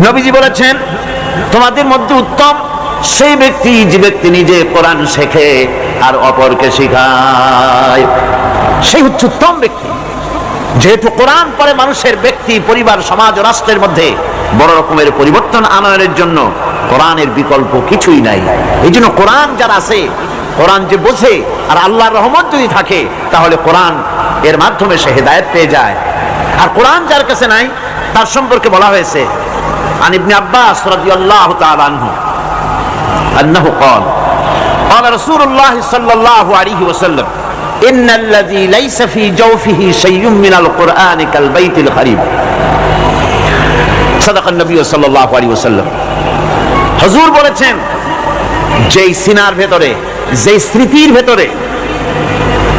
নবীজি বলেছেন, তোমাদের মধ্যে উত্তম সেই ব্যক্তি যে ব্যক্তি নিজে কোরআন শেখে আর অপরকে শেখায়, সেই হচ্ছে উত্তম ব্যক্তি। যেহেতু কোরআন পড়ে মানুষের ব্যক্তি, পরিবার, সমাজ ও রাষ্ট্রের মধ্যে বড় রকমের পরিবর্তন আনার জন্য কোরআনের বিকল্প কিছুই নাই। এই জন্য কোরআন যারা আছে, কোরআন যে বোঝে আর আল্লাহর রহমত যদি থাকে, তাহলে কোরআন এর মাধ্যমে সে হেদায়েত পেয়ে যায়। আর কোরআন যার কাছে নাই, তার সম্পর্কে বলা হয়েছে, عن ابن عباس رضي الله تعالى عنه أنه قال قال رسول الله صلى الله عليه وسلم إن الذي ليس في جوفه شيء من القرآن كالبيت الخريب صدق النبي صلى الله عليه وسلم। হুজুর বলেছেন, যেই সিনার ভেতরে, যেই স্মৃতির ভেতরে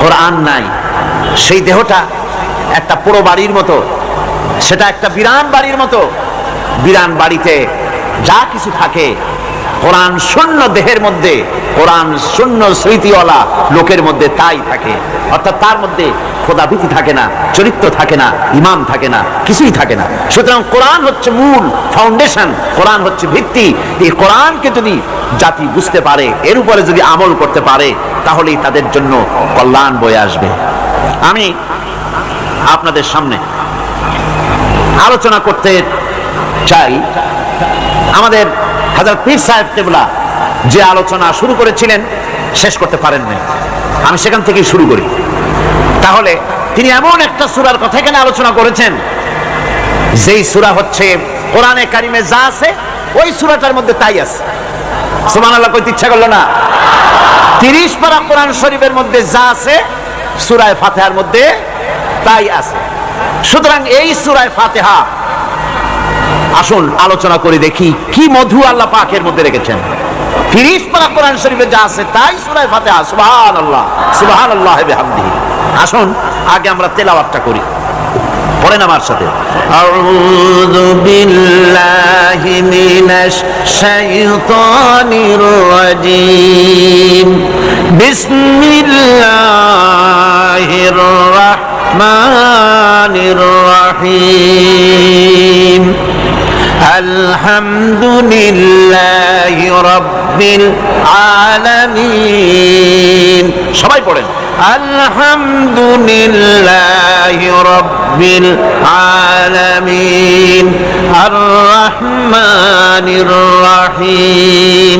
কোরআন নাই, সেই দেহটা একটা পুরো বাড়ির মতো, সেটা একটা বিরান বাড়ির মতো। বিরান বাড়িতে যা কিছু থাকে, কোরআন শূন্য দেহের মধ্যে, কোরআন শূন্য স্মৃতিওয়ালা লোকের মধ্যে তাই থাকে। অর্থাৎ তার মধ্যে খোদাভীতি থাকে না, চরিত্র থাকে না, ইমান থাকে না, কিছুই থাকে না। সুতরাং কোরআন হচ্ছে মূল, ফাউন্ডেশন, কোরআন হচ্ছে ভিত্তি। এই কোরআনকে যদি জাতি বুঝতে পারে, এর উপরে যদি আমল করতে পারে, তাহলেই তাদের জন্য কল্যাণ বয়ে আসবে। আমি আপনাদের সামনে আলোচনা করতে চাই, আমাদের হযরত পীর সাহেব কেবলা যে আলোচনা শুরু করেছিলেন শেষ করতে পারেননি, আমি সেখান থেকেই শুরু করি। তাহলে তিনি এমন একটা সূরার কথা এখানে আলোচনা করেছেন, যেই সূরা হচ্ছে কোরআনে কারিমে যা আছে ওই সূরাটার মধ্যে তাই আছে। সুবহানাল্লাহ কইতে ইচ্ছা করলো না? 30 পারা কোরআন শরীফের মধ্যে যা আছে সূরা ফাতিহার মধ্যে তাই আছে। সুতরাং এই সূরা ফাতিহা আসুন আলোচনা করে দেখি কি মধু আল্লাহ পাকের মধ্যে রেখেছেন। 30 পারা কোরআন শরীফে যা আছে তাই সূরা ফাতিহা। সুবহানাল্লাহ, সুবহানাল্লাহ বিহামদিহি। আসুন আগে আমরা তেলাওয়াতটা করি, পড়েন আমার সাথে। আউযু বিল্লাহি মিনাশ শাইতানির রাজীম। বিসমিল্লাহির রাহমানির রাহিম। আলহামদুলিল্লাহি রাব্বিল আলামিন। সবাই পড়েন, আলহামদুলিল্লাহি রাব্বিল আলামিন। আর রহমানির রহিম।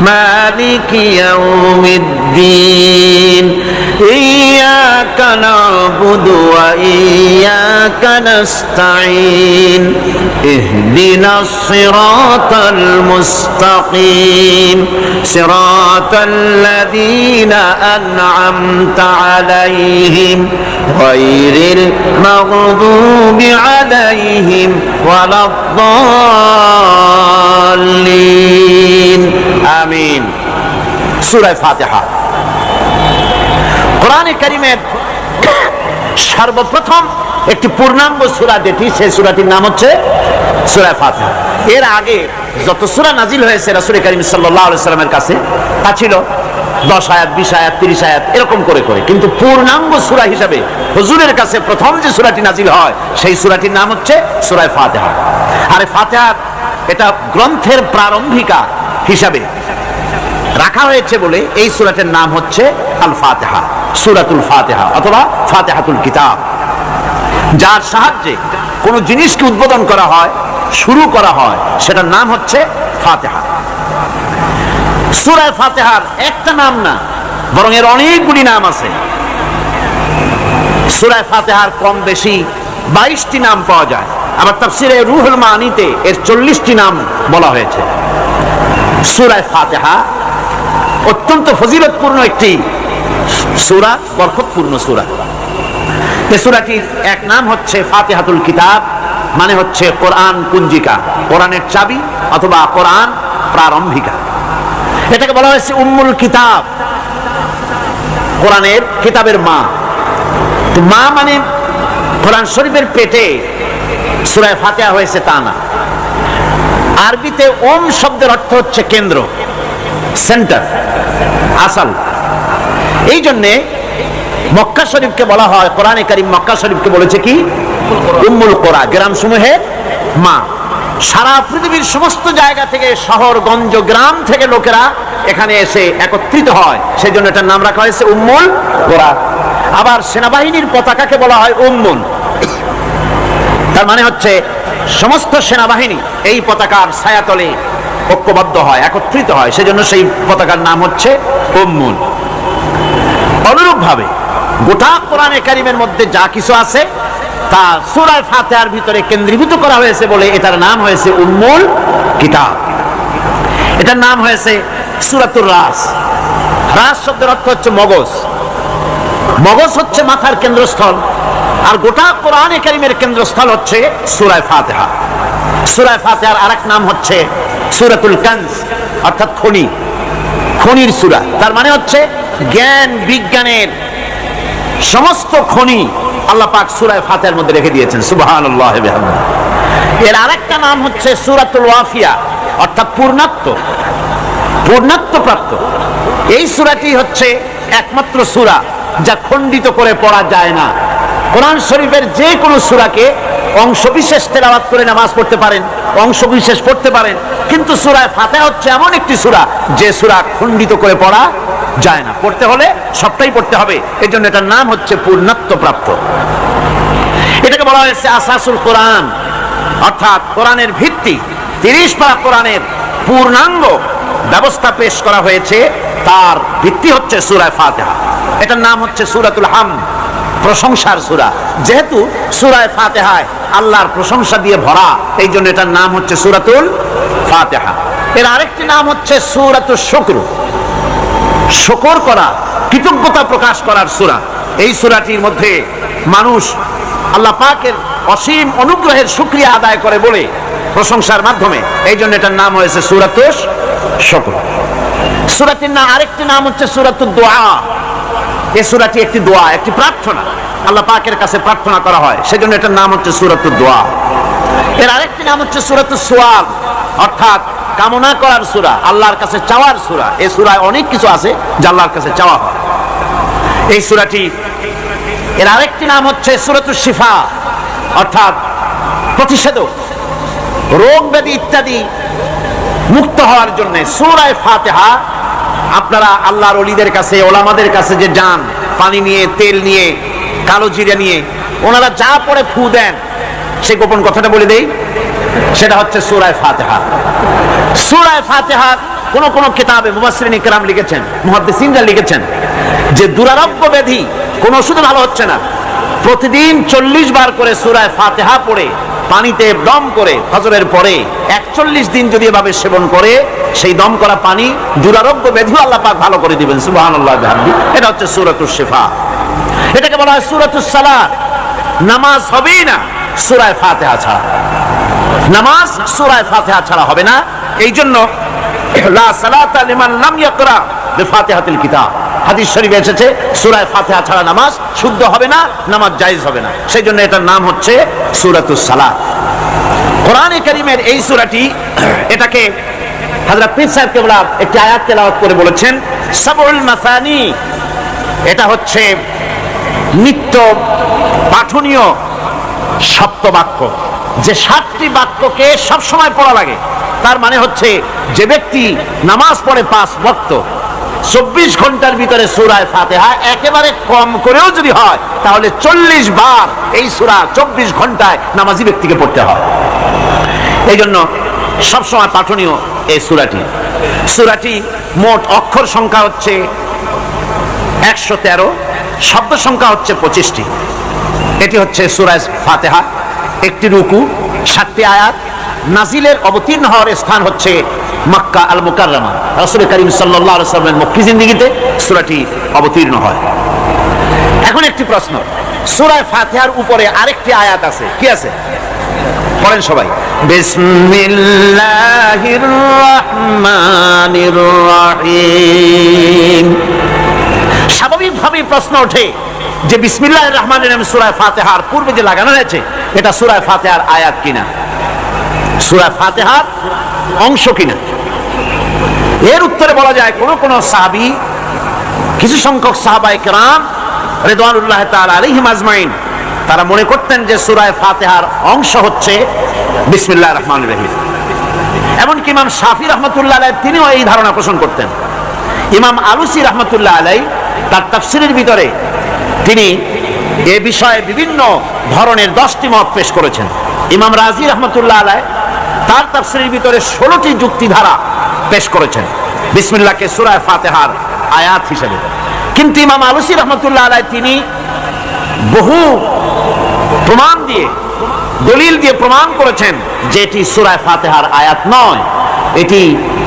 মালিকি ইয়াউমিদ্দিন। ইয়্যাকা না'বুদু ওয়া ইয়্যাকা নাস্তাঈন। ইহদিনাস সিরাতাল মুস্তাকিম। সিরাতাল্লাযীনা আন'আমতা আলাইহিম গায়রিল মাগদুবি আলাইহিম ওয়ালাদ-দাল্লিন। আমিন। সূরা ফাতিহা কোরআনে কারীমের সর্বপ্রথম একটি পূর্ণাঙ্গ সূরা যেটি, সেই সূরাটির নাম হচ্ছে সূরা ফাতিহা। এর আগে যত সূরা নাজিল হয়েছে রাসূল কারীম সাল্লাল্লাহু আলাইহি ওয়াসাল্লামের কাছে তা ছিল 10 আয়াত, 20 আয়াত, 30 আয়াত এরকম করে করে। কিন্তু পূর্ণাঙ্গ সূরা হিসাবে হুজুরের কাছে প্রথম যে সূরাটি নাজিল হয় সেই সূরাটির নাম হচ্ছে সূরা ফাতিহা। আর ফাতিহা এটা গ্রন্থের প্রারম্ভিকা হিসাবে রাখা হয়েছে বলে এই সূরাটির নাম হচ্ছে আল ফাতিহা, সূরাতুল ফাতিহা অথবা ফাতিহাতুল কিতাব। যার সাহায্যে কোন জিনিসকে উদ্বোধন করা হয়, শুরু করা হয়, সেটার নাম হচ্ছে ফাতিহা। সূরা ফাতিহার একটা নাম না, বরং এর অনেকগুলি নাম আছে। সূরা ফাতিহার কম বেশি 22টি নাম পাওয়া যায়। আবার তাফসীরে রুহুল মানিতে এর 40টি নাম বলা হয়েছে। সূরা ফাতিহা অত্যন্ত ফজিলতপূর্ণ একটি সূরা, বরকতপূর্ণ সূরা। এই সূরাটির এক নাম হচ্ছে ফাতিহাতুল কিতাব, মানে হচ্ছে কোরআন কুঞ্জিকা, কোরআনের চাবি অথবা কোরআন প্রারম্ভিকা। এটাকে বলা হয়েছে উম্মুল কিতাব, কোরআনের কিতাবের মা। তো মা মানে কোরআন শরীফের পেটে সূরা ফাতিহা হয়েছে তা না। আরবিতে ওম শব্দের অর্থ হচ্ছে কেন্দ্র, সেন্টার, আসল। এই জন্যে মক্কা শরীফকে বলা হয়, কোরআনে কারীম মক্কা শরীফকে বলেছে কি উম্মুল কোরা, গ্রাম সমূহের মা। সারা পৃথিবীর সমস্ত জায়গা থেকে, শহরগঞ্জ গ্রাম থেকে লোকেরা এখানে এসে একত্রিত হয়, সেই জন্য এটার নাম রাখা হয়েছে উম্মুল কোরা। আবার সেনাবাহিনীর পতাকাকে বলা হয় উম্মুন, তার মানে হচ্ছে সমস্ত সেনাবাহিনী এই পতাকার ছায়াতলে ঐক্যবদ্ধ হয়, একত্রিত হয়, সেজন্য সেই পতাকার নাম হচ্ছে উম্মুন। অনুরূপভাবে গোটা কোরআনে কারিমের মধ্যে যা কিছু আছে তা সূরা ফাতিহার ভিতরে কেন্দ্রীভূত করা হয়েছে বলে এটার নাম হয়েছে উম্মুল কিতাব। এটার নাম হয়েছে সূরাতুর রাস। রাস শব্দের অর্থ হচ্ছে মগজ। মগজ হচ্ছে মাথার কেন্দ্রস্থল, আর গোটা কোরআনে কারিমের কেন্দ্রস্থল হচ্ছে সূরা ফাতিহা। সূরা ফাতিহার আরেক নাম হচ্ছে সূরাতুল কানজ, অর্থাৎ খনি, খনির সূরা। তার মানে হচ্ছে জ্ঞান বিজ্ঞানের সমস্ত খনি আল্লাহ পাক সূরা ফাতিহার মধ্যে রেখে দিয়েছেন। সুবহানাল্লাহ ওয়া বিহামদিহি। এর আরেকটা নাম হচ্ছে সূরাতুল ওয়াফিয়া, অর্থাৎ পূর্ণত্ব প্রাপ্ত। এই সূরাটি হচ্ছে একমাত্র সূরা যা খণ্ডিত করে পড়া যায় না। কোরআন শরীফের যে কোনো সূরাকে অংশবিশেষ তেলাওয়াত করে নামাজ পড়তে পারেন, অংশবিশেষ পড়তে পারেন, কিন্তু সূরা ফাতিহা হচ্ছে এমন একটি সূরা যে সূরা খণ্ডিত করে পড়া যায় না। পড়তে হলে সবটাই পড়তে হবে, এই জন্য এটার নাম হচ্ছে পূর্ণত্ব প্রাপ্ত। এটাকে বলা হয়েছে আসাসুল কোরআন, অর্থাৎ কোরআনের ভিত্তি। 30 পারা কোরআনের পূর্ণাঙ্গ ব্যবস্থা পেশ করা হয়েছে, তার ভিত্তি হচ্ছে সূরা ফাতিহা। এটার নাম হচ্ছে সূরাতুল হামদ, প্রশংসার সূরা। যেহেতু সূরা ফাতিহায় আল্লাহর প্রশংসা দিয়ে ভরা, এই জন্য এটার নাম হচ্ছে সূরাতুল ফাতিহা। এর আরেকটি নাম হচ্ছে সূরাতুশ শুকর, শুকর করা, কৃতজ্ঞতা প্রকাশ করার সূরা। এই সূরাটির মধ্যে মানুষ আল্লাহ পাকের অসীম অনুগ্রহের শুকরিয়া আদায় করে বলে প্রশংসার মাধ্যমে, এই জন্য এটার নাম হয়েছে সূরাতুশ শুকর। সূরাটির আরেকটি নাম হচ্ছে সূরাতুদ দোয়া। এই সূরাটি একটি দোয়া, একটি প্রার্থনা, আল্লাহ পাকের কাছে প্রার্থনা করা হয়, সেজন্য এটার নাম হচ্ছে সূরাতুদ দোয়া। এর আরেকটি নাম হচ্ছে সূরাতুস সুআল, অর্থাৎ কামনা করার সূরা, আল্লাহর কাছে চাওয়ার সূরা। এই সূরায় অনেক কিছু আছে যা আল্লাহর কাছে চাওয়া হয়। এই সূরাটি, এর আরেকটি নাম হচ্ছে সূরাতুশ শিফা, অর্থাৎ প্রতিষেধক, রোগ ব্যাধি ইত্যাদি মুক্ত হওয়ার জন্য। সূরা ফাতিহা আপনারা আল্লাহর ওলিদের কাছে, ওলামাদের কাছে যে যান, পানি নিয়ে, তেল নিয়ে, কালো জিরা নিয়ে, ওনারা যা পড়ে ফু দেন, সেই গোপন কথাটা বলে দেই, সেটা হচ্ছে সূরা ফাতিহা। সূরা ফাতিহা কোন কোন কিতাবে মুফাসসিরিন ইকরাম লিখেছেন, মুহাদ্দিসিনরা লিখেছেন যে দুরারোগ্য ব্যাধি, কোন ওষুধে ভালো হচ্ছে না, প্রতিদিন 40 বার করে সূরা ফাতিহা পড়ে পানিতে দম করে ফজরের পরে 41 দিন যদি এভাবে সেবন করে, সেই দম করা পানি দুরারোগ্য ব্যাধি আল্লাহ পাক ভালো করে দিবেন। সুবহানাল্লাহ ওয়া বিহামদিহি। এটা হচ্ছে সূরাতুশ শিফা। এটাকে বলা হয় সূরাতুস সালাত। নামাজ হবেই না সূরা ফাতিহা ছাড়া, নামাজ সূরা ফাতিহা ছাড়া হবে না। এই জন্য লা সালাতা লিমান লাম ইয়াকরা বিফাতিহাতিল কিতাব, হাদিস শরীফে এসেছে সূরা ফাতিহা ছাড়া নামাজ শুদ্ধ হবে না, নামাজ জায়েজ হবে না। সেই জন্য এটার নাম হচ্ছে সূরাতুস সালাত। কোরআনে কারীমের এই সূরাটি, এটাকে হযরত পীর সাহেব কেবলা একটি আয়াত তেলাওয়াত করে বলেছেন সাবউল মাসানি। এটা হচ্ছে নিত্য পাঠনীয় সপ্তবাক্য, যে 7টি বাক্যকে সব সময় পড়া লাগে। তার মানে হচ্ছে যে ব্যক্তি নামাজ পড়ে 5 ওয়াক্ত, 24 ঘন্টার ভিতরে সূরা ফাতিহা একেবারে কম করেও যদি হয়, তাহলে 40 বার এই সূরা 24 ঘন্টায় নামাজি ব্যক্তিকে পড়তে হয়। এই জন্য সবসময় পাঠনীয় এই সূরাটি। সূরাটি মোট অক্ষর সংখ্যা হচ্ছে 113, শব্দ সংখ্যা হচ্ছে 25টি। এটি হচ্ছে সূরা ফাতিহা। একটি রুকু, 7টি আয়াত। নাজিলের অবতীর্ণ হওয়ার স্থান হচ্ছে মক্কা আল মুকাররমা। রাসূল করিম সাল্লাল্লাহু আলাইহি ওয়াসাল্লামের মক্কি জিন্দেগিতে সূরাটি অবতীর্ণ হয়। এখন একটি প্রশ্ন, সূরা ফাতিহার উপরে আরেকটি আয়াত আছে, কি আছে? পড়েন সবাই, বিসমিল্লাহির রহমানির রহিম। স্বাভাবিকভাবেই প্রশ্ন ওঠে যে বিসমিল্লাহির রহমানির রহিম সূরা ফাতিহার পূর্বে যে লাগানো হয়েছে, এটা সূরা ফাতিহার আয়াত কিনা, সূরা ফাতিহার অংশ কিনা? এর উত্তরে বলা যায় কোন কোন সাহাবী, কিছু সংখ্যক সাহাবায়ে কেরাম রিদওয়ানুল্লাহি তাআলা আলাইহিম আজমাইন, তারা মনে করতেন যে সূরা ফাতিহার অংশ হচ্ছে বিসমিল্লাহির রহমানির রহিম। এমনকি ইমাম শাফি রহমতুল্লাহ আলাইহি তিনিও এই ধারণা পোষণ করতেন। ইমাম আলুসি রহমতুল্লাহ আলাইহি তার তাফসিরের ভিতরে তিনি এ বিষয়ে বিভিন্ন ধরনের 10টি মত পেশ করেছেন। ইমাম রাজি রহমতুল্লাহ আলাইহি তার তাফসিরের ভিতরে 16টি যুক্তিধারা পেশ করেছেন বিসমিল্লাহকে সূরা ফাতিহার আয়াত হিসেবে। কিন্তু ইমাম আলুসি রহমতুল্লাহ আলাইহি তিনি বহু প্রমাণ দিয়ে, দলিল দিয়ে প্রমাণ করেছেন যে এটি সূরা ফাতিহার আয়াত নয়, এটি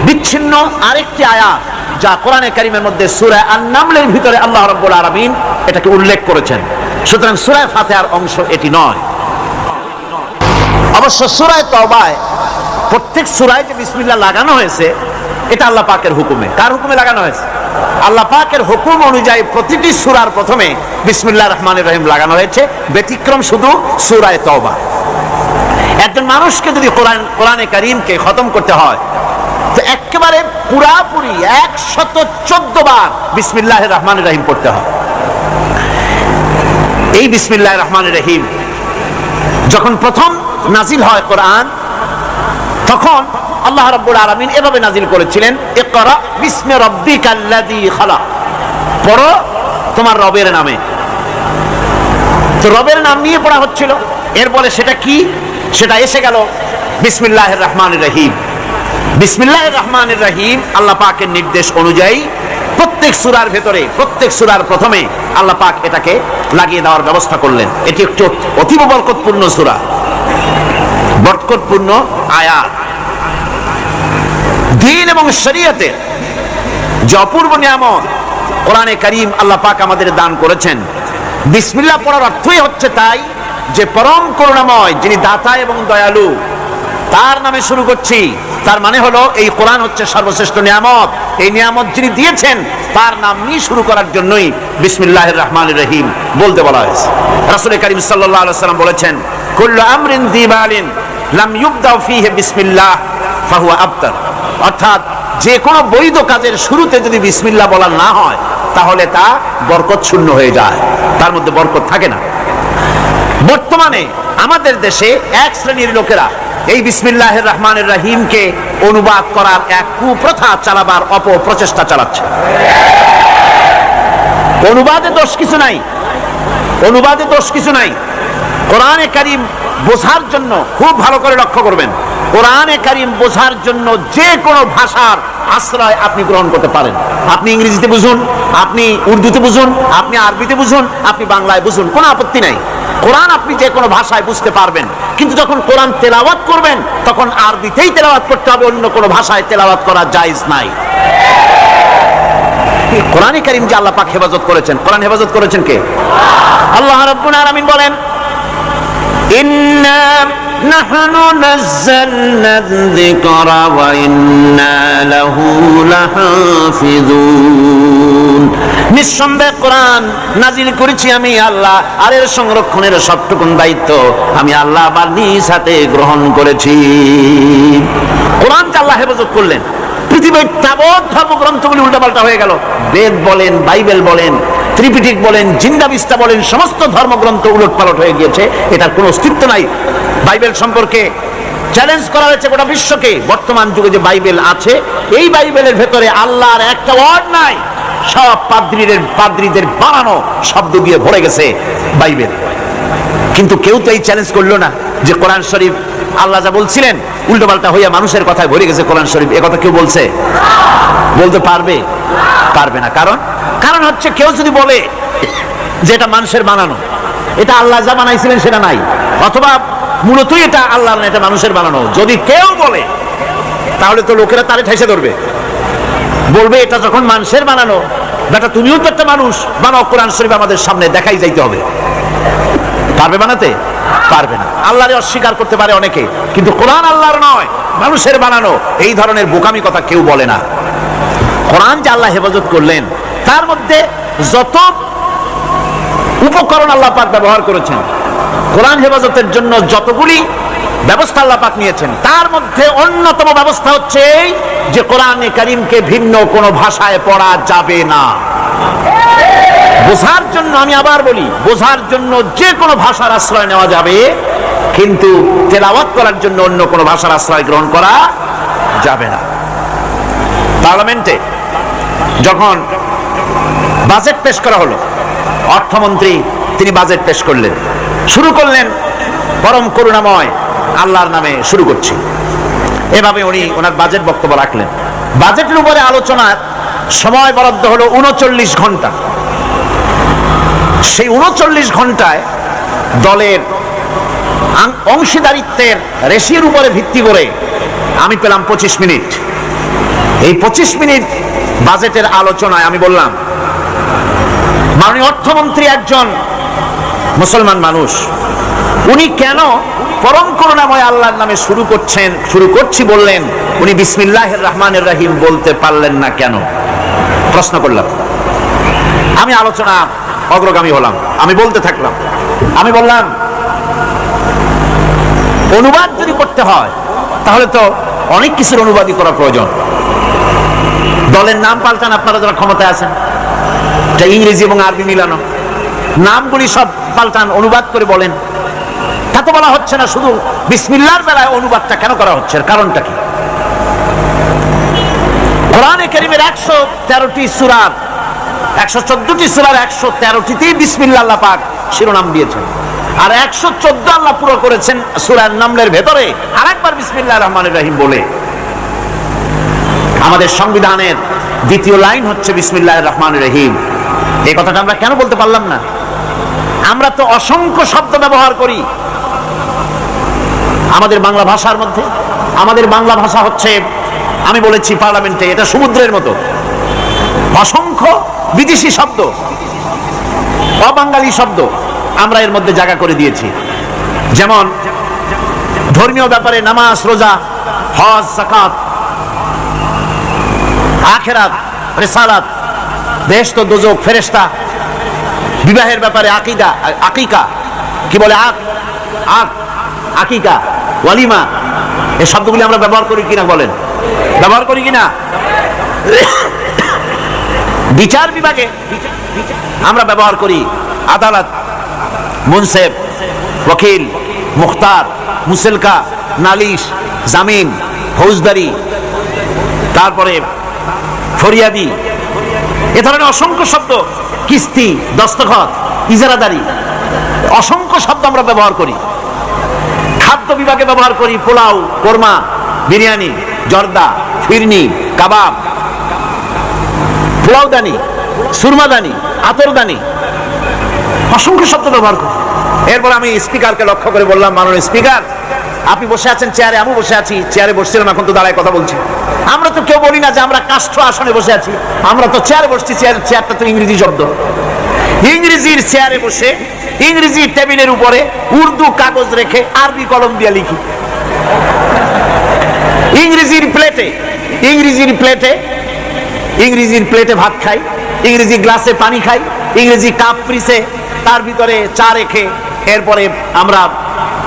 বিচ্ছিন্ন আরেকটি আয়াত যা কোরআনে কারীমের মধ্যে সূরা আন-নামলের ভিতরে আল্লাহ রাব্বুল আলামিন এটাকে উল্লেখ করেছেন। সুতরাং সূরা ফাতিহার অংশ এটি নয়। অবশ্য সূরা তাওবায় প্রত্যেক সূরায় যে বিসমিল্লাহ লাগানো হয়েছে এটা আল্লাহ পাকের হুকুমে। কার হুকুমে লাগানো হয়েছে? আল্লাহ পাকের হুকুম অনুযায়ী প্রতিটি সূরার প্রথমে বিসমিল্লাহির রহমানির রহিম লাগানো হয়েছে, ব্যতিক্রম শুধু সূরা তাওবা। একজন মানুষকে যদি কোরআনে কারীমকে খতম করতে হয় তো একেবারে পুরাপুরি 114 বার বিসমিল্লাহির রহমানির রহিম পড়তে হয়। এই বিসমিল্লাহির রহমানির রহিম যখন প্রথম নাজিল হয় কোরআন, তখন আল্লাহ রাব্বুল আলামিন এভাবে নাজিল করেছিলেন, ইকরা বিসমি রাব্বিকাল্লাযী খালাক, পড়ো তোমার রবের নামে। তো রবের নাম নিয়ে পড়া হচ্ছিল। এরপরে সেটা কি? সেটা এসে গেল বিসমিল্লাহির রহমানির রহিম। বিসমিল্লাহির রহমানির রহিম আল্লাহ পাকের নির্দেশ অনুযায়ী প্রত্যেক সূরার ভেতরে, প্রত্যেক সূরার প্রথমে আল্লাহ পাক এটাকে লাগিয়ে দেওয়ার ব্যবস্থা করলেন। এটি একটি অতীব বরকতপূর্ণ সূরা, বরকতপূর্ণ আয়াত। দ্বীন এবং শরীয়তের যে অপূর্ব নিয়ামত কোরআনে কারীম আল্লাহ পাক আমাদের দান করেছেন। বিসমিল্লাহ পড়ার অর্থই হচ্ছে তাই যে পরম করুণাময় যিনি দাতা এবং দয়ালু, তার নামে শুরু করছি। তার মানে হলো এই কোরআন হচ্ছে সর্বশ্রেষ্ঠ নিয়ামত। এই নিয়ামত যিনি দিয়েছেন তার নাম নিয়ে শুরু করার জন্যই বিসমিল্লাহির রহমানির রহিম বলতে বলা হয়েছে। রাসূল কারীম সাল্লাল্লাহু আলাইহি ওয়াসাল্লাম বলেছেন, কুল্লু আমরিন যিবালিন লাম ইউবদা ফীহি বিসমিল্লাহ ফাহুয়া আবতার। অর্থাৎ যে কোনো বৈধ কাজের শুরুতে যদি বিসমিল্লাহ বলা না হয় তাহলে তা বরকত শূন্য হয়ে যায়, তার মধ্যে বরকত থাকে না। বর্তমানে আমাদের দেশে এক শ্রেণীর লোকেরা এই বিসমিল্লাহির রহমানির রহিমকে অনুবাদ করার এক কুপ্রথা চালাবার অপপ্রচেষ্টা চালাচ্ছে। অনুবাদে দোষ কিছু নাই, অনুবাদে দোষ কিছু নাই। কোরআনে কারীম বোঝার জন্য খুব ভালো করে লক্ষ্য করবেন, কোরআনে কারীম বোঝার জন্য যে কোনো ভাষার আশ্রয় আপনি গ্রহণ করতে পারেন। আপনি ইংরেজিতে বুঝুন, আপনি উর্দুতে বুঝুন, আপনি আরবিতে বুঝুন, আপনি বাংলায় বুঝুন, কোনো আপত্তি নাই। কোরআন আপনি যে কোনো ভাষায় বুঝতে পারবেন, কিন্তু যখন কোরআন তেলাওয়াত করবেন তখন আরবিতেই তেলাওয়াত করতে হবে, অন্য কোনো ভাষায় তেলাওয়াত করা জায়েজ নাই। কোরআনে কারীম যে আল্লাহ পাক হেফাজত করেছেন, কোরআন হেফাজত করেছেন কে? আল্লাহ রাব্বুল আলামিন বলেন, ইন্না নাহনু নাযালনা যিকরা ওয়া ইন্না লাহু লাহাফিজুন। নিঃসন্দেহে কোরআন নাজিল করেছি আমি আল্লাহ, আর এর সংরক্ষণের সবটুকুন দায়িত্ব আমি আল্লাহ আমার নিজ হাতে গ্রহণ করেছি। কোরআনকে আল্লাহ হেফাজত করলেন। পৃথিবীর তাবৎ ধর্মগ্রন্থগুলি উল্টাপাল্টা হয়ে গেল। বেদ বলেন, বাইবেল বলেন, ত্রিপিটক বলেন, জিন্দাবিস্তা বলেন, সমস্ত ধর্মগ্রন্থ উলটপালট হয়ে গিয়েছে, এটার কোনো অস্তিত্ব নাই। বাইবেল সম্পর্কে চ্যালেঞ্জ করা হয়েছে গোটা বিশ্বকে। বর্তমান যুগে যে বাইবেল আছে, এই বাইবেলের ভেতরে আল্লাহর একটা ওয়ার্ড নাই, সব পাদ্রীদের বানানো শব্দ দিয়ে ভরে গেছে বাইবেল। কিন্তু কেউ তো এই চ্যালেঞ্জ করলো না যে কোরআন শরীফ আল্লাহ যা বলছিলেন উল্টোপাল্টা হইয়া মানুষের কথায় ভরে গেছে কোরআন শরীফ। একথা কেউ বলছে? বলতে পারবে? পারবে না। কারণ হচ্ছে কেউ যদি বলে যে এটা মানুষের বানানো, এটা আল্লাহ যা বানাইছিলেন সেটা নাই, অথবা মূলতই এটা আল্লাহর না, এটা মানুষের বানানো, যদি কেউ বলে তাহলে তো লোকেরা তারে ঠেসে ধরবে, বলবে এটা যখন মানুষের বানানো, বেটা তুমিও তো একটা মানুষ, বানাও কোরআন শরীফ আমাদের সামনে দেখাই যাইতে হবে। পারবে বানাতে? পারবে না। আল্লাহরে অস্বীকার করতে পারে অনেকে, কিন্তু কোরআন আল্লাহর নয়, মানুষের বানানো, এই ধরনের বোকামি কথা কেউ বলে না। কোরআন যে আল্লাহ হেফাজত করলেন, তার মধ্যে যত উপকরণ আল্লাহ পাক ব্যবহার করেছেন, কোরআন হেফাজতের জন্য যতগুলি ব্যবস্থা আল্লাহ পাক নিয়েছেন, তার মধ্যে অন্যতম ব্যবস্থা হচ্ছে এই যে কোরআনে কারীমকে ভিন্ন কোনো ভাষায় পড়া যাবে না। বোঝার জন্য, আমি আবার বলি, বোঝার জন্য যে কোনো ভাষার আশ্রয় নেওয়া যাবে, কিন্তু তেলাওয়াত করার জন্য অন্য কোনো ভাষার আশ্রয় গ্রহণ করা যাবে না। পার্লামেন্টে যখন বাজেট পেশ করা হলো, অর্থমন্ত্রী তিনি বাজেট পেশ করলেন, শুরু করলেন পরম করুণাময় আল্লাহর নামে শুরু করছি, এভাবে উনি ওনার বাজেট বক্তব্য রাখলেন। বাজেটের উপরে আলোচনার সময় বরাদ্দ হলো 39 ঘন্টা। সেই 39 ঘন্টায় দলের অংশীদারিত্বের রেশিওর উপরে ভিত্তি করে আমি পেলাম 25 মিনিট। এই 25 মিনিট বাজেটের আলোচনায় আমি বললাম, মাননীয় অর্থমন্ত্রী একজন মুসলমান মানুষ, উনি কেন পরম করুণাময় আল্লাহর নামে শুরু করছি বললেন, উনি বিসমিল্লাহির রহমানির রহিম বলতে পারলেন না কেন? প্রশ্ন করলাম। আমি আলোচনা অগ্রগামী হলাম, আমি বলতে থাকলাম। আমি বললাম, অনুবাদ যদি করতে হয় তাহলে তো অনেক কিছুর অনুবাদই করা প্রয়োজন। দলের নাম পাল্টান, আপনারা যারা ক্ষমতায় আছেন, এটা ইংরেজি এবং আরবি মিলানো, নামগুলি সব পাল্টান, অনুবাদ করে বলেন। তা তো বলা হচ্ছে না, শুধু বিসমিল্লাহর বেলায় অনুবাদটা কেন করা হচ্ছে, কারণটা কি? কোরআনে কারীমের 113টি সূরার 114টি সূরার 113টিতেই বিসমিল্লাহ আল্লাহ পাক শিরোনাম দিয়েছেন, আর 114 আল্লাহ পুরো করেছেন সূরা নামলের ভেতরে আরেকবার বিসমিল্লাহির রহমানির রহিম বলে। আমাদের সংবিধানের দ্বিতীয় লাইন হচ্ছে বিসমিল্লাহির রহমানির রহিম। এই কথাটা আমরা কেন বলতে পারলাম না? আমরা তো অসংখ্য শব্দ ব্যবহার করি আমাদের বাংলা ভাষার মধ্যে। আমাদের বাংলা ভাষা হচ্ছে, আমি বলেছি পার্লামেন্টে, এটা সমুদ্রের মতো, অসংখ্য বিদেশি শব্দ, অবাঙালি শব্দ আমরা এর মধ্যে জায়গা করে দিয়েছি। যেমন ধর্মীয় ব্যাপারে নামাজ, রোজা, হজ, যাকাত, আখিরাত, রিসালাত, বেহেশত, দোজখ, ফেরেশতা, বিবাহের ব্যাপারে আকীদা, আকিকা, কি বলে আকিকা, ওয়ালিমা, এই শব্দগুলি আমরা ব্যবহার করি কিনা বলেন? ব্যবহার করি কিনা? বিচার বিভাগে আমরা ব্যবহার করি আদালত, মুনসেফ, ওকিল, মুখতার, মুসেলকা, নালিশ, জামিন, ফৌজদারি, তারপরে ফরিয়াদি, এ ধরনের অসংখ্য শব্দ, কিস্তি, দস্তখত, ইজারাদারি, অসংখ্য শব্দ আমরা ব্যবহার করি। খাদ্য বিভাগে ব্যবহার করি পোলাও, কোরমা, বিরিয়ানি, জর্দা, ফিরনি, কাবাব, পোলাওদানি, সুরমাদানি, আতরদানি, অসংখ্য শব্দ ব্যবহার করি। এরপর আমি স্পিকারকে লক্ষ্য করে বললাম, মাননীয় স্পিকার, আপনি বসে আছেন চেয়ারে, আমি বসে আছি, চেয়ারে বসছিলাম, এখন তো দাঁড়ায় কথা বলছি। আমরা তো কেউ বলি না যে আমরা কাষ্ঠ আসনে বসে আছি, আমরা তো চেয়ারে বসছি। চেয়ারটা তো ইংরেজি শব্দ। ইংরেজির চেয়ারে বসে ইংরেজি টেবিলের উপরে উর্দু কাগজ রেখে আরবি কলম দিয়ে লিখি। ইংরেজির প্লেটে ভাত খাই, ইংরেজি গ্লাসে পানি খাই, ইংরেজি কাপ ফ্রিজে তার ভিতরে চা রেখে এরপরে আমরা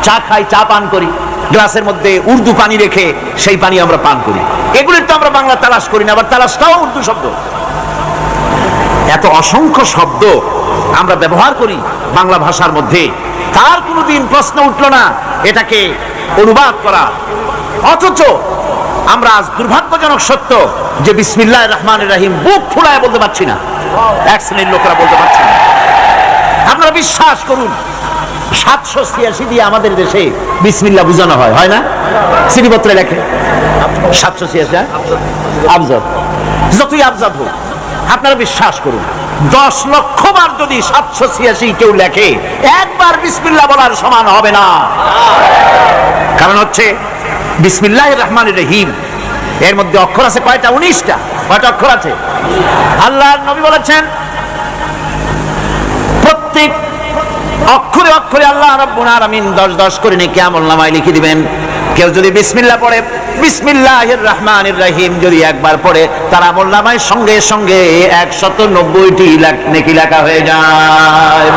চা খাই, চা পান করি, গ্লাসের মধ্যে উর্দু পানি রেখে সেই পানি আমরা পান করি। এগুলির তো আমরা বাংলা তালাশ করি না, আবার তালাশটাও উর্দু শব্দ। এত অসংখ্য শব্দ আমরা ব্যবহার করি বাংলা ভাষার মধ্যে, তার কোনোদিন প্রশ্ন উঠল না এটাকে অনুবাদ করা। অথচ আমরা আজ দুর্ভাগ্যজনক সত্য যে বিসমিল্লাহির রহমানির রহিম বুক ফুলায় বলতে পারছি না, এক শ্রেণীর লোকেরা বলতে পারছে না। আপনারা বিশ্বাস করুন, 786 দিয়ে আমাদের দেশে বিসমিল্লাহ বুঝানো হয়, হয় না? চিঠিপত্রে লেখে 786 আবজদ, যতই আবজদ হোক, আপনারা বিশ্বাস করুন 10 লক্ষ বার যদি 786 কেউ লেখে, একবার বিসমিল্লাহ বলার সমান হবে না। কারণ হচ্ছে বিসমিল্লাহির রহমানির রহিম এর মধ্যে অক্ষর আছে কয়টা? 19টা। কয়টা অক্ষর আছে? আল্লাহর নবী বলেছেন প্রত্যেক অক্ষরে অক্ষরে আল্লাহ রাব্বুল আলামিন 10 করে নেকি আমলনামায় লিখে দিবেন। কেউ যদি বিসমিল্লাহ পড়ে, বিসমিল্লাহির রহমানির রহিম যদি একবার পড়ে, তার আমলনামায় সঙ্গে সঙ্গে 190টি নেকি লেখা হয়ে যায়।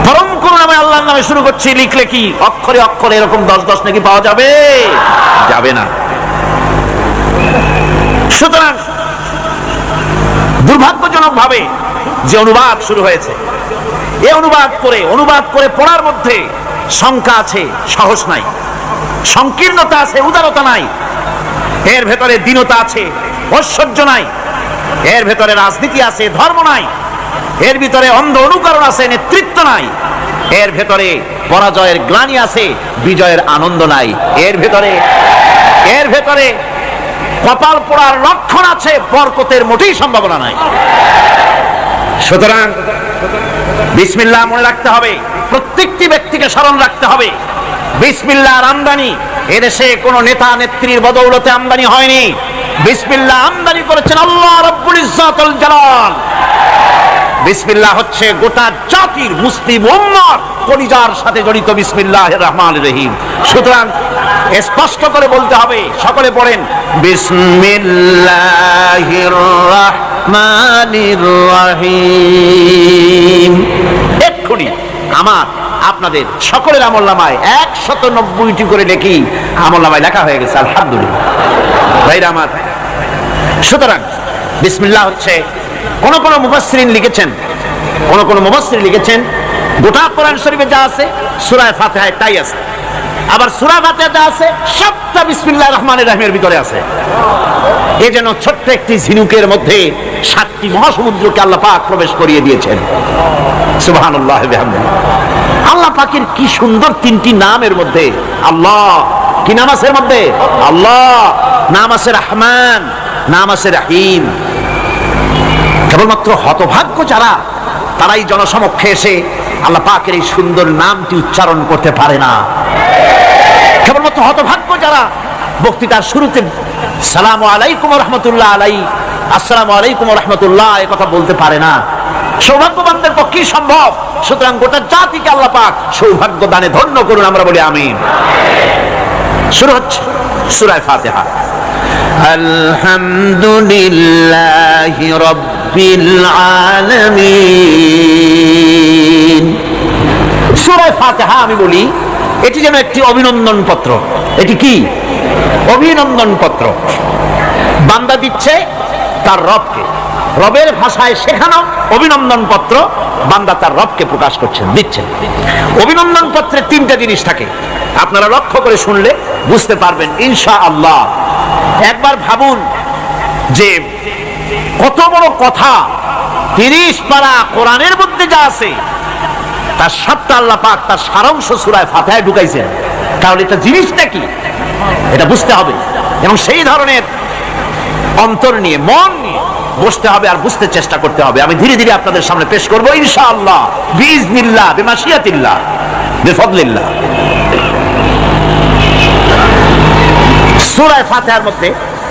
পরম করুণাময় আল্লাহর নামে শুরু করছি, লিখলে কি অক্ষরে অক্ষরে এরকম 10 নেকি পাওয়া যাবে? যাবে না। সুতরাং দুর্ভাগ্যজনক ভাবে যে অনুবাদ শুরু হয়েছে, এই অনুবাদ করে পড়ার মধ্যে শঙ্কা আছে, সাহস নাই, সংকীর্ণতা আছে, উদারতা নাই, এর ভেতরে দীনতা আছে, ঐশ্বর্য নাই, এর ভেতরে রাজনীতি আছে, ধর্ম নাই, এর ভিতরে অন্ধ অনুকরণ আছে, নেতৃত্ব নাই, এর ভেতরে পরাজয়ের গ্লানি আছে, বিজয়ের আনন্দ নাই, এর ভেতরে কপাল পোড়ার লক্ষণ আছে, বরকতের মোটেই সম্ভাবনা নাই। সুতরাং বিসমিল্লাহ মনে রাখতে হবে, প্রত্যেকটি ব্যক্তিকে স্মরণ রাখতে হবে। বিসমিল্লাহর আমদানি এদেশে কোন নেতা নেত্রীর বদৌলতে আমদানি হয়নি, বিসমিল্লাহ আমদানি করেছেন আল্লাহ রাব্বুল ইজ্জাতুল জালাল। বিসমিল্লাহ হচ্ছে গোটা জাতির মুসলিম উম্মত কলিজার সাথে জড়িত বিসমিল্লাহির রহমানির রহিম। সুতরাং স্পষ্ট করে বলতে হবে, সকলে পড়েন বিসমিল্লাহির রহমানির রহিম। এক্ষুনি আমার আপনাদের সকলের আমলনামায় 190টি করে লেখি আমলনামায় লেখা হয়ে গেছে, আলহামদুলিল্লাহ ভাইরা আমার। সুতরাং বিসমিল্লাহ হচ্ছে কোন মুফাসসিরিন লিখেছেন গোটা কোরআন শরীফে যা আছে সূরা ফাতিহায় তাই আছে, আবার সূরা ফাতিহা যা আছে সবটা বিসমিল্লাহির রহমানির রহিমের ভিতরে আছে। এই যেন ছোট্ট একটি ঝিনুকের মধ্যে 7টি মহাসমুদ্রকে আল্লাহ পাক প্রবেশ করিয়ে দিয়েছেন। সুবহানাল্লাহ বিহামদিহি। আল্লাহ পাকের কি সুন্দর 3টি নামের মধ্যে। আল্লাহ, কি নাম আছে এর মধ্যে? আল্লাহ, নাম আছে রহমান, নাম আছে রহিম। কেবলমাত্র হতভাগ্য যারা, তারাই জনসমক্ষে এসে আল্লাহ পাকের এই সুন্দর নামটি উচ্চারণ করতে পারে না। কেবলমাত্র হতভাগ্য যারা বক্তৃতার শুরুতে সালামু আলাইকুম ওয়া রাহমাতুল্লাহ আলাইহি, আসসালামু আলাইকুম ওয়া রাহমাতুল্লাহ এই কথা বলতে পারে না। সৌভাগ্যবানদের পক্ষেই সম্ভব। সুতরাং গোটা জাতিকে আল্লাহ পাক সৌভাগ্য দানে ধন্য করুন, আমরা বলি আমিন। শুরু হচ্ছে সূরা ফাতিহা। আলহামদুলিল্লাহি রাব্বিল আলামিন। সূরা ফাতিহা আমি বলি এটি যেন একটি অভিনন্দন পত্র। এটি কি? অভিনন্দন পত্র। বান্দা দিচ্ছে তার রবকে, রবের ভাষায় শেখানো অভিনন্দন পত্র বান্দা তার রবকে প্রকাশ করছেন, দিচ্ছেন। অভিনন্দন পত্রে 3টা জিনিস থাকে, আপনারা লক্ষ্য করে শুনলে বুঝতে পারবেন ইনশাআল্লাহ। একবার ভাবুন যে কত বড় কথা 30 পারা কোরআনের মধ্যে যা আছে তার সবটা আল্লাহ পাক তার সারাংশ সূরা ফাতিহায় ঢুকাইছেন। কারণ এটা জিনিসটা কি এটা বুঝতে হবে, এবং সেই ধরনের অন্তর নিয়ে, মন নিয়ে বসতে হবে আর বুঝতে চেষ্টা করতে হবে। আমি ধীরে ধীরে আপনাদের সামনে পেশ করব ইনশাআল্লাহ, বিইজনিল্লাহ, বিমাশিয়াতিল্লাহ, বিফদলিল্লাহ। সূরা ফাতিহার মধ্যে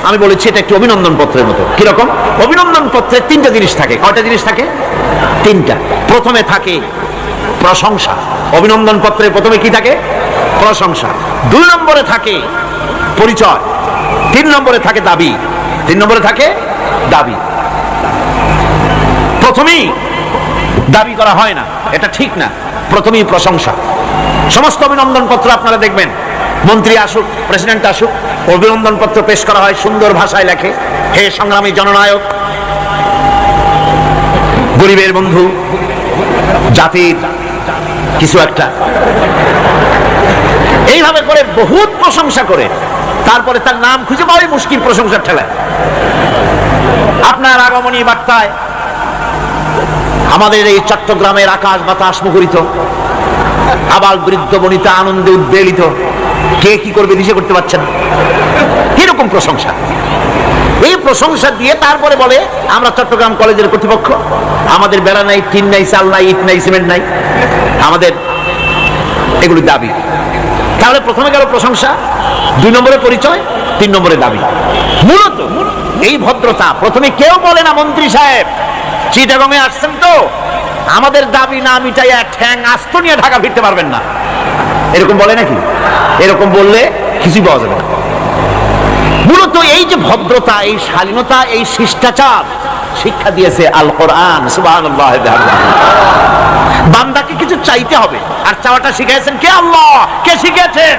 আমি বলেছি এটা একটি অভিনন্দন পত্রের মতো। কিরকম? অভিনন্দন পত্রে 3টা জিনিস থাকে। কয়টা জিনিস থাকে? 3টা। প্রথমে থাকে প্রশংসা। অভিনন্দন পত্রে প্রথমে কি থাকে? প্রশংসা। 2 নম্বরে থাকে পরিচয়, 3 নম্বরে থাকে দাবি। 3 নম্বরে থাকে দাবি। প্রথমেই দাবি করা হয় না, এটা ঠিক না। প্রথমেই প্রশংসা। সমস্ত অভিনন্দন পত্র আপনারা দেখবেন, মন্ত্রী আসুক, প্রেসিডেন্ট আসুক, অভিনন্দন পত্র পেশ করা হয়, সুন্দর ভাষায় লেখে, হে সংগ্রামী জননায়ক, গরিবের বন্ধু, জাতির কিছু একটা, এইভাবে করে বহুত প্রশংসা করে তারপরে তার নাম খুঁজে পাওয়াই মুশকিল প্রশংসার ঠেলায়। আপনার আগমনী বার্তায় আমাদের এই চট্টগ্রামের আকাশ বাতাস মুখরিত, আবাল বৃদ্ধ বনিতা আনন্দে উদ্বেলিত। কে কি করবে দিশে করতে পারছেন। এরকম প্রশংসা। এই প্রশংসা দিয়ে তারপরে বলে আমরা চট্টগ্রাম কলেজের কর্তৃপক্ষ, আমাদের বেড়া নাই, টিন নাই, চাল নাই, ইট নাই, সিমেন্ট নাই, আমাদের এগুলি দাবি। তাহলে প্রথমে গেল প্রশংসা, 2 নম্বরে পরিচয়, 3 নম্বরে দাবি। মূলত এই ভদ্রতা প্রথমে কেউ বলে না, মন্ত্রী সাহেব চিটাগংয়ে আসছেন তো আমাদের দাবি না মিটাইয়া ঠ্যাং আস্ত নিয়ে ঢাকা ফিরতে পারবেন না, এরকম বলে নাকি? এরকম বললে কিছুই পাওয়া যাবে না। মূলত এই যে ভদ্রতা, এই শালীনতা, এই শিষ্টাচার শিক্ষা দিয়েছে আল কোরআন। সুবহানাল্লাহ। বান্দাকে কিছু চাইতে হবে, আর চাওয়াটা শিখিয়েছেন কে? আল্লাহ। কে শিখিয়েছেন?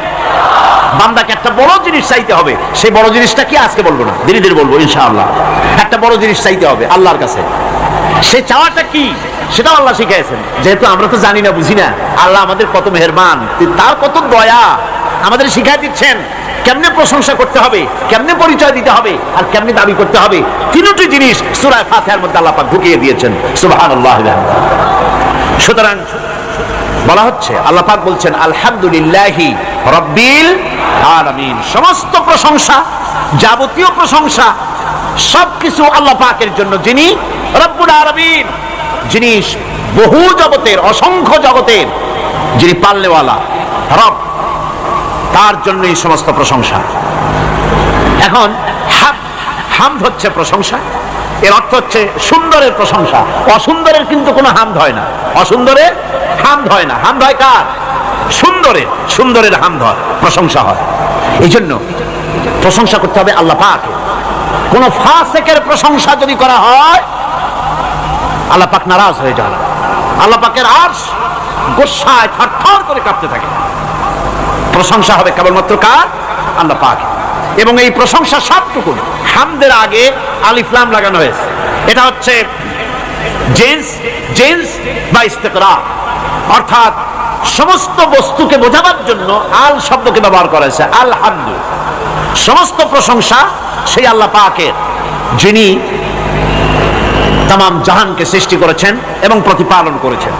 বান্দাকে একটা বড় জিনিস চাইতে হবে। সেই বড় জিনিসটা কি আজকে বলবো না, ধীরে ধীরে বলবো ইনশাআল্লাহ। একটা বড় জিনিস চাইতে হবে আল্লাহর কাছে। সে চাওয়াটা কি? সেটাও আল্লাহ শিখিয়েছেন। যেহেতু আমরা তো জানি না, বুঝি না, আল্লাহ আমাদের কত মেহেরবান, তার কত দয়া, আমাদের শিখাই দিচ্ছেন কেমনে প্রশংসা করতে হবে, কেমনে পরিচয় দিতে হবে, আর কেমনে দাবি করতে হবে। তিনটি জিনিস সূরা ফাতিহার মধ্যে আল্লাহ পাক ঢুকিয়ে দিয়েছেন। সুবহানাল্লাহ। সুতরাং বলা হচ্ছে, আল্লাহ পাক বলছেন আলহামদুলিল্লাহি রাব্বিল আলামিন, সমস্ত প্রশংসা, যাবতীয় প্রশংসা সবকিছু আল্লাহ পাকের জন্য, যিনি রব্বুল আলামিন, যিনি বহু জগতের, অসংখ্য জগতের যিনি পাল্লেওয়ালা রব, তার জন্যই সমস্ত প্রশংসা। এখন হামদ হচ্ছে প্রশংসা, এর অর্থ হচ্ছে সুন্দরের প্রশংসা। অসুন্দরের কিন্তু কোনো হামদ হয় না, অসুন্দরের হামদ হয় না। হামদ হয় কার? সুন্দরের। সুন্দরের হামদ হয়, প্রশংসা হয়। এই জন্য প্রশংসা করতে হবে আল্লাহ পাক। কোন ফাসিকের প্রশংসা যদি করা হয়, আল্লাহ পাক নারাজ হয়ে যান। আল্লাহ পাকের আরশ গোসায় থরথর করে কাঁপতে থাকে। প্রশংসা হবে কেবলমাত্র কার? আল্লাহ পাক। এবং এই প্রশংসা সবটুকু হামদের আগে আলিফ লাম লাগানো হয়েছে। এটা হচ্ছে জিন্স বা ইস্তিকরা, অর্থাৎ সমস্ত বস্তুকে বোঝাবার জন্য আল শব্দকে ব্যবহার করা হয়েছে। আলহামদু, সমস্ত প্রশংসা সেই আল্লাহ পাকের, যিনি তামাম জাহানকে সৃষ্টি করেছেন এবং প্রতিপালন করেছেন।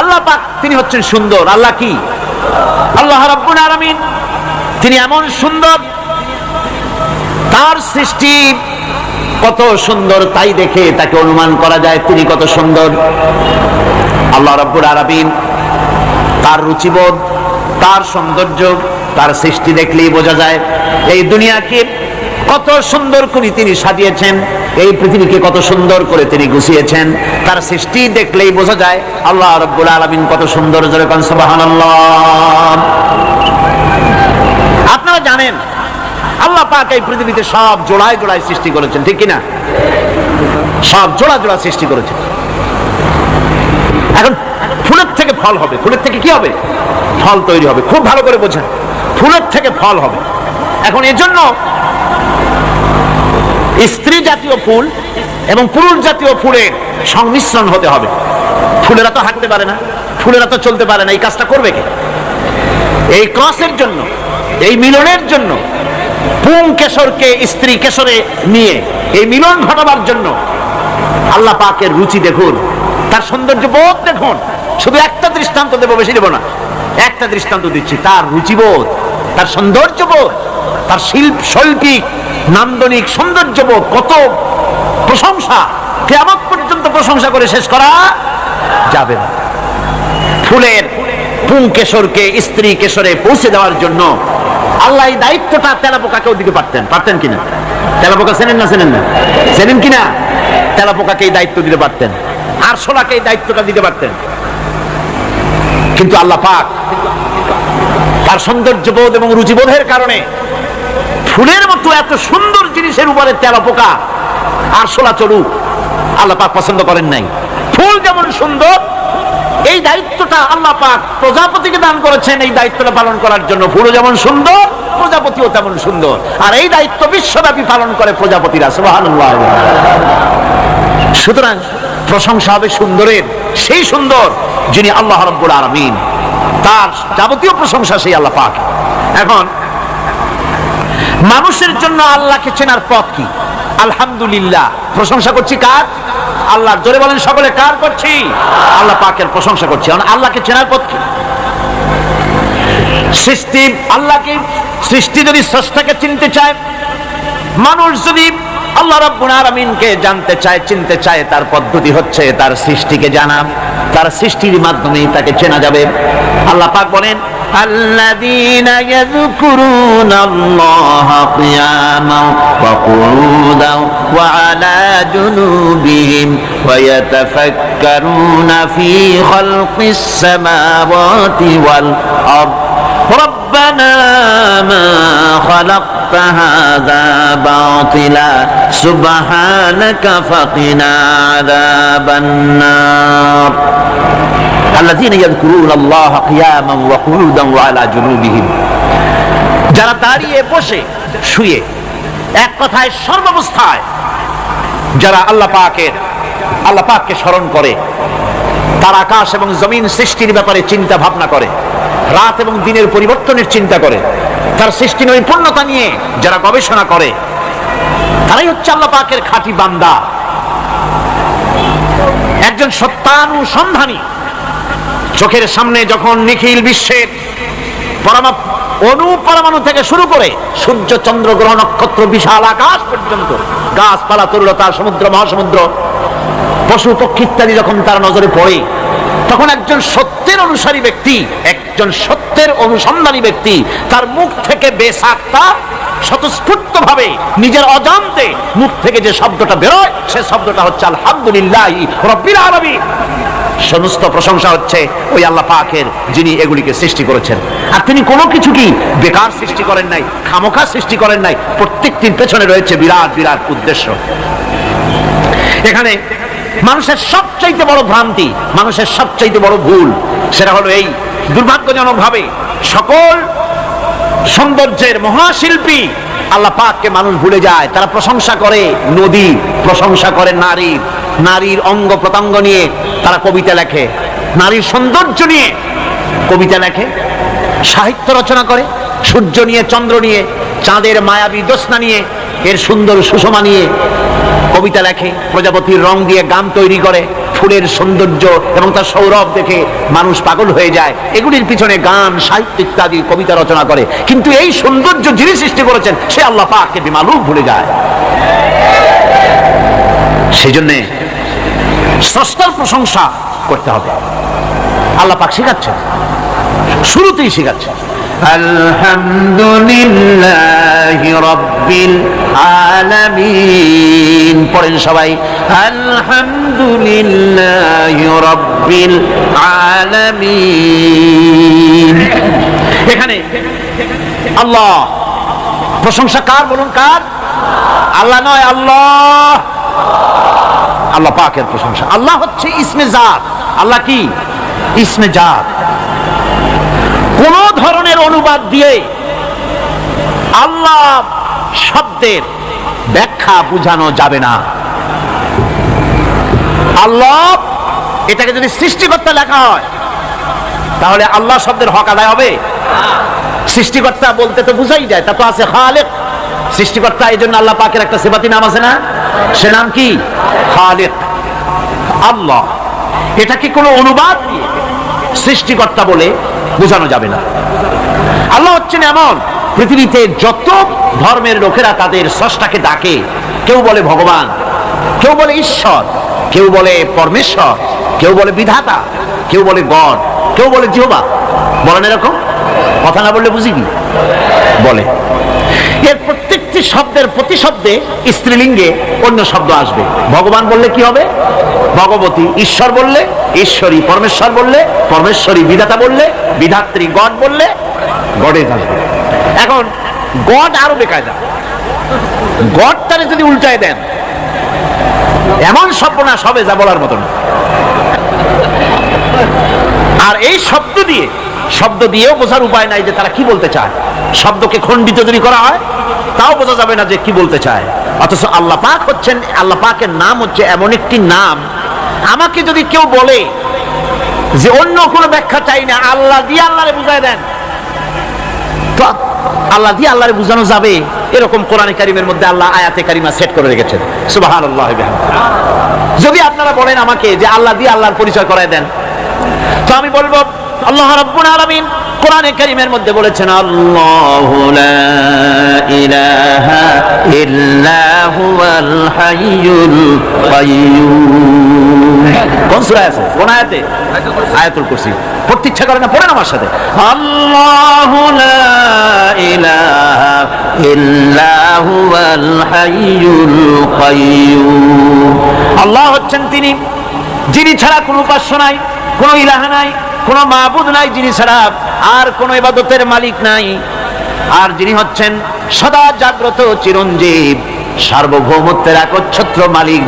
আল্লাহ পাক তিনি হচ্ছেন সুন্দর। আল্লাহ কি? আল্লাহ রাব্বুল আলামিন, তিনি এমন সুন্দর, তার সৃষ্টি কত সুন্দর, তাই দেখে তাকে অনুমান করা যায় তিনি কত সুন্দর। আল্লাহ রাব্বুল আলামিন, তার রুচিবোধ, তার সৌন্দর্য, তার সৃষ্টি দেখলেই বোঝা যায়। এই দুনিয়াকে কত সুন্দর করে তিনি সাজিয়েছেন, এই পৃথিবীকে কত সুন্দর করে তিনি গুছিয়েছেন, তার সৃষ্টি দেখলেই বোঝা যায় আল্লাহ রাব্বুল আলামিন কত সুন্দর। জোরে কোন সুবহানাল্লাহ। আপনারা জানেন আল্লাহ পাক এই পৃথিবীতে সব জোড়ায় জোড়ায় সৃষ্টি করেছেন, ঠিক কিনা? সব জোড়া জোড়া সৃষ্টি করেছেন। এখন ফুলের থেকে ফল হবে, ফুলের থেকে কি হবে? ফল তৈরি হবে। খুব ভালো করে বোঝেন, ফুলের থেকে ফল হবে। এখন এজন্য স্ত্রী জাতীয় ফুল এবং পুরুষ জাতীয় ফুলের সংমিশ্রণ হতে হবে। ফুলেরা তো হাঁটতে পারে না, ফুলেরা তো চলতে পারে না, এই কাজটা করবে কে? এই ক্রসের জন্য, এই মিলনের জন্য, পুং কেশরকে স্ত্রী কেশরে নিয়ে এই মিলন ঘটাবার জন্য আল্লাহ পাকের রুচি দেখুন, তার সৌন্দর্য বোধ দেখুন। শুধু একটা দৃষ্টান্ত দেবো, বেশি দেবো না, একটা দৃষ্টান্ত দিচ্ছি। তার রুচিবোধ, তার সৌন্দর্যবোধ, তার শৈল্পিক নান্দনিক সৌন্দর্যবোধ, কত প্রশংসা, কিয়ামত পর্যন্ত প্রশংসা করে শেষ করা যাবে না। ফুলের পুং কেশরকে স্ত্রী কেশরে পৌঁছে দেওয়ার জন্য আল্লাহ এই দায়িত্বটা তেলাপোকাকেও দিতে পারতেন কিনা? তেলাপোকা চেনেন না? চেনেন কিনা? তেলাপোকাকে এই দায়িত্ব দিতে পারতেন, আরশোলাকে এই দায়িত্বটা দিতে পারতেন। কিন্তু আল্লাহ পাক তার সৌন্দর্যবোধ এবং রুচিবোধের কারণে ফুলের মতো এত সুন্দর জিনিসের উপরে তেলাপোকা আরশোলা চলুক আল্লাহ পাক পছন্দ করেন নাই। ফুল যেমন সুন্দর, এই দায়িত্বটা আল্লাহ পাক প্রজাপতিকে দান করেছেন এই দায়িত্বটা পালন করার জন্য। ফুলও যেমন সুন্দর, প্রজাপতিও তেমন সুন্দর, আর এই দায়িত্ব বিশ্বব্যাপী পালন করে প্রজাপতিরা। সুবহানাল্লাহ। সুতরাং প্রশংসা হবে সুন্দরের, সেই সুন্দর যিনি আল্লাহ রাব্বুল আলামিন, তার যাবতীয় প্রশংসা সেই আল্লাহ পাক। এখন মানুষের জন্য আল্লাহকে চেনার পথ কি? আলহামদুলিল্লাহ, প্রশংসা করছি কার? আল্লাহর। জোরে বলেন সকলে, কার করছি? আল্লাহ পাকের প্রশংসা করছি। আল্লাহকে চেনার পথ কি? সৃষ্টি, আল্লাহকে, সৃষ্টি যদি স্রষ্টাকে চিনতে চায়, মানুষ যদি আল্লাহ রাব্বুল আলামিনকে জানতে চায়, চিনতে চায়, তার পদ্ধতি হচ্ছে তার সৃষ্টিকে জানা। তার সৃষ্টির মাধ্যমেই তাকে চেনা যাবে। আল্লাহ পাক বলেন, আল্লাযীনা ইয়াযকুরুনাল্লাহা কিয়ামান ওয়া কুউদান ওয়া আলা জুনুবিহিম ওয়া ইয়াতাফাক্কারুনা ফী খালকিস সামাওয়াতি ওয়াল আরদ রব্বানা মা খালাকতা হাযা বাতিলা সুবহানাকা ফাকিনা আযাবান নার। আল্লাযীনা ইয়াযকুরুনাল্লাহা কিয়ামান ওয়া কুউদান ওয়া আলা জুনুবিহিম, যারা দাঁড়িয়ে, বসে, শুয়ে, এক কথায় সর্বাবস্থায় যারা আল্লাহ পাককে স্মরণ করে, তার আকাশ এবং জমিন সৃষ্টির ব্যাপারে চিন্তা ভাবনা করে, রাত এবং দিনের পরিবর্তনের চিন্তা করে, তার সৃষ্টি নৈপুণ্যতা নিয়ে যারা গবেষণা করে, তারাই হচ্ছে আল্লাহ পাকের খাঁটি বান্দা, একজন সত্যানুসন্ধানী। চোখের সামনে যখন নিখিল বিশ্বের পরমাণু থেকে শুরু করে সূর্য, চন্দ্র, গ্রহ, নক্ষত্র, বিশাল আকাশ পর্যন্ত, গাছপালা, তরুলতা, সমুদ্র, মহাসমুদ্র, পশু পক্ষী ইত্যাদি যখন তার নজরে পড়ে, তখন একজন সত্যের অনুসারী ব্যক্তি, একজন সত্যের অনুসন্ধানী ব্যক্তি, তার মুখ থেকে বেসাক্তা স্বতঃস্ফূর্ত ভাবে নিজের অজান্তে মুখ থেকে যে শব্দটা বেরোয়, সে শব্দটা হচ্ছে আলহামদুলিল্লাহি রাব্বিল আলামিন। সমস্ত প্রশংসা হচ্ছে ওই আল্লাহ পাকের, যিনি এগুলিকে সৃষ্টি করেছেন। আর তিনি কোনো কিছু কি বেকার সৃষ্টি করেন নাই, খামোখা সৃষ্টি করেন নাই, প্রত্যেকটির পেছনে রয়েছে বিরাট বিরাট উদ্দেশ্য। এখানে মানুষের সবচাইতে বড় ভ্রান্তি, মানুষের সবচাইতে বড় ভুল, সেটা হলো এই, দুর্ভাগ্যজনক ভাবে সকল সৌন্দর্যের মহাশিল্পী আল্লাহ পাককে মানুষ ভুলে যায়। তারা প্রশংসা করে নদী, প্রশংসা করে নারীর, নারীর অঙ্গ প্রত্যঙ্গ নিয়ে তারা কবিতা লেখে, নারীর সৌন্দর্য নিয়ে কবিতা লেখে, সাহিত্য রচনা করে, সূর্য নিয়ে, চন্দ্র নিয়ে, চাঁদের মায়াবী জ্যোৎস্না নিয়ে, এর সুন্দর সুষমা নিয়ে কবিতা লেখে, প্রজাপতির রং দিয়ে গান তৈরি করে, ফুলের সৌন্দর্য এবং তার সৌরভ দেখে মানুষ পাগল হয়ে যায়, এগুলির পিছনে গান, সাহিত্য ইত্যাদি কবিতা রচনা করে। কিন্তু এই সৌন্দর্য যিনি সৃষ্টি করেছেন সে আল্লাহ পাককে বেমালুম ভুলে যায়। সেই জন্যে স্রষ্টার প্রশংসা করতে হবে। আল্লাহ পাক শেখাচ্ছেন, শুরুতেই শেখাচ্ছেন আলহামদুলিল্লাহি রাব্বিল আলামিন। পড়েন সবাই, আলহামদুলিল্লাহি রাব্বিল আলামিন। এখানে আল্লাহ প্রশংসা কার বলুন, কার? আল্লাহ নয়, আল্লাহ, আল্লাহ পাকের প্রশংসা। আল্লাহ হচ্ছে ইসমে জাত। আল্লাহ কি? ইসমে জাত। কোন ধরনের অনুবাদ দিয়ে আল্লাহ শব্দের ব্যাখ্যা বোঝানো যাবে না। আল্লাহ এটাকে যদি সৃষ্টিকর্তা লেখা হয় তাহলে আল্লাহ শব্দের হক আদায় হবে? সৃষ্টিকর্তা বলতে তো বুঝাই যায়, তা তো আছে খালেক, সৃষ্টিকর্তা। এই জন্য আল্লাহ পাকের একটা সিফাতি নাম আছে না, সে নাম কি? খালেক। আল্লাহ এটাকে কোনো অনুবাদ দিয়ে সৃষ্টিকর্তা বলে বোঝানো যাবে না। আল্লাহ হচ্ছেন এমন, পৃথিবীতে যত ধর্মের লোকেরা তাদের স্রষ্টাকে ডাকে, কেউ বলে ভগবান, কেউ বলে ঈশ্বর, কেউ বলে পরমেশ্বর, কেউ বলে বিধাতা, কেউ বলে গড, কেউ বলে জিহোবা। বলেন এরকম? কথা না বললে বুঝি কি বলে। এর প্রত্যেকটি শব্দের প্রতিশব্দে স্ত্রীলিঙ্গে অন্য শব্দ আসবে। ভগবান বললে কি হবে? ভগবতী। ঈশ্বর বললে ঈশ্বরী। পরমেশ্বর বললে পরমেশ্বরী। বিধাতা বললে বিধাত্রী। গড বললে গডে আসবে। এখন গড আরো বেকায়দা। গডটারে যদি উল্টায় দেন এমন সর্বনাশ হবে যা বলার মতন। আর এই শব্দ দিয়েও বোঝার উপায় নাই যে তারা কি বলতে চায়। শব্দকে খণ্ডিত যদি করা হয় তাও বোঝা যাবে না যে কি বলতে চায়। অথচ আল্লাহ পাক হচ্ছেন, আল্লাহ পাকের নাম হচ্ছে এমন একটি নাম, আমাকে যদি কেউ বলে যে অন্য কোনো ব্যাখ্যা চাই না, আল্লাহ দিয়ে আল্লাহরে বুঝায় দেন, তো আল্লাহ দিয়ে আল্লাহরে বুঝানো যাবে। এরকম কোরআনে কারিমের মধ্যে আল্লাহ আয়াতে কারিমা সেট করে রেখেছেন। সুবহানাল্লাহ। যদি আপনারা বলেন আমাকে যে আল্লাহ দিয়ে আল্লাহর পরিচয় করায় দেন, তো আমি বলবো আল্লাহ রাব্বুল আলামিন কোরআনে কারীমের মধ্যে বলেছেন আল্লাহু লা ইলাহা ইল্লা হুয়াল হাইয়ুল কাইয়্যুম। কোন সূরা আছে? কোন আয়াতে? আয়াতুল কুরসি। পড়তে ইচ্ছা করে না? পড়েন আমার সাথে। আল্লাহু লা ইলাহা ইল্লা হুয়াল হাইয়ুল কাইয়্যুম। আল্লাহ হচ্ছেন তিনি যিনি ছাড়া কোনো উপাস্য নাই, কোনো ইলাহ নাই, কোনো মাবুদ নাই, যিনি ছাড়া আর কোনো ইবাদতের মালিক নাই, আর যিনি হচ্ছেন সদা জাগ্রত চিরঞ্জীব, সার্বভৌমত্বের একচ্ছত্র মালিক,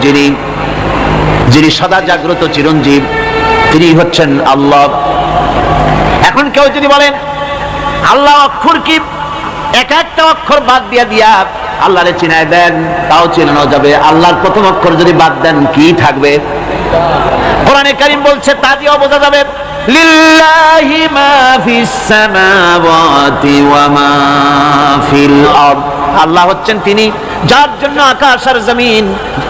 যিনি সদা জাগ্রত চিরঞ্জীব, তিনি হচ্ছেন আল্লাহ। এখন কেউ যদি বলেন আল্লাহ অক্ষর কি, এক একটা অক্ষর বাদ দিয়া আল্লাহরে চিনায় দেন, তাও চিনানো যাবে। আল্লাহর প্রথম অক্ষর যদি বাদ দেন কি থাকবে? কোরআনে কারীম বলছে, তা দিয়েও বোঝা যাবে লিল্লাহি মা ফিস সামাওয়াতি ওয়া মা ফিল আরদ। আল্লাহ হচ্ছেন তিনি যার জন্য আকাশ আর জমিন,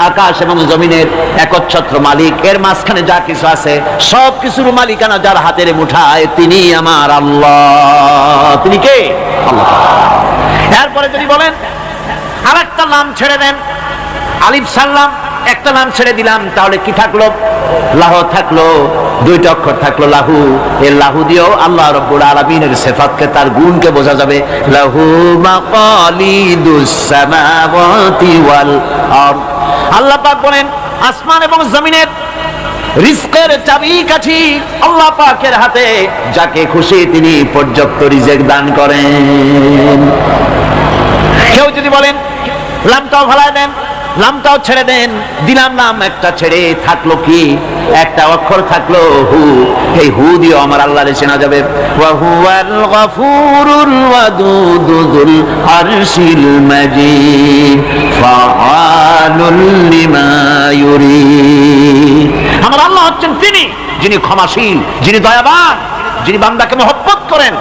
আকাশ এবং জমিনের একচ্ছত্র মালিক। এর মাঝখানে যা কিছু আছে সব কিছুর মালিকানা যার হাতের মুঠায়, তিনি আমার আল্লাহ। তিনি কে? আল্লাহ। এরপরে যদি বলেন আরেকটা নাম ছেড়ে দেন, আলিফ সাল্লাম একটা নাম ছেড়ে দিলাম, তাহলে কি থাকলো? লাহু থাকলো, দুইটা অক্ষর থাকলো লাহু। এই লাহু দিয়েও আল্লাহ রাব্বুল আলামিনের সিফাতকে, তার গুণকে বোঝা যাবে। লাহু মাকালিদুস সামাওয়াতি ওয়াল আরদ। আল্লাহ পাক বলেন আসমান এবং জমিনের রিজকের চাবিকাঠি আল্লাহ পাকের হাতে, যাকে খুশি তিনি পর্যাপ্ত রিজিক দান করেন। কেউ যদি বলেন লামটাও ভালায় দেন, লামটাও ছেড়ে দেন, দিলাম নাম একটা ছেড়ে, থাকলো কি? একটা অক্ষর থাকলো হু। এই হু দিয়ে আমার আল্লাহরে চেনা যাবে। ওয়া হুয়াল গফুরুল ওয়াদুদুল আরশিল মাজিদ ফাআলুল লিমা ইউরিদ। আমার আল্লাহ হচ্ছেন তিনি যিনি ক্ষমাশীল, যিনি দয়াবান, যিনি বান্দাকে মহব্বত করেন,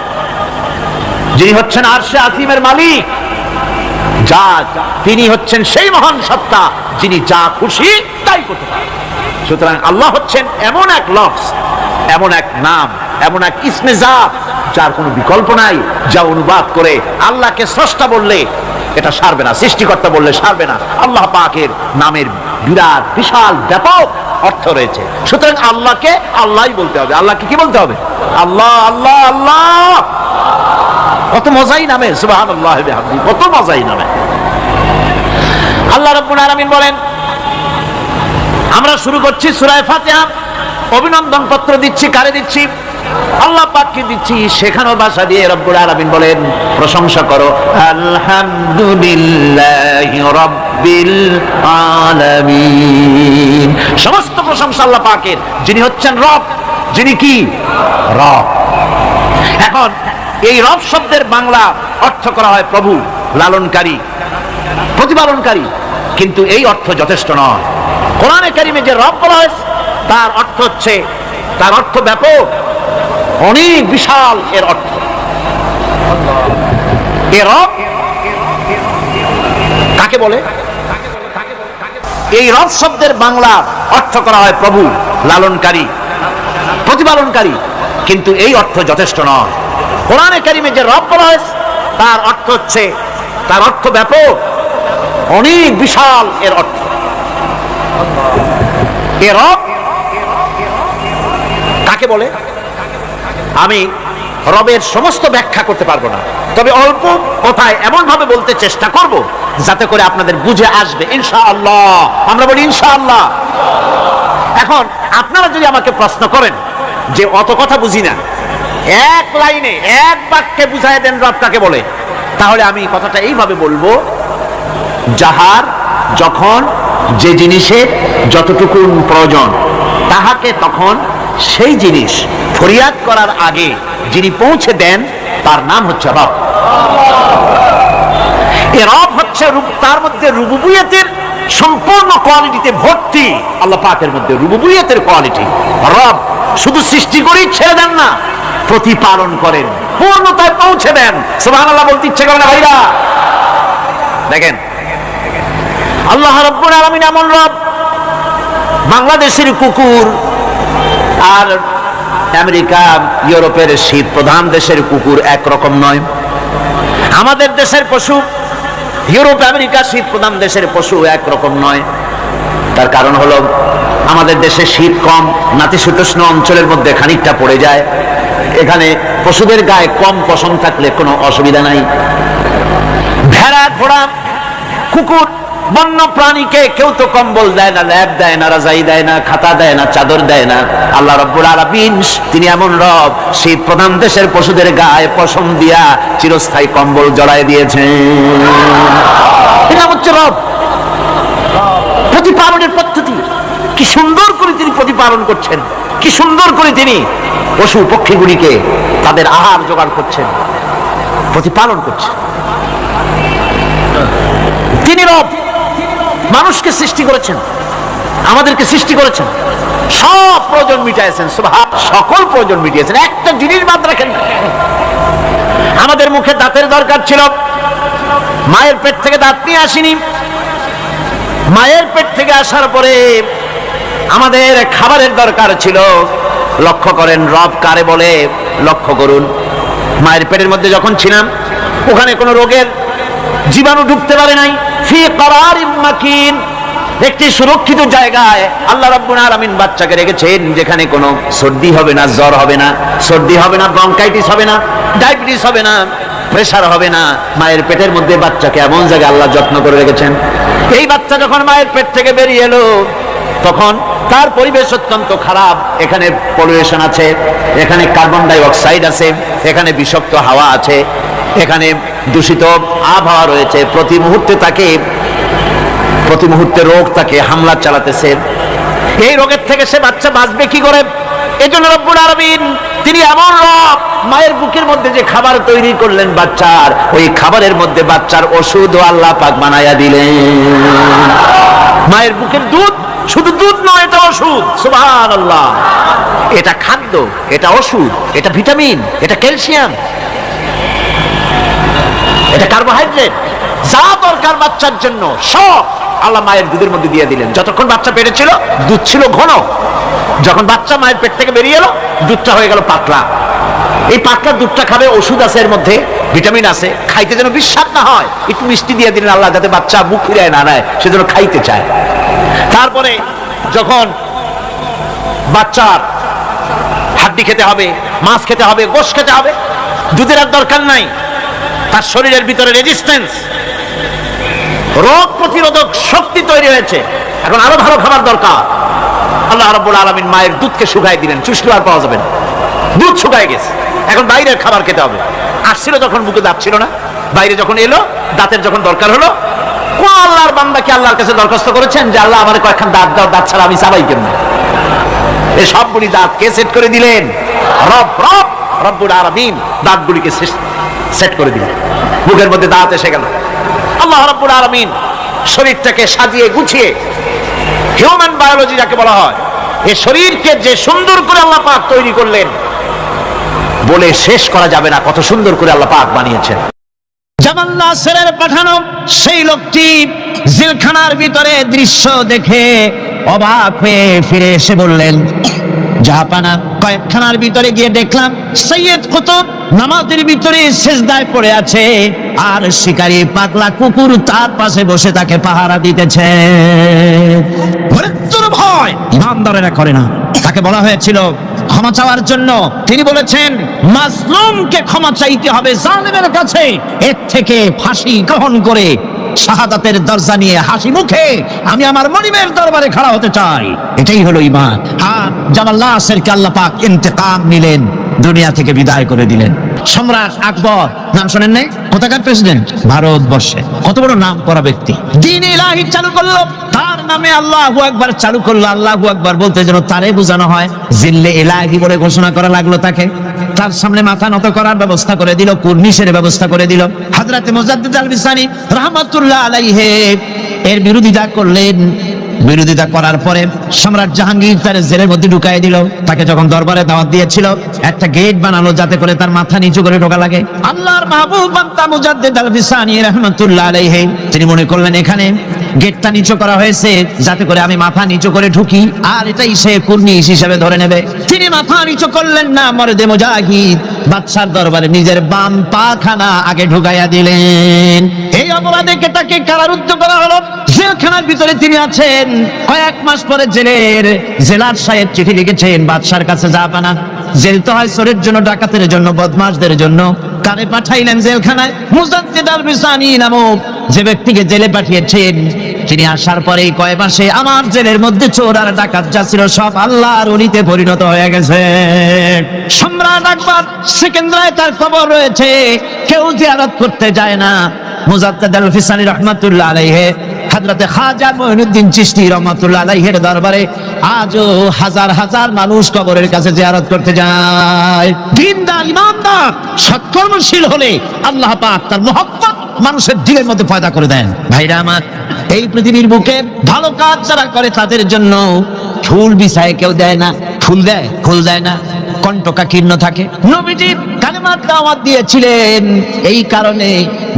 যিনি হচ্ছেন আরশে আসিমের মালিক। যা তিনি হচ্ছেন সেই মহান সত্তা যিনি যা খুশি তাই করতে পারেন। সুতরাং আল্লাহ হচ্ছেন এমন এক লফজ, এমন এক নাম, এমন এক ইসমে জাত যার কোনো বিকল্প নাই, যা অনুবাদ করে আল্লাহকে স্রষ্টা বললে এটা সারবে না, সৃষ্টিকর্তা বললে সারবে না। আল্লাহ পাকের নামের বিরাট বিশাল ব্যাপক অর্থ রয়েছে। সুতরাং আল্লাহকে আল্লাহই বলতে হবে। আল্লাহকে কি বলতে হবে? আল্লাহ আল্লাহ আল্লাহ। কত মজাই নামে, সুবহানাল্লাহ ওয়া বিহামদিহি, কত মজাই নামে। আল্লাহ রাব্বুল আলামিন বলেন, আমরা শুরু করছি সূরা ফাতিহা, অভিনন্দন পত্র দিচ্ছি। কারে দিচ্ছি? আল্লাহ পাককে দিচ্ছি। সেখানেও ভাষা দিয়ে রব্বুল আলামিন বলেন প্রশংসা করো, আলহামদুলিল্লাহি রাব্বিল আলামিন। সমস্ত প্রশংসা আল্লাহ পাকের, যিনি হচ্ছেন রব, যিনি কি? রব। এখন এই রব শব্দের বাংলা অর্থ করা হয় প্রভু, লালনকারী, প্রতিপালনকারী, কিন্তু এই অর্থ যথেষ্ট নয়। কোরআনে কারিমে যে রব বলা হয়েছে তার অর্থ হচ্ছে, তার অর্থ ব্যাপক, অনেক বিশাল এর অর্থ। এ রব কাকে বলে? এই রব শব্দের বাংলা অর্থ করা হয় প্রভু, লালনকারী, প্রতিপালনকারী, কিন্তু এই অর্থ যথেষ্ট নয়। কোরআনে কারিমে যে রব বলা হয়েছে তার অর্থ হচ্ছে, তার অর্থ ব্যাপক, অনেক বিশাল এর অর্থ। এ রব কাকে বলে? আমি রবের সমস্ত ব্যাখ্যা করতে পারবো না, তবে অল্প কথায় এমন ভাবে বলতে চেষ্টা করব যাতে করে আপনাদের বুঝে আসবে ইনশাআল্লাহ। আমরা বলি ইনশাআল্লাহ। এখন আপনারা যদি আমাকে প্রশ্ন করেন যে অত কথা বুঝি না, এক লাইনে এক বাক্যে বুঝায় দেন রব কাকে বলে, তাহলে আমি কথাটা এইভাবে বলবো, যাহার যখন যে জিনিসের যতটুকু প্রয়োজন তাহাকে তখন সেই জিনিস ফরিয়াদ করার আগে যিনি পৌঁছে দেন তার নাম হচ্ছে রব। এ রব হচ্ছে তার মধ্যে রুবুবিয়তের সম্পূর্ণ কোয়ালিটিতে ভর্তি। আল্লাহ পাকের মধ্যে রুবুবিয়তের কোয়ালিটি। রব শুধু সৃষ্টি করেই ছেড়ে দেন না, প্রতিপালন করেন, পূর্ণতায় পৌঁছে দেন। সুবহানাল্লাহ বলতে ইচ্ছে করে না ভাইরা? দেখেন আল্লাহ রাব্বুল আলামিন এমন রব, বাংলাদেশের কুকুর আর আমেরিকা ইউরোপের শীত প্রধান দেশের কুকুর একরকম নয়। আমাদের দেশের পশু ইউরোপ আমেরিকা শীত প্রধান দেশের পশু একরকম নয়। তার কারণ হলো আমাদের দেশে শীত কম, নাতিশীতোষ্ণ অঞ্চলের মধ্যে খানিকটা পড়ে যায়। এখানে পশুদের গায়ে কম পশম থাকলে কোনো অসুবিধা নাই। ভেড়া, ঘোড়া, কুকুর, বন্য প্রাণীকে কেউ তো কম্বল দেয় না, ল্যাপ দেয় না, রাজাই দেয় না, খাতা দেয় না, চাদর দেয় না। আল্লাহ রাব্বুল আলামিন তিনি এমন রব, শীত প্রধান দেশের পশুদের গায়ে পশম দিয়া চিরস্থায়ী কম্বল জড়ায় দিয়েছেন। এটা হচ্ছে রব। প্রতিপালনের পদ্ধতি কি সুন্দর করে তিনি প্রতিপালন করছেন, কি সুন্দর করে তিনি পশু পক্ষীগুলিকে তাদের আহার জোগাড় করছেন, প্রতিপালন করছেন। তিনি রব, মানুষকে সৃষ্টি করেছেন, আমাদেরকে সৃষ্টি করেছেন, সব প্রয়োজন মিটাইছেন, সুবহান, সকল প্রয়োজন মিটিয়েছেন, একটা জিনিস বাদ রাখেন না। আমাদের মুখে দাঁতের দরকার ছিল, মায়ের পেট থেকে দাঁত নিয়ে আসিনি। মায়ের পেট থেকে আসার পরে আমাদের খাবারের দরকার ছিল। লক্ষ্য করেন রব কারে বলে, লক্ষ্য করুন। মায়ের পেটের মধ্যে যখন ছিলাম, ওখানে কোনো রোগের জীবাণু ঢুকতে পারে নাই। ফি করারিম মাকিন, একটি সুরক্ষিত জায়গায় আল্লাহ রাব্বুল আলামিন বাচ্চাকে রেখেছেন, যেখানে কোনো সর্দি হবে না, জ্বর হবে না, সর্দি হবে না, ব্রঙ্কাইটিস হবে না, ডায়াবেটিস হবে না, প্রেসার হবে না। মায়ের পেটের মধ্যে বাচ্চাকে এমন জায়গায় আল্লাহ যত্ন করে রেখেছেন। এই বাচ্চা যখন মায়ের পেট থেকে বেরিয়ে এলো, তখন তার পরিবেশ অত্যন্ত খারাপ। এখানে পলিউশন আছে, এখানে কার্বন ডাই অক্সাইড আছে, এখানে বিষাক্ত হাওয়া আছে, এখানে দূষিত আবহাওয়া রয়েছে। প্রতি মুহূর্তে রোগ তাকে হামলা চালাতেছে। এই রোগের থেকে সে বাচ্চা বাঁচবে কি করে? এজন্য রব্বুল আলামিন তিনি এমন রব, মায়ের বুকের মধ্যে যে খাবার তৈরি করলেন বাচ্চার, ওই খাবারের মধ্যে বাচ্চার ওষুধ আল্লাহ পাক বানায়া দিলেন। মায়ের বুকের দুধ শুধু দুধ নয়, এটা ওষুধ। সুবহানাল্লাহ, এটা খাদ্য, এটা ওষুধ, এটা ভিটামিন, এটা ক্যালসিয়াম, এটা কার্বোহাইড্রেট, যা দরকার বাচ্চার জন্য সব আল্লাহ মায়ের দুধের মধ্যে দিয়ে দিলেন। যতক্ষণ বাচ্চা পেটে ছিল দুধ ছিল ঘন, যখন বাচ্চা মায়ের পেট থেকে বেরিয়ে এলো দুধটা হয়ে গেল পাতলা। এই পাতলা দুধটা খাবে, ওষুধ আছে এর মধ্যে, ভিটামিন আছে, খাইতে যেন বিস্বাদ না হয় একটু মিষ্টি দিয়ে দিলেন আল্লাহ, যাতে বাচ্চা মুখ ফিরায় না নেয়, সেজন্য খাইতে চায়। তারপরে যখন বাচ্চার হাড্ডি খেতে হবে, মাছ খেতে হবে, গোশত খেতে হবে, দুধের আর দরকার নাই। তার শরীরের ভিতরে রেজিস্ট্যান্স, রোগ প্রতিরোধক শক্তি তৈরি হয়েছে। এখন আরো ভালো খাবার দরকার। আল্লাহ রাব্বুল আলামিন মায়ের দুধকে শুকাই দিলেন, চুষলে আর পাওয়া যাবে না, দুধ শুকায় গেছে। এখন বাইরের খাবার খেতে হবে। আসছিল যখন বুকে দাঁত ছিল না, বাইরে যখন এলো, দাঁতের যখন দরকার হলো, কোন আল্লাহর বান্দা কি আল্লাহর কাছে দরখাস্ত করেছেন যে আল্লাহ আমার কয়েকখান দাঁত দাও, দাঁত ছাড়া আমি চাবাই কেমন? এই সবগুলি দাঁত কে সেট করে দিলেন? রব্বুল আলামিন দাঁতগুলিকে সেট করে দিলেন। মুখের মধ্যে দাঁত এসে গেল। আল্লাহ রাব্বুল আলামিন শরীরটাকে সাজিয়ে গুছিয়ে, হিউম্যান বায়োলজি যাকে বলা হয়, এই শরীরকে যে সুন্দর করে আল্লাহ পাক তৈরি করলেন, বলে শেষ করা যাবে না কত সুন্দর করে আল্লাহ পাক বানিয়েছেন। জামাল নাসেরের পাঠানো সেই লোকটি জেলখানার ভিতরে দৃশ্য দেখে অবাক হয়ে ফিরে এসে বললেন, জাহাপানা, কয়েকখানার ভিতরে গিয়ে দেখলাম সৈয়দ কুতুব নামাজের ভিতরে সিজদায় পড়ে আছে, আর শিকারী পাগলা কুকুর তার পাশে বসে তাকে পাহারা দিতেছে। মৃত্যুর ভয় ইমানদারেরা করে না। তাকে বলা হয়েছিল ক্ষমা চাওয়ার জন্য, তিনি বলেছেন মাজলুমকে ক্ষমা চাইতে হবে জালেমের কাছে। এর থেকে ফাঁসি গ্রহণ করে শাহাদাতের দরজা নিয়ে হাসি মুখে আমি আমার মনিবের দরবারে খাড়া হতে চাই, এটাই হলো ঈমান। আর জামাল নাসেরকে আল্লাহ পাক ইন্তেকাম নিলেন, দুনিয়া থেকে বিদায় করে দিলেন। সম্রাট আকবর, নাম শোনেন নাই? কোথাকার প্রেসিডেন্ট? ভারতবর্ষে। কত বড় নাম করা ব্যক্তি, দ্বীন ইলাহি চালু করলো, তার নামে আল্লাহু আকবার চালু করলো। আল্লাহু আকবার বলতে যেন তারে বোঝানো হয়, জিল্লে ইলাহি বলে ঘোষণা করা লাগলো তাকে। তার সামনে মাথা নত করার ব্যবস্থা করে দিল, কুর্নিশের ব্যবস্থা করে দিল। হযরত মুজাদ্দিদ আল বিসানি রাহমাতুল্লাহ আলাইহি এর বিরোধিতা করলেন। বিরোধিতা করার পরে সম্রাট জাহাঙ্গীর তার জেলের মধ্যে ঢুকাই দিল। তাকে যখন দরবারে দাওয়াত দিয়েছিল, একটা গেট বানালো যাতে করে তার মাথা নিচু করে ঢোকা লাগে। আল্লাহর মাহবুব বান্দা মুজাদ্দিদ আল বিসানি রাহমাতুল্লাহ আলাইহি তিনি মনে করলেন এখানে গেটটা নিচু করা হয়েছে যাতে করে আমি মাথা নিচু করে ঢুকি, আর এটাই সে কুর্নিশ হিসেবে ধরে নেবে। তিনি মাথা নিচু করলেন না, মর্দে মুজাহিদ বাদশার দরবারে নিজের বাম পাখানা আগে ঢুকাইয়া দিলেন। এই অপরাধে তাকে কারারুদ্ধ করা হলো। জেলখানার ভিতরে তিনি আছেন। কয়েক মাস পরে জেলার সাহেব চিঠি লিখেছেন বাদশার কাছে, জাহাপানা, জেল তো হয় চোরের জন্য, ডাকাতের জন্য, বদমাশদের জন্য। কারে পাঠাইলেন জেলখানায়? মুজাদ্দিদ আল বিসানি নামক যে ব্যক্তিকে জেলে পাঠিয়েছেন, তিনি আসার পরে কয়েক মাসে আমার জেলের মধ্যে চোর আর ডাকাত যা ছিল সব আল্লাহর ওলিতে পরিণত হয়ে গেছে। সম্রাট আকবর সেকেন্দ্রায় তার খবর রয়েছে, কেউ জিয়ারত করতে যায় না। মুজাদ্দিদ আল বিসানি রাহমাতুল্লাহ আলাইহি হযরত খাজা মুঈনুদ্দিন চিশতি রাহমাতুল্লাহ আলাইহির দরবারে আজও হাজার হাজার মানুষ কবরের কাছে জিয়ারত করতে যায়। দিনদার, ইমানদার, সৎকর্মশীল হলে আল্লাহ পাক তার মহব্বত মানুষের দিলের মধ্যে পয়দা করে দেন। ভাইরা আমার, এই পৃথিবীর বুকে ভালো কাজ যারা করে তাদের জন্য ফুল বিছায় কেউ দেয় না, ফুল দেয়, ফুল দেয় না, কণ্ঠকা কীর্ণ থাকে। নবীজি কালেমার দাওয়াত দিয়েছিলেন, এই কারণে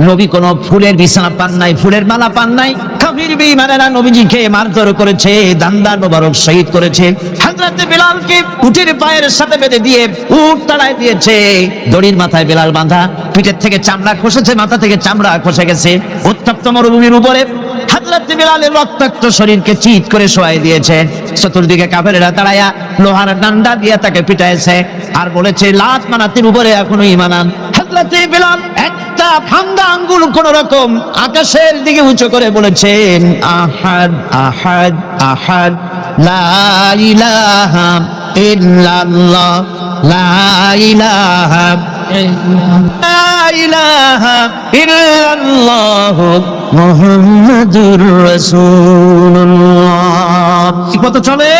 নবী কোনো ফুলের বিছানা পান নাই, ফুলের মালা পান নাই। কাফির বেঈমানেরা নবীজিকে মারধর করেছে, দান্দার মোবারক শহীদ করেছে। হযরত বিলালকে উটের পায়ের সাথে বেঁধে দিয়ে উট তাড়ায় দিয়েছে, দড়ির মাথায় বেলাল বাঁধা, পিঠের থেকে চামড়া খসেছে, মাথা থেকে চামড়া খসে গেছে। উত্তপ্ত মরুভূমির উপরে হযরত বিলালের রক্তাক্ত শরীরকে চিৎ করে শোয়াই দিয়েছে। চতুর্দিকে কাফেরেরা দাঁড়ায়া লোহার ডান্ডা দিয়ে তাকে পিটাইছে আর বলেছে লাত মানাতির উপরে এখনো ঈমান আন। হযরত বিলাল একটা ভাঙ্গা আঙ্গুল কোন রকম আকাশের দিকে উঁচু করে বলেছেন আহাদ আহাদ আহাদ লা ইলাহা ইল্লাল্লাহ লা ইলাহা লা ইলাহা ইল্লাল্লাহ মুহাম্মাদুর রাসূলুল্লাহ। ঠিক মতো চলে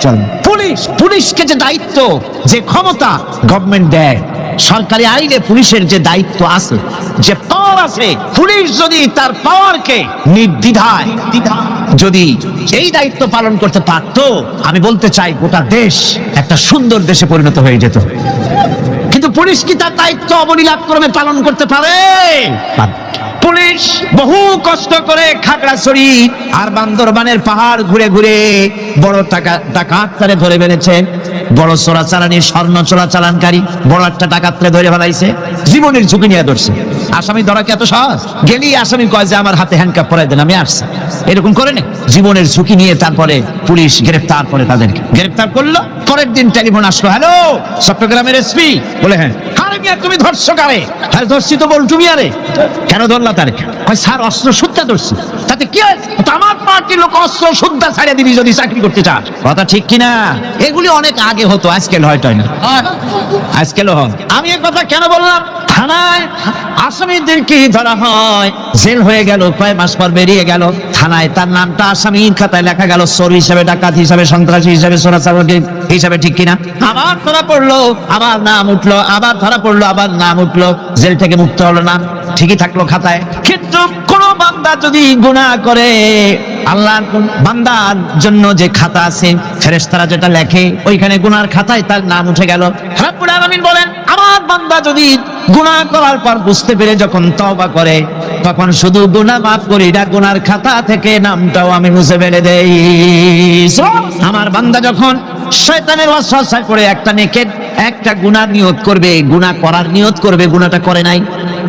চল। পুলিশকে যে দায়িত্ব, যে ক্ষমতা গভর্নমেন্ট দেয়, সরকারি আইনে পুলিশের যে দায়িত্ব আছে, যে পাওয়ার আছে, পুলিশ যদি তার পাওয়ারকে নির্দ্বিধায় যদি এই দায়িত্ব পালন করতে পারতো, আমি বলতে চাই গোটা দেশ একটা সুন্দর দেশে পরিণত হয়ে যেত। কিন্তু পুলিশ কি তার দায়িত্ব অবলীলাক্রমে পালন করতে পারে? পুলিশ বহু কষ্ট করে খাগড়াছড়ি আর বান্দরবানের পাহাড় ঘুরে ঘুরে বড় ডাকাতরে ধরে বেড়েছে, বড় চোরাচালানি, স্বর্ণ চোরাচালানকারী বড় একটা ডাকাতরে ধরে ফেলাইছে, জীবনের ঝুঁকি নিয়ে ধরছে। আসামি ধরা কি এত সহজ? গেলি আসামি কয় যে আমার হাতে হ্যান্ডকাপ পরাই দেন, আমি আসছি, এরকম করে না। জীবনের ঝুঁকি নিয়ে তারপরে পুলিশ গ্রেফতার করে, তাদেরকে গ্রেফতার করলো। পরের দিন টেলিফোন আসলো, হ্যালো চট্টগ্রামের এসপি, বলে হ্যাঁ। আরে মিয়া তুমি ধরছো কারে? হ্যাঁ ধরছি তো বলটু মিয়ারে। কেন ধরলা তারে? কয় স্যার অস্ত্র শুদ্ধা ধরছি। তাতে কি হয়েছে? আমার পার্টির লোক অস্ত্র শুদ্ধা ছাড়িয়ে দিবি যদি চাকরি করতে চাস। কথা ঠিক কিনা? এগুলি অনেক আগে হতো, আজকাল হয়তো না, আজকালও হয়। আমি এক কথা কেন বললাম, থানায় আসামিদেরকে ধরা হয়, জেল হয়ে গেল, কয়েক মাস পর বেরিয়ে গেল, থানায় তার নামটা আসামির খাতায় লেখা গেল, চোর হিসাবে, ডাকাত হিসাবে, সন্ত্রাসী হিসাবে, চোরাচালান হিসাবে, ঠিক কিনা? আবার ধরা পড়লো, আবার নাম উঠলো, আবার ধরা পড়লো, আবার নাম উঠলো, জেল থেকে মুক্ত হলো না, ঠিকই থাকলো খাতায়। কিন্তু কোন বান্দা যদি গুনাহ করে, আল্লাহর বান্দার জন্য যে খাতা আছে, ফেরেশতারা যেটা লেখে, ওইখানে গুনার খাতায় তার নাম উঠে গেল। রব্বুল আলামিন বলেন, আমার বান্দা যদি গুনাহ করার পর বুঝতে পেরে যখন তওবা করে, তখন শুধু গুনাহ মাফ করি না, গুনার খাতা থেকে নামটাও আমি মুছে ফেলে দেই। আমার বান্দা যখন শয়তানের ওয়াসওয়াসায় পড়ে একটা নেকের একটা গুনার নিয়ত করবে, গুনাহ করার নিয়ত করবে, গুনাহটা করে নাই,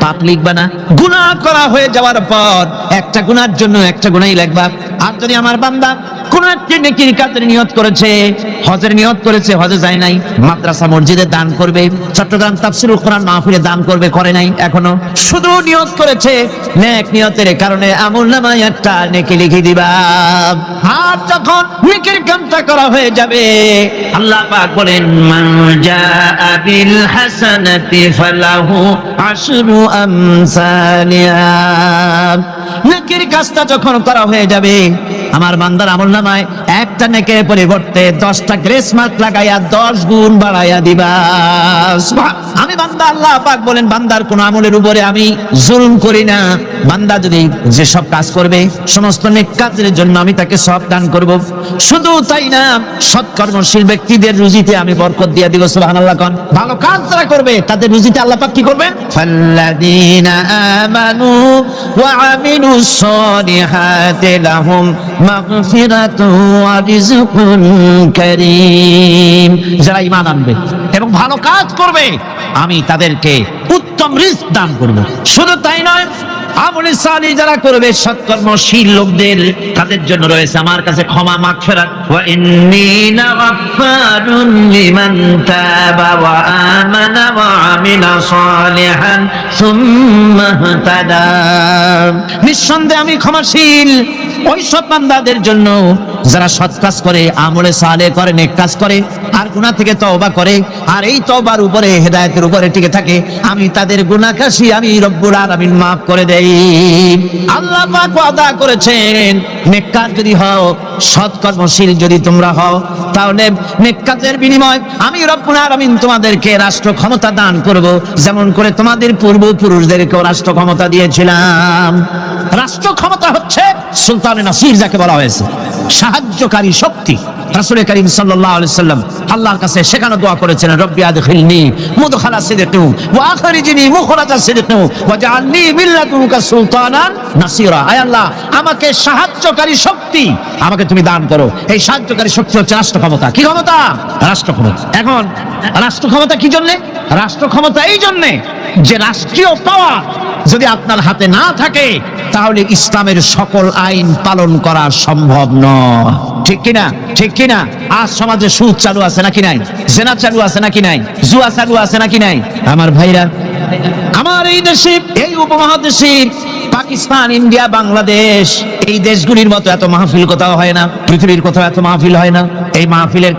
পাপ লিখবা না। গুনাহ করা হয়ে যাওয়ার পর একটা গুনার জন্য একটা গুনাহই লিখবা। আর যদি আমার বান্দা কোন একটি নেকির কাজের নিয়ত করেছে, হজের নিয়ত করেছে, হজে যায় নাই, মাদ্রাসা মসজিদে দান করবে, চট্টগ্রাম তাফসীরুল কোরআন মাহফিলে দান করবে, করে নাই এখনো, শুধু নিয়ত করেছে, নেক নিয়তের কারণে আমলনামায় একটা নেকি লিখে দিবা। আর যখন নেকির কামটা করা হয়ে যাবে, আল্লাহ পাক বলেন মান জাআ বিল হাসানাতি ফালাহু আশরু আমসালিহা। নেকির কাজটা যখন করা হয়ে যাবে, আমার বান্দার আমলনামায় একটা নেকের পরিবর্তে 10টা গ্রেস মার্ক লাগাইয়া 10 গুণ বাড়াইয়া দিবা। আমি বান্দা, আল্লাহ পাক বলেন বান্দার কোন আমলের উপরে আমি জুলুম করি না। বান্দা যদি যে সব কাজ করবে, সমস্ত নেক কাজের জন্য আমি তাকে সব দান করব। শুধু তাই না, সৎকর্মশীল ব্যক্তিদের রুজিতে আমি বরকত দিয়ে দিব। সুবহানাল্লাহ কোন। ভালো কাজ যারা করবে তাদের রুজিতে আল্লাহ পাক কি করবেন? ফাল্লাযীনা আমানু ওয়া আমিলুস সলিহাতি লাহুম মাগফিরাতুন ওয়া রিজকুন কারীম। যারা ঈমান আনবে এবং ভালো কাজ করবে, আমি তাদেরকে উত্তম রিজক দান করব। শুধু তাই নয়, আমলে সালিহ যারা করবে, সৎকর্মশীল লোকদের, তাদের জন্য রয়েছে আমার কাছে ক্ষমা, মাগফিরাত। ওয়া ইন্নী লাগাফফারুন লিমান তাবা ওয়া আমানা ওয়া আমিলা সালিহান সুম্মা ইহতাদা। নিঃসন্দেহে আমি ক্ষমাশীল ওই সব বান্দাদের জন্য যারা সৎ কাজ করে, আমলে সালেহ করে, নেক কাজ করে, আর গুনাহ থেকে তওবা করে, আর এই তওবার উপরে, হেদায়েতের উপরে টিকে থাকে, আমি তাদের গুনাহ কাশি আমি রব্বুল আলামিন মাফ করে দেই। আল্লাহ পাক ওয়াদা করেছেন, নেক কাজ যদি হও, সৎকর্মশীল যদি তোমরা হও, তাহলে নেক কাজের বিনিময় আমি রব্বুল আলামিন তোমাদেরকে রাষ্ট্র ক্ষমতা দান করব, যেমন করে তোমাদের পূর্বপুরুষদেরকেও রাষ্ট্র ক্ষমতা দিয়েছিলাম। রাষ্ট্র ক্ষমতা হচ্ছে সুলতানে নাসির, যাকে বলা হয়েছে সাহায্যকারী শক্তি। রাসূল করিম সাল্লাল্লাহু আলাইহি সাল্লাম আল্লাহর কাছে সেখানে দোয়া করেছেন, রব্বি আদখিলনি মুদখালা সিদকিন ওয়া আখরিজনি মুখরাজা সিদকিন ওয়াজআলনি মিন লাদুনকা সুলতানান নাসিরা। আয় আল্লাহ, আমাকে সাহায্যকারী শক্তি আমাকে তুমি দান করো। এই সাহায্যকারী শক্তি হচ্ছে রাষ্ট্র ক্ষমতা। কি ক্ষমতা? রাষ্ট্র ক্ষমতা। এখন রাষ্ট্র ক্ষমতা কি জন্য? রাষ্ট্র ক্ষমতা এই জন্য যে রাষ্ট্রীয় পাওয়ার যদি আপনার হাতে না থাকে তাহলে ইসলামের সকল আইন পালন করা সম্ভব নয়। ঠিক কিনা? ঠিক কিনা? আজ সমাজে সুদ চালু আছে নাকি নাই? জেনা চালু আছে নাকি নাই? জুয়া চালু আছে নাকি নাই? আমার ভাইরা, আমার এই দেশে, এই উপমহাদেশে পাকিস্তান, ইন্ডিয়া, বাংলাদেশ, এই দেশগুলির মতো এত মাহফিল কোথাও হয় না, পৃথিবীর কোথাও এত মাহফিল হয় না। এই মাহফিলের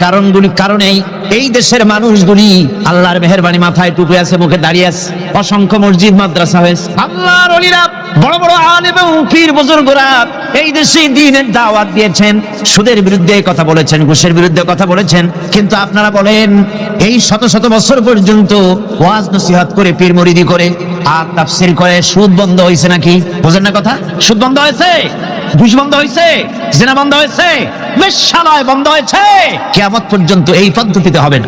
কারণেই এই দেশের মানুষগুলি আল্লাহর মেহেরবানি মাথায় টুপে আছে, মুখে দাঁড়িয়ে আছে, অসংখ্য মসজিদ মাদ্রাসা হয়েছে। আল্লাহর ওলিরা, বড় বড় আলেম এবং পীর বুজুর্গরা এই দেশে দ্বীনের দাওয়াত দিয়েছেন, সুদের বিরুদ্ধে কথা বলেছেন, ঘুষের বিরুদ্ধে কথা বলেছেন। কিন্তু আপনারা বলেন, এই শত শত বছর পর্যন্ত ওয়াজ নসিহত করে, পীর মুরিদি করে আর তাফসীর করে সুদ বন্ধ হয়েছে নাকি? বোঝেন না কথা? সুদ বন্ধ হয়েছে, ঘুষ বন্ধ হয়েছে, জিনা বন্ধ হয়েছে, বেশ্যালয় বন্ধ হয়েছে। কিয়ামত পর্যন্ত এই পদ্ধতিতে হবে না।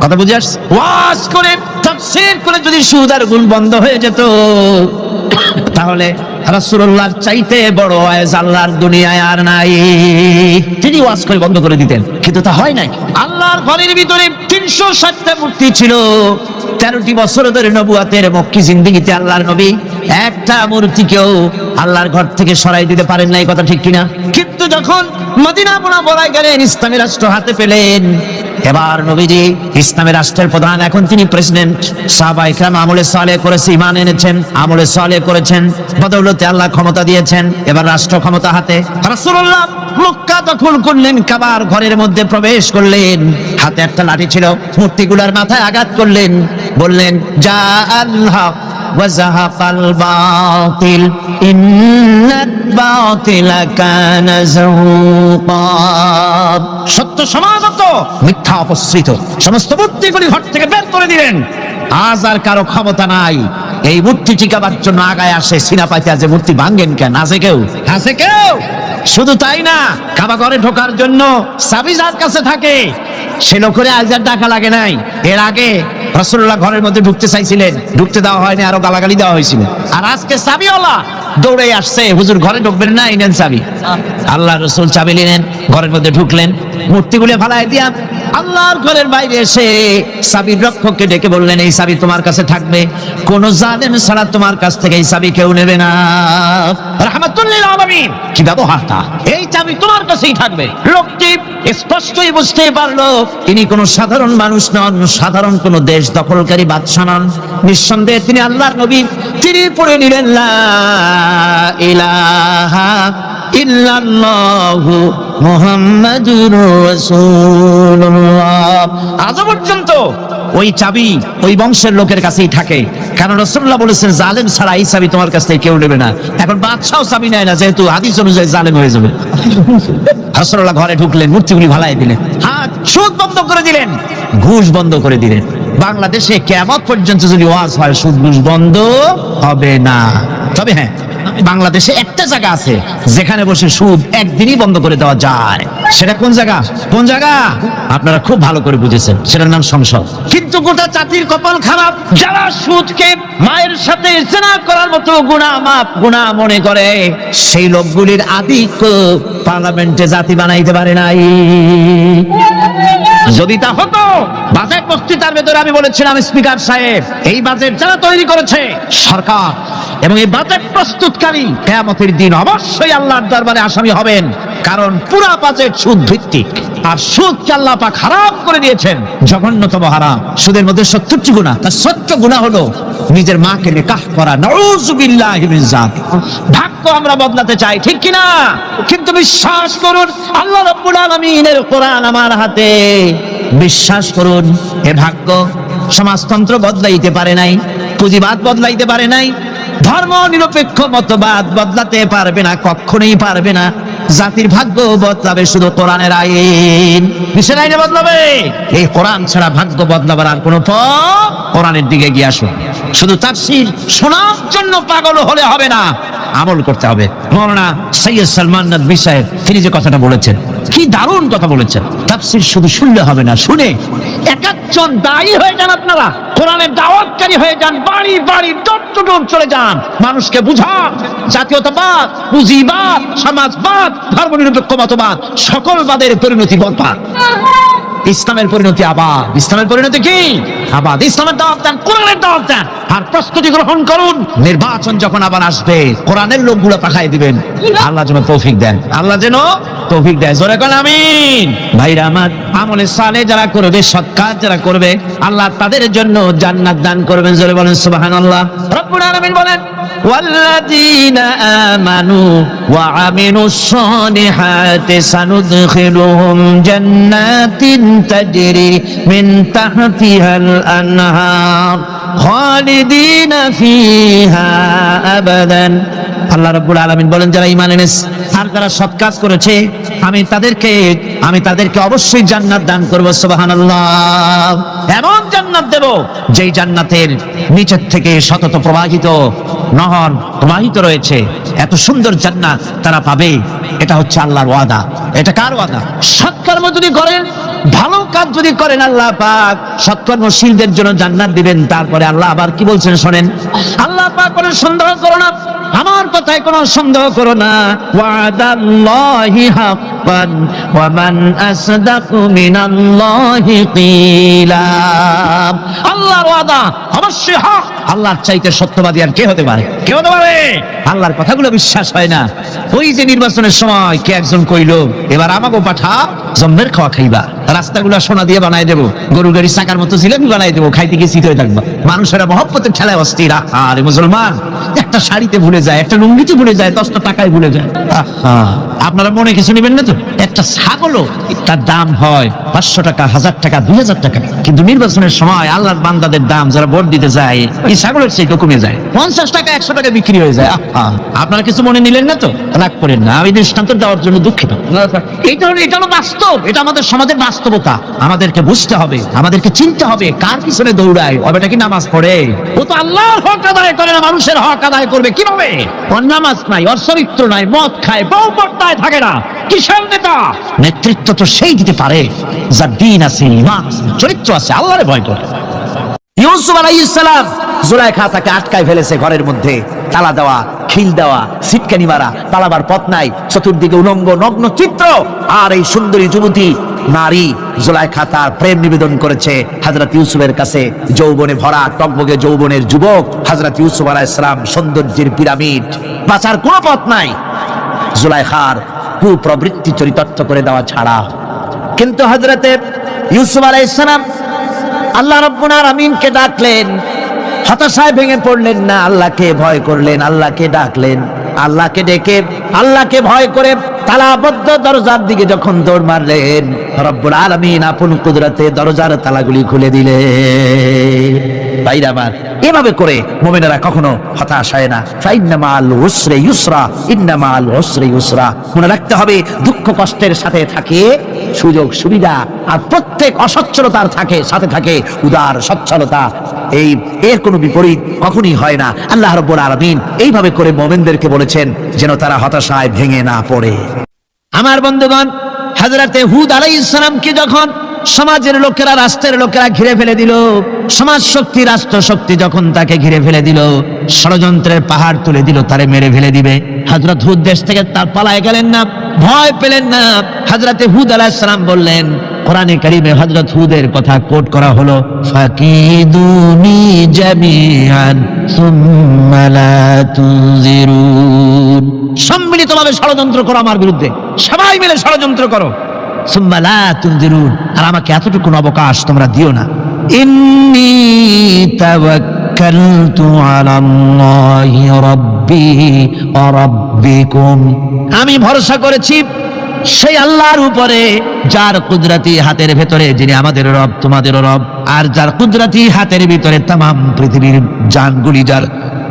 কথা বুঝে আসছে? ওয়াজ করে, তাফসীর করে যদি সুদ আর গুণ বন্ধ হয়ে যেত তাহলে রাসূলুল্লাহর চাইতে বড় ওয়াজ আল্লাহর দুনিয়ায় আর নাই। তিনি ওয়াজ করে বন্ধ করে দিতেন, কিন্তু তা হয় নাই। আল্লাহর ঘরের ভিতরে 360টা মূর্তি ছিল। 13টি বছর ধরে নবুয়াতের মক্কি জিন্দেগিতে আল্লাহর নবী একটা মূর্তিকেও আল্লাহর ঘর থেকে সরাই দিতে পারেন নাই। কথা ঠিক কিনা? কিন্তু যখন মদিনা মুনাওয়ারায় গেলেন, ইসলামী রাষ্ট্র হাতে পেলেন, এবার নবীজি ইসলামী রাষ্ট্রের প্রধান, এখন তিনি প্রেসিডেন্ট। সাহাবায়ে কেরাম আমলে সালেহ করেছে, ঈমান এনেছেন, আমলে সালেহ করেছেন, বদৌলতে আল্লাহ ক্ষমতা দিয়েছেন। এবার রাষ্ট্র ক্ষমতা হাতে। রাসূলুল্লাহ মক্কা দখল করলেন, কাবার ঘরের মধ্যে প্রবেশ করলেন, হাতে একটা লাঠি ছিল, মূর্তিগুলোর মাথায় আঘাত করলেন, বললেন জা আল্লাহ ওয়া যাহাকাল বাতিল ইন্নাল বাতিলা কানা যাহুকা। সত্য সমাগত, মিথ্যা অপসৃত, সমস্ত মূর্তিগুলি ঘর থেকে বের করে দিলেন। আজ আর কারো ক্ষমতা নাই এই মূর্তি টিকাবার জন্য আগায় আসে। সিনা পাইতে আছে, মূর্তি ভাঙ্গেন কেন? আছে কেউ? আছে কেউ? শুধু তাই না, কাবা ঘরে ঢোকার জন্য চাবি যার কাছে থাকে সে লোকের আজ আর টাকা লাগে নাই। এর আগে রাসূলুল্লাহ ঘরের মধ্যে ঢুকতে চাইছিলেন, ঢুকতে দেওয়া হয়নি, আরো গালাগালি দেওয়া হয়েছিল। আর আজকে চাবিওয়ালা দৌড়ে আসছে, হুজুর ঘরে ঢুকবেন না, নেন চাবি। আল্লাহ রাসূল চাবি নিলেন, ঘরের মধ্যে ঢুকলেন, মূর্তিগুলো ফালাই দিয়া আল্লাহর ঘরের বাইরে এসে চাবির রক্ষককে ডেকে বললেন, এই চাবি তোমার কাছে থাকবে, কোন জালেম ছাড়া তোমার কাছ থেকে এই চাবি কেউ নেবে না। রাহমাতুল লিল আলামিন, কি ব্যবহারটা! এই চাবি তোমার কাছেই থাকবে। লোকটি স্পষ্টই বুঝতে পারলো তিনি কোন সাধারণ মানুষ নন, সাধারণ কোন দেশ দখলকারী বাদশা নন। নিঃসন্দেহে তিনি আল্লাহর নবী। তিনি পড়ে নিলেন লা ইলাহা ইল্লাল্লাহু মুহাম্মাদুর রাসূলুল্লাহ। আজ পর্যন্ত ওই চাবি ওই বংশের লোকের কাছেই থাকে, কারণ রাসূলুল্লাহ বলেছেন জালেম ছাড়া এই চাবি তোমার কাছ থেকে কেউ নেবে না। এখন বাদশাও চাবি নেয় না, যেহেতু হাদিস অনুযায়ী জালেম হয়ে যাবে। রাসূলুল্লাহ ঘরে ঢুকলেন, মূর্তিগুলি ভালাই দিলেন, সুদ বন্ধ করে দিলেন, ঘুষ বন্ধ করে দিলেন। বাংলাদেশে কিয়ামত পর্যন্ত যদি ওয়াজ হয়, সুদ ঘুষ বন্ধ হবে না। তবে হ্যাঁ, বাংলাদেশে একটা জায়গা আছে যেখানে বসে সুদ একদিনই বন্ধ করে দেওয়া যায়। সেটা কোন জায়গা? কোন জায়গা? আপনারা খুব ভালো করে বুঝেছেন, সেটার নাম সংসদ। কিন্তু গোটা জাতির কপাল খারাপ, যারা সুদকে মায়ের সাথে জিনা করার মতো গুনাহ মনে করে, সেই লোকগুলির আধিক্য পার্লামেন্টে জাতি বানাইতে পারে নাই। যদি তা হতো, বাজেট বক্তৃতার ভেতরে আমি বলেছিলাম, স্পিকার সাহেব, এই বাজেট যারা তৈরি করেছে সরকার এবং এই বাজেট প্রস্তুতকারী, কিয়ামতের দিন অবশ্যই আল্লাহর দরবারে আসামি হবেন, কারণ পুরা বাজেট সুদ ভিত্তিক। আর সুদকে আল্লাহ পাক হারাম করে দিয়েছেন, জঘন্যতম হারাম। সুদের মধ্যে 70টি গুনাহ, তার 70 গুনাহ হলো নিজের মাকে নিকাহ করা। নাউযুবিল্লাহি মিন যালিক। ভাগ্য আমরা বদলাতে চাই, ঠিক কিনা? কিন্তু বিশ্বাস করুন, আল্লাহ রাব্বুল আলামিনের কোরআন আমার হাতে, বিশ্বাস করুন, এ ভাগ্য সমাজতন্ত্র বদলাইতে পারে নাই, পুঁজিবাদ বদলাইতে পারে নাই, ধর্ম নিরপেক্ষ মতবাদ বদলাতে পারবে না, কখনোই পারবে না। জাতির ভাগ্য বদলাবে শুধু কোরআনের আইন, কিসের আইনে বদলাবে? এই কোরআন ছাড়া ভাগ্য বদলাবার আর কোনো পথ। কোরআনের দিকে গিয়ে আসুন। শুধু তাফসীর শোনার জন্য পাগল হলে হবে না, আমল করতে হবে। মাওলানা সৈয়দ সালমান নদভী সাহেব তিনি যে কথাটা বলেছেন, কি দারুণ কথা বলেছেন। তাফসীর শুধু শুনলে হবে না, শুনে এক একজন দায়ী হয়ে যান, আপনারা কোরআনের দাওয়াতকারী হয়ে যান, বাড়ি বাড়ি ডোর টু ডোর চলে যান, মানুষকে বুঝান জাতীয়তাবাদ, পুঁজিবাদ, সমাজবাদ, ধর্মনিরপেক্ষ মতবাদ, সকল বাদের পরিণতি বদবাদ। ইসলামের পরিণতি আবাদ। ইসলামের পরিণতি কি? আবাদ। ইসলামের দাওয়াত দেন, কোরআনের দাওয়াত দেন, আর প্রস্তুতি গ্রহণ করুন। নির্বাচন যখন আবার আসবে কোরআনের লোকগুলো পাঠাই দিবেন। আল্লাহ যেন তৌফিক দেন, আল্লাহ যেন তৌফিক দেয়। জোরে কোন আমিন। ভাইরা আমার, আমলে সালেহ যারা করবে, সৎ কাজ যারা করবে, আল্লাহ তাদের জন্য জান্নাত দান করবেন। জোরে বলেন সুবহানাল্লাহ। রব্বুল আলামিন বলেন, ওয়াল্লাযীনা আমানু ওয়া আমিলুস সালিহাতি সানুদখিলুহুম জান্নাতিন তাজরি মিন তাহতিহাল আনহার খালিদিনা ফিহা আবাদান। আল্লাহ রাব্বুল আলামিন বলেন, যারা ঈমান এনেছে আর যারা সৎ কাজ করেছে, আমি তাদেরকে অবশ্যই জান্নাত দান করব। সুবহানাল্লাহ। এমন জান্নাত দেব যেই জান্নাতের নিচের থেকে সতত প্রবাহিত নহর প্রবাহিত রয়েছে। এত সুন্দর জান্নাত তারা পাবে। এটা হচ্ছে আল্লাহর ওয়াদা। এটা কার ওয়াদা? সৎকর্ম যদি করেন, ভালো কাজ যদি করেন, আল্লাহ পাক সৎকর্মশীলদের জন্য জান্নাত দিবেন। তারপরে আল্লাহ আবার কি বলছেন শোনেন, আল্লাহ পাক বলেন, সন্দেহ করো না, আমার কথায় কোনো সন্দেহ করো না। ওয়াদাল্লাহি হাক্কান ওয়া মান আসদাকু মিনাল্লাহি কিলা। আল্লাহর ওয়াদা অবশ্যই হক। আল্লাহর চাইতে সত্যবাদী আর কে হতে পারে? কে হতে পারে? আল্লাহর কথাগুলো বিশ্বাস হয় না। ওই যে নির্বাচনের সময় কে একজন কইলো, এবার আমাকে পাঠা, জম্মের খাওয়া খাইবা, রাস্তাগুলো সোনা দিয়ে বানাই দেবো, গরু গাড়ি চাকার মতো জিলাপি বানাই দেবো, খাইতে গিয়ে শীত হয়ে থাকবা। মানুষেরা মহব্বতের খেলায় অস্থির। আরে মুসলমান, একটা শাড়িতে ভুলে যায়, একটা লুঙ্গিতে ভুলে যায়, 10টা টাকায় ভুলে যায়। আপনারা মনে কিছু নেবেন না তো? একটা ছাগলও তার দাম হয় 500 টাকা, 1000 টাকা, 2000 টাকা। কিন্তু নির্বাচনের সময় আল্লাহর বান্দাদের দাম যারা ভোট দিতে যায়, এই ছাগলের চেয়ে কমে যায়, 50 টাকা, 100 টাকা বিক্রি হয়ে যায়। আপনারা কিছু মনে নিলেন না তো? রাগ করেন না, আমি দৃষ্টান্ত দেওয়ার জন্য দুঃখিত। এটা হলো বাস্তব, এটা আমাদের সমাজের বাস্তবতা। আমাদেরকে বুঝতে হবে, আমাদেরকে চিনতে হবে কার পিছনে দৌড়ায়। ওটা কি নামাজ পড়ে? ও তো আল্লাহর হক আদায় করে না, মানুষের হক আদায় করবে কিভাবে? ওর নামাজ নাই, ওর চরিত্র নাই, মদ খায়, বউ পর্দায় থাকে না, কিসের নেতা? নেতৃত্ব তো সেই দিতে পারে যার দিন আছে, ঈমান আছে, চরিত্র আছে, আল্লাহরে ভয় করে। ইউসুফ আলাইহিস সালাম, জুলাইখা তাকে আটকায় ফেলেছে ঘরের মধ্যে, তালা দেওয়া, খিল দেওয়া, সিটকানি মারা, পালাবার পথ নাই, চতুর্দিকে উলঙ্গ নগ্ন চিত্র। আর এই সুন্দরী যুবতী নারী জুলাইখা তার প্রেম নিবেদন করেছে হযরত ইউসুফের কাছে। যৌবনে ভরা টকবগে যৌবনের যুবক হযরত ইউসুফ আলাইহিস সালাম, সৌন্দর্যের পিরামিড, বাঁচার কোনো পথ নাই জুলাইখার কুপ্রবৃত্তি চরিতার্থ করে দেওয়া ছাড়া। কিন্তু হযরত ইউসুফ আলাইহিস সালাম আল্লাহ রাব্বুল আলামিনকে ডাকলেন, হতাশায় ভেঙে পড়লেন না, আল্লাহকে ভয় করলেন, আল্লাহকে ডাকলেন। আল্লাহকে ডেকে, আল্লাহকে ভয় করে তালাবদ্ধ দরজার দিকে যখন দৌড় মারলেন, রব্বুল আলামিন আপন কুদরতে দরজার তালাগুলি খুলে দিলেন। ভাইরা আমার, এভাবে করে মুমিনেরা কখনো হতাশ হয় না। ফাইন্না মাল উসরি ইউসরা, ইন্না মাল উসরি ইউসরা। মনে রাখতে হবে, দুঃখ কষ্টের সাথে থাকে সুযোগ সুবিধা, আর প্রত্যেক অসচ্ছলতার সাথে থাকে উদার সচ্ছলতা। এর কোনো বিপরীত কখনই হয় না। আল্লাহ রাব্বুল আলামিন এইভাবে করে মুমিনদেরকে বলেছেন যেন তারা হতাশায় ভেঙে না পড়ে। আমার বন্ধুগণ, হযরতে হুদ আলাইহিস সালামকে যখন সমাজের লোকেরা, রাষ্ট্রের লোকেরা ঘিরে ফেলে দিল, সমাজ শক্তি, রাষ্ট্র শক্তি যখন তাকে ঘিরে ফেলে দিল, ষড়যন্ত্রের পাহাড় তুলে দিল, তারে মেরে ফেলে দিবে, হযরত হুদ দেশ থেকে তার পালায় গেলেন না, ভয় পেলেন না। হযরতে হুদ আলাইহিস সালাম বললেন, কোরআনে কারীমে হযরত হুদের কথা কোট করা হলো, ফাকিদুনি জামিআন সুম্মা লা তুযিরুন। সম্মিলিতভাবে ষড়যন্ত্র করো আমার বিরুদ্ধে, সবাই মিলে ষড়যন্ত্র করো, সুম্মা লা তুযিরুন, আর আমাকে এতটুকু অবকাশ তোমরা দিও না। ইন্নী তাওয়াক্কালতু আলাল্লাহি রাব্বি ওয়া রাব্বিকুম, আমি ভরসা করেছি সেই আল্লাহর উপরে যার কুদরতি হাতের ভেতরে, যিনি আমাদের রব তোমাদেরও রব, আর যার কুদরতি হাতের ভিতরে তামাম পৃথিবীর জানগুলি যার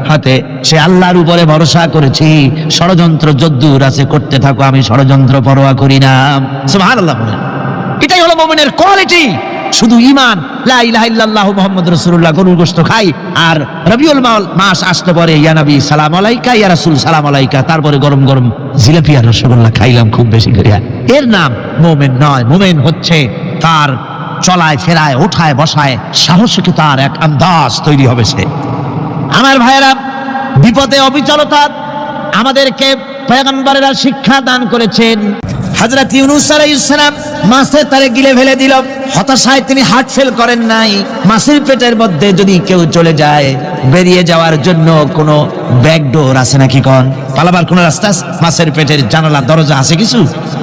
হাতে, সে আল্লাহর উপরে ভরসা করেছি, ষড়যন্ত্র যদ্দূর আছে করতে থাকো, আমি ষড়যন্ত্র পরোয়া করি না। সুবহানাল্লাহ বলেন। এটাই হলো মুমিনের কোয়ালিটি। শুধু ঈমান, লা ইলাহা ইল্লাল্লাহ মুহাম্মাদুর রাসূলুল্লাহ, গরুর গোশত খাই, আর রবিউল মাস আসতে পরে ইয়া নবী সালাম আলাইকা, ইয়া রাসূল সালাম আলাইকা, তারপরে গরম গরম জিলাপি আর রসগোল্লা খাইলাম খুব বেশি করে, এর নাম মুমিন নয়। মুমিন হচ্ছে তার চলায় ফেরায় ওঠায় বসায় সাহসী তার এক আন্দাজ তৈরি হবে সে। আমার ভাইয়েরা, বিপদে অবিচলতা আমাদেরকে পয়গম্বরেরা শিক্ষা দান করেছেন। হযরত ইউনূস আলাইহিস সালাম মাছে তারে গিলে ফেলে দিল, হতাশায় তিনি হার্ট ফেল করেন নাই। মাছের পেটের মধ্যে যদি কেউ চলে যায়, বেরিয়ে যাওয়ার জন্য কোনো ব্যাকডোর আছে নাকি, কোন পালাবার কোন রাস্তা আছে? মাছের পেটের জানালা দরজা আছে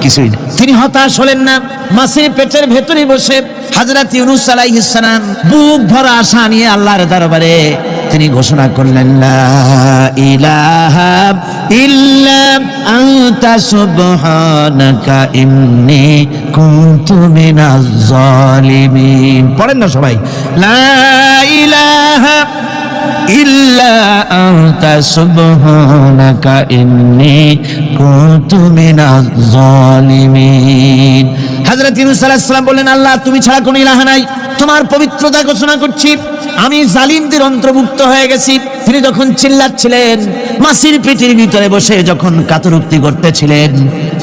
কিছুই না। তিনি হতাশ হলেন না, মাছের পেটের ভেতরে বসে হযরত ইউনূস আলাইহিস সালাম বুক ভরা আশা নিয়ে আল্লাহর দরবারে তিনি ঘোষণা করলেন, লা ইলাহা ইল্লা আনতা সুবহানাকা ইন্নী কুনতু মিনাজ জালিমিন। পড়েন না সবাই, লা ইলাহা ইল্লা আনতা সুবহানাকা ইন্নী কুনতু মিনাজ জালিমিন। হযরত ইউনূস আলাইহিস সালাম বললেন, আল্লাহ তুমি ছাড়া কোনো ইলাহ নাই, তোমার পবিত্রতা ঘোষণা করছি, আমি জালিমদের অন্তর্ভুক্ত হয়ে গেছি। তিনি যখন চিল্লাচ্ছিলেন, মাছের পেটের ভিতরে বসে যখন কাতরুক্তি করতেছিলেন,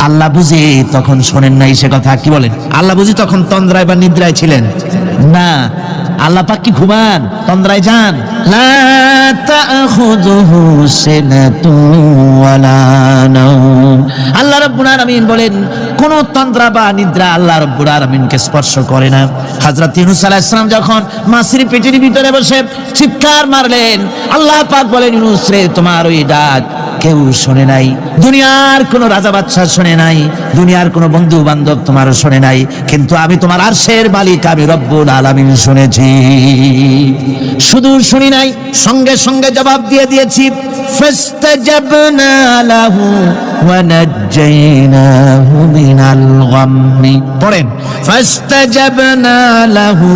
আল্লাহ বুঝি তখন শোনেন নাই সে কথা? কি বলেন? আল্লাহ বুঝি তখন তন্দ্রায় বা নিদ্রায় ছিলেন? না, আল্লাহ পাক কি ঘুমান? তন্দ্রায় যান? লা তাখুযুহু সিনাতুন ওয়ালা নাওম। আল্লাহ রাব্বুল আলামিন বলেন, কোন তন্দ্রা বা নিদ্রা আল্লাহ রাব্বুল আলামিনকে স্পর্শ করে না। হযরত ইউনূস আলাইহিস সালাম যখন মাছের পেটের ভিতরে বসে চিৎকার মারলেন, আল্লাহ পাক বলেন, ইউনূস রে, তোমার ওই ডাক কেউ শোনে নাই, দুনিয়ার কোন রাজা বাদশাহ শোনে নাই, দুনিয়ার কোন বন্ধু বান্ধব তোমার শোনে নাই, কিন্তু আমি তোমার আরশের মালিক, আমি রব্বুল আলামিন শুনেছি। শুধু শুনি নাই, সঙ্গে সঙ্গে জবাব দিয়ে দিয়েছি। ফাস্তাজাবনা লাহু ওয়া নাজ্জাইনাহু মিনাল গাম্মি। পড়েন, ফাস্তাজাবনা লাহু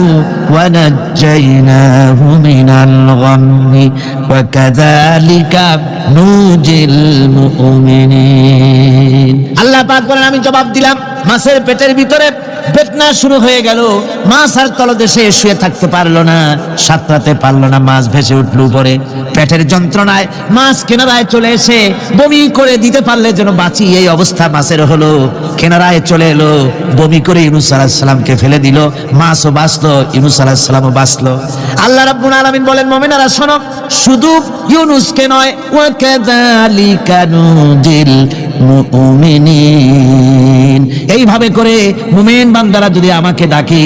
ওয়া নাজ্জাইনাহু মিনাল গাম্মি ওয়া কাযালিকা নুজিল মুমিনিন। আল্লাহ পাক বলেন, আমি জবাব দিলাম। মাছের পেটের ভিতরে বেদনা শুরু হয়ে গেল, মাছ আর তলদেশে শুয়ে থাকতে পারলো না, সাঁতরাতে পারলো না, মাছ ভেসে উঠলো উপরে। পেটের যন্ত্রণায় মাছ কিনারায় চলে এসে বমি করে দিতে পারলে যেন বাঁচি, এই অবস্থা মাছের হলো। কিনারায় চলে এলো, বমি করে ইউনূস আলাইহিস সালামকে ফেলে দিল, মাছও বাঁচলো, ইউনূস আলাইহিস সালামও বাঁচলো। আল্লাহ রাব্বুল আলামিন বলেন, মুমিনেরা শোনো, শুধু ইউনূসকে নয়, ওয়া কাযালিকা নুজিল মুমিনিন, এইভাবে করে মুমিন বান্দারা যদি আমাকে ডাকে,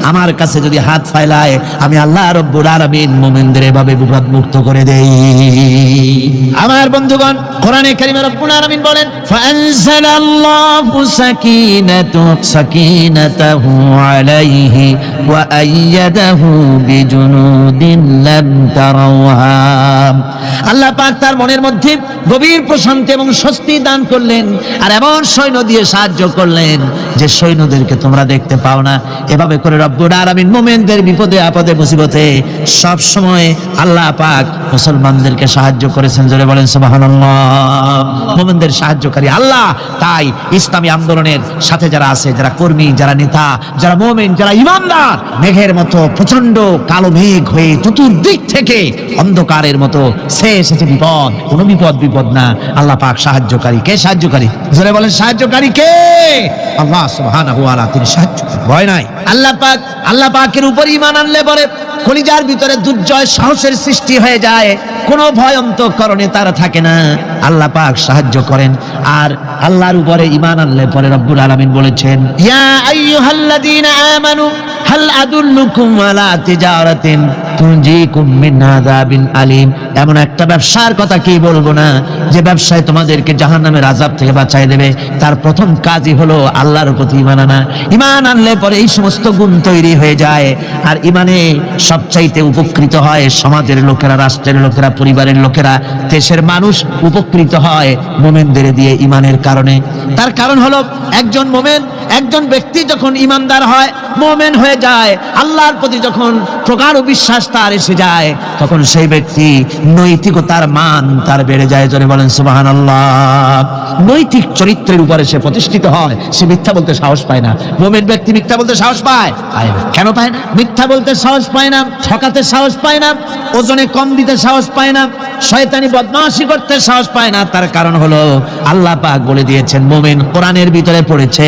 আমার কাছে যদি হাত ফাইলায়, আমি আল্লাহ রাব্বুল আলামিন মুমিনদের এভাবে বিপদ মুক্ত করে দেই। আমার বন্ধুগণ, কোরআনে কারীমে রব্বুল আলামিন বলেন, ফাআনজালাল্লাহু সাকিনাতাহু আলাইহি ওয়া আইয়াদাহু বিজুনুদিন লাম তারাওহা। আল্লাহ পাক তার মনের মধ্যে গভীর প্রশান্তি এবং স্বস্তি দান করলেন, আর এমন সৈন্য দিয়ে সাহায্য করলেন যে সৈন্যদেরকে তোমরা দেখতে পাও না। এভাবে করে রব্বুল আলামিন মুমিনদের বিপদে আপদে মুসিবতে সব সময় আল্লাহ পাক মুসলমানদেরকে সাহায্য করেছেন। জোরে বলেন সুবহানাল্লাহ। মুমিনদের সাহায্যকারী আল্লাহ। তাই ইসলামী আন্দোলনের সাথে যারা আছে, যারা কর্মী, যারা নেতা, যারা মুমিন, যারা ঈমানদার, মেঘের মতো প্রচন্ড কালো মেঘ হয়ে চতুর্দিক থেকে অন্ধকারের মতো সে এসেছে বিপদ, কোনো বিপদ না, আল্লাহ পাক সাহায্যকারী। কে সাহায্যকারী? জোরে বলেন, সাহায্যকারী কে? আল্লাহ সুবহানাহু ওয়া তাআলা, তিনি সাহায্য, ভয় নাই। আল্লাহ পাকের উপর ঈমান আনলে পরে কলিজার ভিতরে দুর্জয় সাহসের সৃষ্টি হয়ে যায়, কোনো ভয় অন্তঃকরণে তার থাকে না। আল্লাহ পাক সাহায্য করেন। আর আল্লাহর উপরে ঈমান আনলে পরে রব্বুল আলামিন বলেছেন, ইয়া আইয়ুহাল্লাযীনা আমানু হাল আদুল্লুকুম আলা তিজারাতিন তুনজিকুম মিন আযাবিন আলীম। এমন একটা ব্যবসার কথা কি বলবো না, যে ব্যবসায় তোমাদেরকে জাহান্নামের আযাব থেকে বাঁচায় দেবে। তার প্রথম কাজই হলো আল্লাহর প্রতি ঈমান আনা। ঈমান আনলে পরে এই সমস্ত গুণ তৈরি হয়ে যায়। আর ঈমানে সবচাইতে উপকৃত হয় সমাজের লোকেরা, রাষ্ট্রের লোকেরা, পরিবারের লোকেরা, দেশের মানুষ উপকৃত হয় মুমিনদের দিয়ে ঈমানের কারণে। তার কারণ হলো, একজন মুমিন, একজন ব্যক্তি যখন ঈমানদার হয়, মুমিন হয়ে যায়, আল্লাহর প্রতি যখন প্রগাঢ় বিশ্বাস তার এসে যায়, তখন সেই ব্যক্তি নৈতিকতার মান তার বেড়ে যায়। জোরে বলেন সুবহানাল্লাহ। নৈতিক চরিত্রের উপরে সে প্রতিষ্ঠিত হয়, সে মিথ্যা বলতে সাহস পায় না। মুমিন ব্যক্তি মিথ্যা বলতে সাহস পায়? পায় না। কেন পায় না? মিথ্যা বলতে সাহস পায় না, ঠকাতে সাহস পায় না, ওজনে কম দিতে সাহস পায় না, শয়তানি বদমাশি করতে সাহস পায় না। তার কারণ হলো আল্লাহ পাক বলে দিয়েছেন, মুমিন কোরআনের ভিতরে পড়েছে,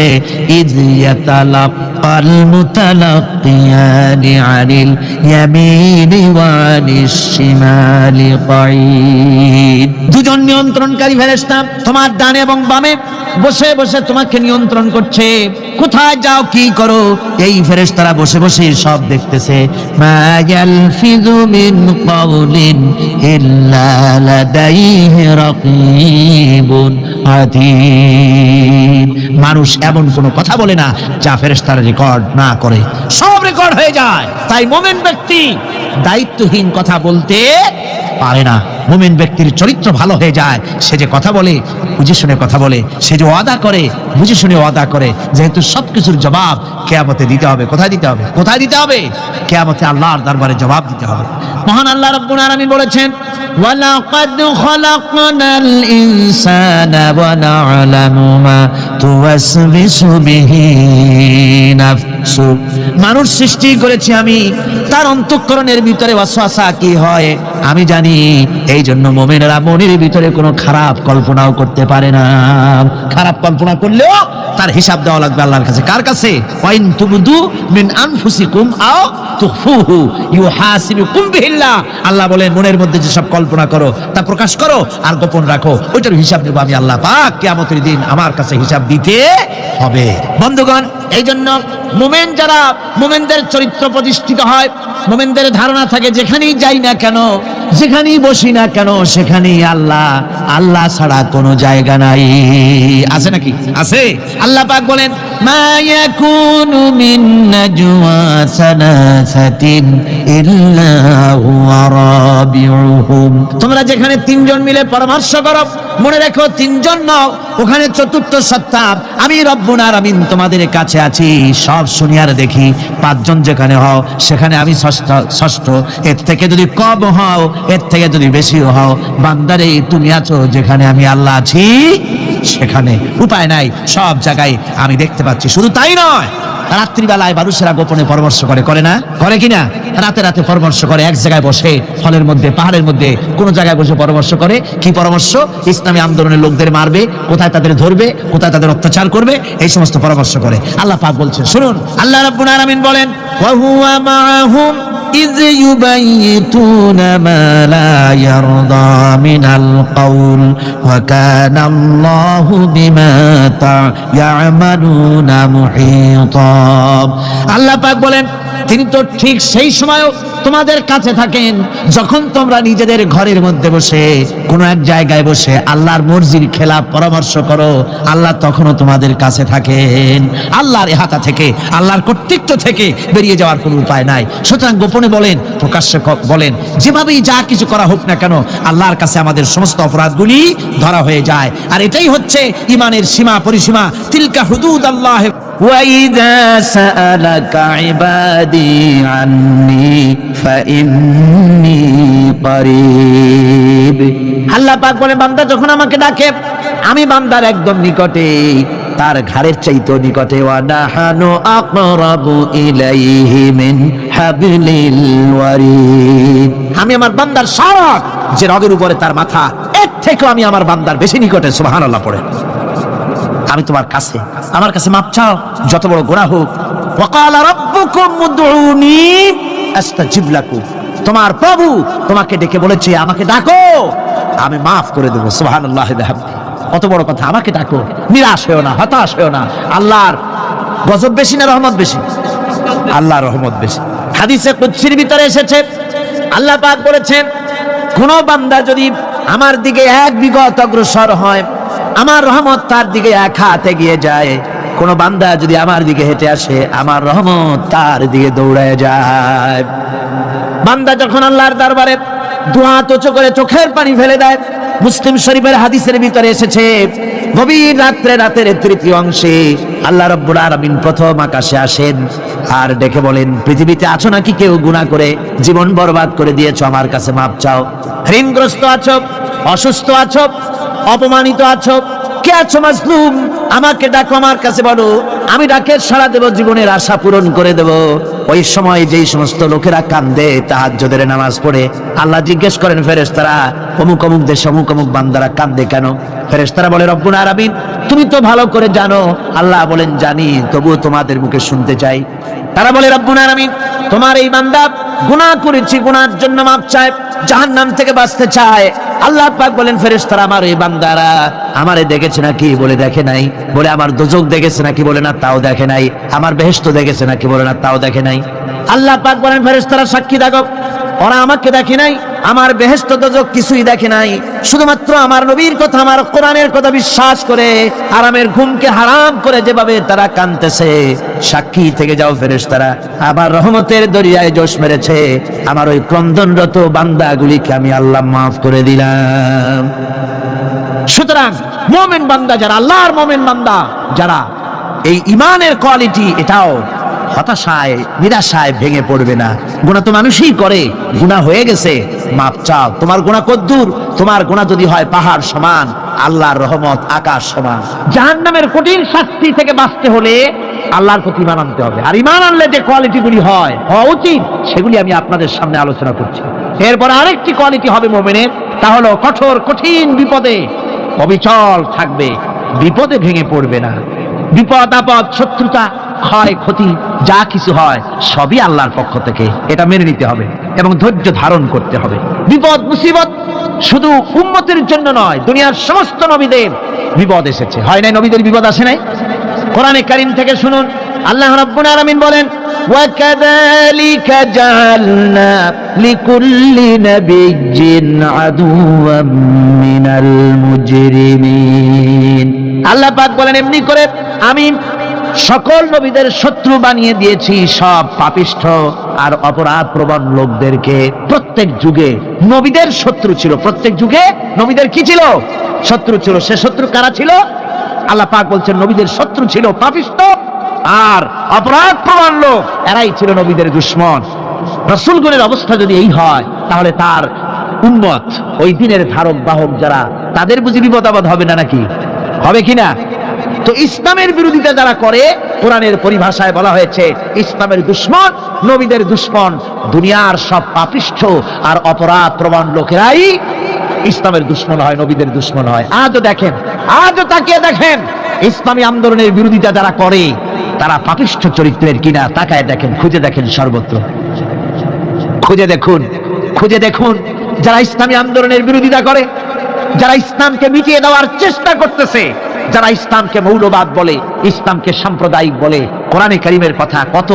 ইয ইয়াতালাক্কাল মুতালাক্কিয়ানি আনিল ইয়ামিনি ওয়া আনিশ শিমালি কাঈদ। দুজন নিয়ন্ত্রণকারী ফেরেশতা তোমার ডানে এবং বামে বসে বসে তোমাকে নিয়ন্ত্রণ করছে। কোথায় যাও, কি করো, এই ফেরেশতারা বসে বসে সব দেখতেছে। মা ইয়ালফিযু মিন কাওলিন ইল্লা লাদাইহি রাকীবুন আতীদ। মানুষ এমন কোনো কথা বলে না যা ফেরেশতারা রেকর্ড না করে, সব রেকর্ড হয়ে যায়। তাই মুমিন ব্যক্তি দায়িত্বহীন কথা বলতে পারে না। মুমিন ব্যক্তির চরিত্র ভালো হয়ে যায়, সে যে কথা বলে বুঝে শুনে কথা বলে, সে যে ওয়াদা করে বুঝে শুনে ওয়াদা করে। যেহেতু সবকিছুর জবাব কিয়ামতে দিতে হবে। কোথায় দিতে হবে? কোথায় দিতে হবে? কিয়ামতে আল্লাহর দরবারে জবাব দিতে হবে। মহান আল্লাহ রাব্বুল আলামিন বলেছেন, ওয়ালাকাদ খালাকনাল ইনসানা ওয়া না'লামু মা তুওয়াসবিসু বিহি নাফসু। মানুষ সৃষ্টি করেছি আমি, তার অন্তঃকরণের ভিতরে ওয়াসওয়াসা কি হয় আমি জানি। এই জন্য মুমিনেরা মনের ভিতরে কোনো খারাপ কল্পনাও করতে পারে না। খারাপ কল্পনা করলেও তার হিসাব দেওয়া লাগবে আল্লাহর কাছে। কার কাছে? ওয়াইন তুবদু মিন আনফুসিকুম আও তুখফুহু ইউহাসিবুকুম বিহিল্লাহ। আল্লাহ বলেন, মনের মধ্যে যে সব কল্পনা করো তা প্রকাশ করো আর গোপন রাখো, ওইটার হিসাব নেব আমি আল্লাহ পাক। কিয়ামতের দিন আমার কাছে হিসাব দিতে হবে। বন্ধুগণ, এই জন্য মুমিন যারা, মুমিনদের চরিত্র প্রতিষ্ঠিত হয়, মুমিনদের ধারণা থাকে যেখানেই যাই না কেন, যেখানেই বসি না কেন, সেখানেই আল্লাহ, আল্লাহ ছাড়া কোনো জায়গা নাই। আছে নাকি? আছে। আল্লাহ পাক বলেন, মা ইয়াকুনু মিন নাজওয়া সালাসাতিন ইল্লা হুয়া রাবিউহুম। তোমরা যেখানে তিনজন মিলে পরামর্শ করো, মনে রেখো তিনজন নও, ওখানে চতুর্থ সত্তা আমি রব্বুল আলামিন তোমাদের কাছে আছি। সব শুনি আর দেখি। পাঁচজন যেখানে হও সেখানে আমি ষষ্ঠ। এর থেকে যদি কম হও, এর থেকে যদি বেশি হও, বান্দারে তুমি আছো যেখানে আমি আল্লাহ আছি সেখানে। উপায় নাই, সব জায়গায় আমি দেখতে পাচ্ছি। শুধু তাই নয়, রাত্রিবেলায় মানুষেরা গোপনে পরামর্শ করে, করে না? করে কিনা? রাতে রাতে পরামর্শ করে, এক জায়গায় বসে, হলের মধ্যে, পাহাড়ের মধ্যে, কোন জায়গায় বসে পরামর্শ করে। কি পরামর্শ? ইসলামী আন্দোলনের লোকদের মারবে, কোথায় তাদের ধরবে, কোথায় তাদের অত্যাচার করবে, এই সমস্ত পরামর্শ করে। আল্লাহ পাক বলছেন, শুনুন, আল্লাহ রাব্বুল আলামিন বলেন, ওয়া হুয়া মাআহুম إذ يبيتون ما لا يرضى من القول وكان الله بما يعملون محيطا। আল্লাহ পাক বলেন, তিনি তো ঠিক সেই সময়ও তোমাদের কাছে থাকেন যখন তোমরা নিজেদের ঘরের মধ্যে বসে কোনো এক জায়গায় বসে আল্লাহর মর্জির খেলাফ পরামর্শ করো। আল্লাহ তখনও তোমাদের কাছে থাকেন। আল্লাহর ইহাতা থেকে, আল্লাহর কর্তৃত্ব থেকে বেরিয়ে যাওয়ার কোনো উপায় নাই। সুতরাং গোপনে বলেন, প্রকাশ্যে বলেন, যেভাবেই যা কিছু করা হোক না কেন, আল্লাহর কাছে আমাদের সমস্ত অপরাধগুলি ধরা হয়ে যায়। আর এটাই হচ্ছে ইমানের সীমা পরিসীমা। তিলকা হুদুদাল্লাহ وَإِذَا سَأَلَكَ عِبَادِي عَنِّي فَإِنِّي قَرِيبٌ। আল্লাহ পাক বলে, বান্দা যখন আমাকে ডাকে আমি বান্দার একদম নিকটে, তার ঘাড়ের চাইতেও নিকটে। ওয়া নাহানু আকরাবু ইলাইহি মিন হাবলিল ওয়ারিদ। আমি আমার বান্দার সব যে রগের উপরে তার মাথা, এর থেকেও আমি আমার বান্দার বেশি নিকটে। সুবহানাল্লাহ পড়ে। আমি তোমার কাছে, আমার কাছে মাপ চাও, যত বড় গুনাহ হোক। ওয়াকালা রাব্বুকুম উদউনি আস্তাজিব লাকুম। তোমার প্রভু তোমাকে ডেকে বলেছে, আমাকে ডাকো, আমি মাফ করে দেব। সুবহানাল্লাহি ওয়া বিহামদিহি। কত বড় কথা, আমাকে ডাকো, নিরাশ হয়ো না, হতাশ হয়ো না। আল্লাহর গজব বেশি না রহমত বেশি? আল্লাহর রহমত বেশি। হাদিসে কুদসির ভিতরে এসেছে, আল্লাহ পাক বলেছেন, কোন বান্দা যদি আমার দিকে এক বিগত অগ্রসর হয়, আমার রহমত তার দিকে এক হাত এগিয়ে যায়। কোন বান্দা যদি আমার দিকে হেঁটে আসে, আমার রহমত তার দিকে দৌড়ায় যায়। বান্দা যখন আল্লাহর দরবারে দুহাত উঁচু করে চোখের পানি ফেলে দেয়, মুসলিম শরীফের হাদিসের ভিতরে এসেছে, গভীর রাত্রে, রাতের তৃতীয় অংশে আল্লাহ রাব্বুল আলামিন প্রথম আকাশে আসেন আর ডেকে বলেন, পৃথিবীতে আছো নাকি কেউ গুনাহ করে জীবন বরবাদ করে দিয়েছো, আমার কাছে মাপ চাও। ঋণগ্রস্ত আছো, অসুস্থ আছো, অপমানিত আছো, কে আছো মাজলুম, আমাকে ডাকো, আমার কাছে বলো, আমি ডাকে সাড়া দেব, জীবনের আশা পূরণ করে দেব। ওই সময় যেই সমস্ত লোকেরা কান্দে তাহাজ্জুদের নামাজ পড়ে, আল্লাহ জিজ্ঞেস করেন ফেরেশতারা, অমুক অমুক দেশ অমুক অমুক বান্দারা কান্দে কেন? ফেরেশতারা বলে, রব্বুল আলামিন তুমি তো ভালো করে জানো। আল্লাহ বলেন, জানি, তবুও তোমাদের মুখে শুনতে চাই। তারা বলে, রব্বুল আলামিন তোমার এই বান্দা গুনাহ করেছি, গুনার জন্য মাপ চায়, জাহান্নাম থেকে বাঁচতে চায়। আল্লাহ পাক বলেন, ফেরেশতারা আমার এই বান্দারা আমারে দেখেছে নাকি? বলে দেখে নাই। বলে আমার দোজখ দেখেছে নাকি? বলে না, তাও দেখে নাই। আমার বেহেশত দেখেছে নাকি? বলে না, তাও দেখে নাই। আল্লাহ পাক বলেন, ফেরেশতারা সাক্ষী থাকো, ওরা আমাকে দেখে নাই, আমার বেহেশত দোজখ কিছুই দেখে নাই, শুধুমাত্র আমার নবীর কথা, আমার কোরআনের কথা বিশ্বাস করে আরামের ঘুমকে হারাম করে যেভাবে তারা কাঁদতেছে, সাক্ষী থেকে যাও ফেরেশতারা, আমার রহমতের দরিয়ায় জোশ মেরেছে, আমার ওই ক্রন্দনরত বান্দাগুলিকে আমি আল্লাহ মাফ করে দিলাম। সুতরাং মুমিন বান্দা যারা, আল্লাহর মুমিন বান্দা যারা, এই ঈমানের কোয়ালিটি, এটাও হতাশায় নিরাশায় ভেঙে পড়বে না। গুনাহ তো মানুষই করে, গুনাহ হয়ে গেছে, মাপ চাও। তোমার গুনাহ কদ্দূর? তোমার গুনাহ যদি হয় পাহাড় সমান, আল্লাহর রহমত আকাশ সমান। জাহান্নামের কঠিন শাস্তি থেকে বাঁচতে হলে আল্লাহর প্রতি ঈমান আনতে হবে। আর ঈমান আনলে যে কোয়ালিটিগুলি হওয়া উচিত, সেগুলি আমি আপনাদের সামনে আলোচনা করছি। এরপর আরেকটি কোয়ালিটি হবে মুমিনের, তা হলো কঠোর কঠিন বিপদে অবিচল থাকবে, বিপদে ভেঙে পড়বে না। বিপদ আপদ, শত্রুতা, ক্ষয় ক্ষতি যা কিছু হয় সবই আল্লাহর পক্ষ থেকে, এটা মেনে নিতে হবে এবং ধৈর্য ধারণ করতে হবে। বিপদ মুসিবত শুধু উম্মতের জন্য নয়, দুনিয়ার সমস্ত নবীদের বিপদ এসেছে, হয় নাই? নবীদের বিপদ আসে নাই? কোরআনে কারীম থেকে শুনুন, আল্লাহ রাব্বুল আলামিন বলেন, وَكَذَلِكَ جَعَلْنَا لِكُلِّ نَبِيٍّ عَدُوًّا مِنَ الْمُجْرِمِينَ। আল্লাহ পাক বলেন, এমনি করে আমি সকল নবীদের শত্রু বানিয়ে দিয়েছি সব পাপিষ্ঠ আর অপরাধ প্রবণ লোকদেরকে। প্রত্যেক যুগে নবীদের শত্রু ছিল, প্রত্যেক যুগে নবীদের কি ছিল? শত্রু ছিল। সে শত্রু কারা ছিল? আল্লাহ পাক বলছেন, নবীদের শত্রু ছিল পাপিষ্ঠ আর অপরাধ প্রবণ লোক, এরাই ছিল নবীদের দুশমন। রাসূলগণের অবস্থা যদি এই হয়, তাহলে তার উম্মত, ওই দিনের ধারক বাহক যারা, তাদের বুঝি বিপদ আপদ হবে না নাকি? হবে কিনা? তো ইসলামের বিরোধিতা যারা করে, কোরআনের পরিভাষায় বলা হয়েছে ইসলামের দুশমন, নবীদের দুশমন। দুনিয়ার সব পাপিষ্ঠ আর অপরাধ প্রবণ লোকেরাই ইসলামের দুশমন হয়, নবীদের দুশমন হয়। আজও দেখেন, আজও তাকিয়ে দেখেন, ইসলামী আন্দোলনের বিরোধিতা যারা করে তারা পাপিষ্ঠ চরিত্রের কিনা তাকায় দেখেন, খুঁজে দেখেন, সর্বত্র খুঁজে দেখুন, খুঁজে দেখুন। যারা ইসলামী আন্দোলনের বিরোধিতা করে, যারা ইসলামকে মিটিয়ে দেওয়ার চেষ্টা করতেছে, যারা ইসলামকে মৌলবাদ বলে, ইসলামকে সাম্প্রদায়িক বলে, কোরআনে কারীমের কথা কত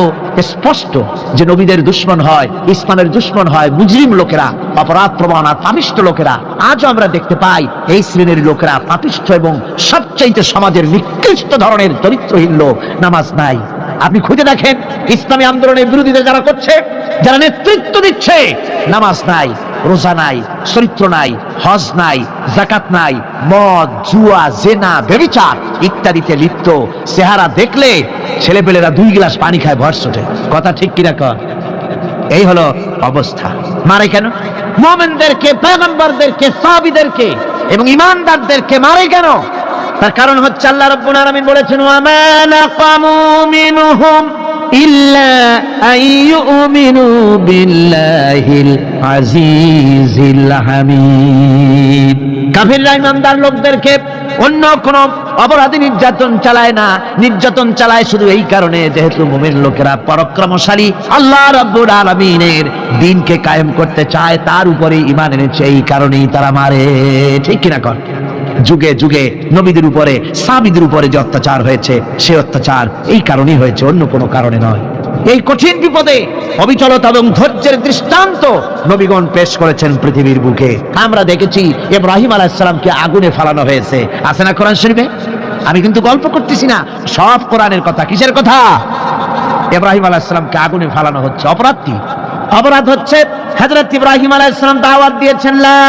স্পষ্ট যে নবীদের দুশমন হয়, ইসলামের দুশমন হয় মুজরিম লোকেরা, অপরাধ প্রবণ আর পাপিষ্ঠ লোকেরা। আজও আমরা দেখতে পাই এই শ্রেণীর লোকেরা পাপিষ্ঠ এবং সবচাইতে সমাজের নিকৃষ্ট ধরনের চরিত্রহীন লোক। নামাজ নাই, আপনি খুঁজে দেখেন, ইসলামী আন্দোলনের বিরোধিতা যারা করছে, যারা নেতৃত্ব দিচ্ছে, নামাজ নাই, রোজা নাই, চরিত্র নাই, হজ নাই, যাকাত নাই, মদ, জুয়া, জেনা, ব্যভিচার ইত্যাদিতে লিপ্ত। চেহারা দেখলে ছেলেপেলেরা 2 গ্লাস পানি খায় ভরসটে। কথা ঠিক কিনা কর? এই হলো অবস্থা। মারে কেন? মুমিনদেরকে, পয়গম্বরদেরকে, সাহাবীদেরকে এবং ঈমানদারদেরকে মারে কেন? তার কারণ হচ্ছে আল্লাহ রাব্বুল আলামিন বলেছেন, ওয়া মা নাকামু মিনহুম ইল্লা আইয়ুমিনু বিল্লাহিল আজিজিল হামিদ। কাফিররা ঈমানদার লোকদেরকে অন্য কোন অপরাধী নির্যাতন চালায় না, নির্যাতন চালায় শুধু এই কারণে যেহেতু মুমিন লোকেরা পরাক্রমশালী, আল্লাহ রাব্বুল আলামিনের দ্বীনকে কায়েম করতে চায়, তার উপরে ঈমান এনেছে, এই কারণেই তারা মারে। ঠিক কিনা কর? যুগে যুগে নবীদের উপরে, সাহাবীদের উপরে যে অত্যাচার হয়েছে, সে অত্যাচার এই কারণেই হয়েছে, অন্য কোনো কারণে নয়। এই কঠিন বিপদে অবিচলতা এবং ধৈর্যের দৃষ্টান্ত নবীগণ পেশ করেছেন পৃথিবীর বুকে। আমরা দেখেছি ইব্রাহিম আলাইহিস সালামকে আগুনে ফেলানো হয়েছে, আছে না কোরআন শরীফে? আমি কিন্তু গল্প করতেছি না, সব কোরআনের কথা। কিসের কথা? ইব্রাহিম আলাইহিস সালামকে আগুনে ফেলানো হচ্ছে। অপরাধ কি? অপরাধ হচ্ছে হযরত ইব্রাহিম আলাইহিস সালাম দাওয়াত দিয়েছেন লা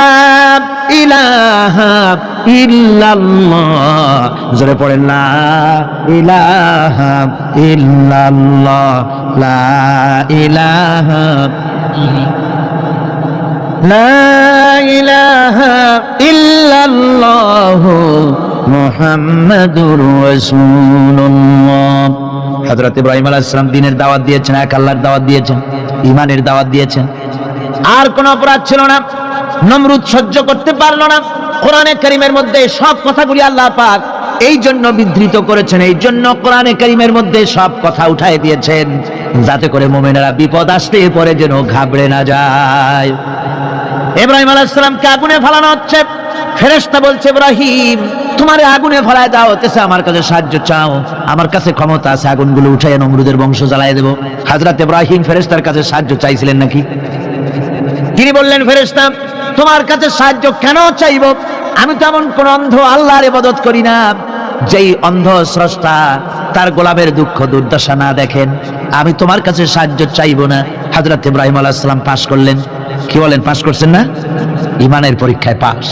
ইলাহা ইল্লাল্লাহ, জোরে পড়েন লা ইলাহা ইল্লাল্লাহ, লা ইলাহা লা ইলাহা ইল্লাল্লাহ মুহাম্মাদুর রাসূলুল্লাহ। হযরত ইব্রাহিম আলাইহিস সালাম দ্বীনের দাওয়াত দিয়েছেন, এক আল্লাহর দাওয়াত দিয়েছেন, ঈমানের দাওয়াত দিয়েছেন। আর কোন অপরাধ ছিল না, নমরুদ সহ্য করতে পারলো না। কোরআনে কারীমের মধ্যে সব কথাগুলি আল্লাহ পাক এই জন্য বিধৃত করেছেন, এই জন্য কোরআনে কারীমের মধ্যে সব কথা উঠায় দিয়েছেন, যাতে করে মুমিনেরা বিপদ আসলে পরে যেন ঘাবড়ে না যায়। ইব্রাহিম আলাইহিস সালামকে আগুনে ফেলানো হচ্ছে, ফেরেশতা বলছে ইব্রাহিম তোমারে আগুনে ফেলায় দেওয়া হতেছে, আমার কাছে সাহায্য চাও, আমার কাছে ক্ষমতা আছে, আগুনগুলো উঠায় নমরুদের বংশ জ্বালায় দেব। হযরত ইব্রাহিম ফেরেশতার কাছে সাহায্য চাইছিলেন নাকি? তিনি বললেন ফেরেশতা তোমার কাছে সাহায্য কেন চাইব, আমি তো এমন কোন অন্ধ আল্লাহর ইবাদত করি না যেই অন্ধ স্রষ্টা তার গোলামের দুঃখ দুর্দশা না দেখেন, আমি তোমার কাছে সাহায্য চাইব না। হযরত ইব্রাহিম আলাইহিস সালাম পাশ করলেন। কি বলেন, পাশ করছেন না? ঈমানের পরীক্ষায় পাশ।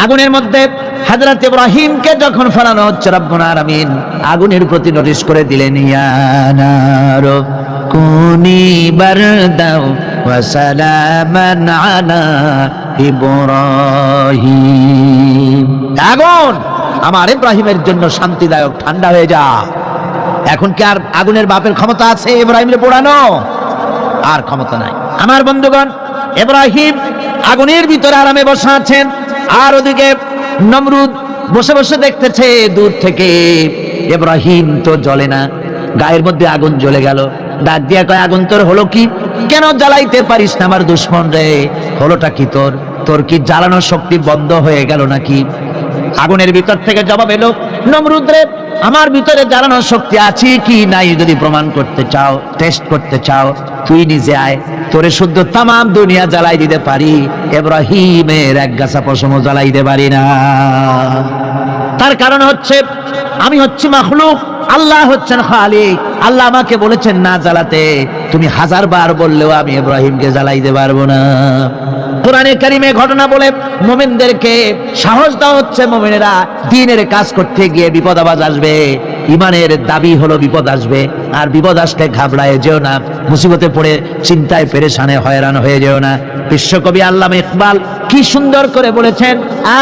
আগুনের মধ্যে হযরত ইব্রাহিমকে যখন ফেলানো হচ্ছে, রব্বুল আলামিন আগুনের প্রতি নোটিশ করে দিলেন, ইয়া নারু কুনি বারদাও ওয়া সালামান আলা ইব্রাহিম, আগুন আমার ইব্রাহিমের জন্য শান্তিদায়ক ঠান্ডা হয়ে যা। এখন কি আর আগুনের বাপের ক্ষমতা আছে ইব্রাহিমের পোড়ানো? আর ক্ষমতা নাই। আমার বন্ধুগণ, ইব্রাহিম আগুনের ভিতরে আরামে বসে আছেন, আর ওদিকে নমরুদ বসে বসে দেখতেছে দূর থেকে ইব্রাহিম তো জ্বলে না, গায়ের মধ্যে আগুন জ্বলে গেল। ডাক দিয়া কয়, আগুন তোর হলো কি? কেন জ্বালাইতে পারিস না আমার দুশমন রে? হলোটা কি তোর? তোর কি জ্বালানোর শক্তি বন্ধ হয়ে গেল নাকি? আগুনের ভিতর থেকে জবাব এলো, নমরুদ রে আমার ভিতরে জ্বালানোর শক্তি আছে কি নাই যদি প্রমাণ করতে চাও, টেস্ট করতে চাও, তুই নিজে আয়, তোরে শুদ্ধ তামাম দুনিয়া জ্বালাই দিতে পারি, ইব্রাহিমের এক গাছা পশমও জ্বালাই দিতে পারি না। তার কারণ হচ্ছে আমি হচ্ছি মাখলুক, আল্লাহ হচ্ছেন খালিক। আল্লাহ আমাকে বলেছেন না জ্বালাতে, তুমি 1000 বার বললেও আমি ইব্রাহিমকে জ্বালাইতে পারবো না। কোরআনে কারিমে ঘটনা বলে মুমিনদেরকে সাহস দেওয়া হচ্ছে, মুমিনেরা দ্বীনের কাজ করতে গিয়ে বিপদ আবাজ আসবে, ঈমানের দাবি হলো বিপদ আসবে, আর বিপদ আসলে ঘাবড়ায় যেও না, মুসিবতে পড়ে চিন্তায় পেরেশানে হয়রান হয়ে যেও না। বিশ্বকবি আল্লামা ইকবাল কি সুন্দর করে বলেছেন,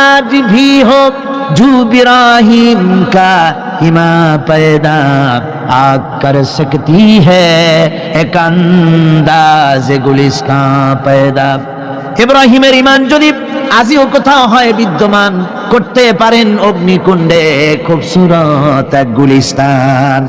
আজ ভি হোক জু ইব্রাহিম কা ইমা पैदा आग कर सकती है एक अंदाज गुलिस्तां पैदा। ইব্রাহিমের ঈমান যদি আজিও কোথাও হয় বিদ্যমান, করতে পারেন অগ্নিকুণ্ডে খুবসুরত এক গুলিস্তান।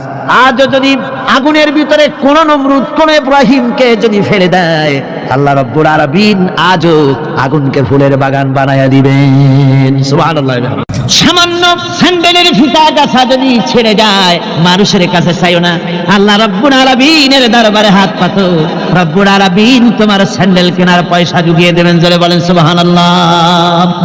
আজ যদি আগুনের ভিতরে কোন নমরুদ কোন ইব্রাহিমকে যদি ফেলে দেয়, আল্লাহ রাব্বুল আলামিন আজও আগুনকে ফুলের বাগান বানায়া দিবেন। সুবহানাল্লাহ। সামান্য স্যান্ডেলের ফিতা গাছা যদি ছেড়ে যায়, মানুষের কাছে চাইও না, আল্লাহ রাব্বুল আলামিনের দরবারে হাত পাতো, রব্বুল আলামিন তোমার স্যান্ডেল কেনার পয়সা জুগিয়ে দেবেন। জোরে বলেন সুবহানাল্লাহ।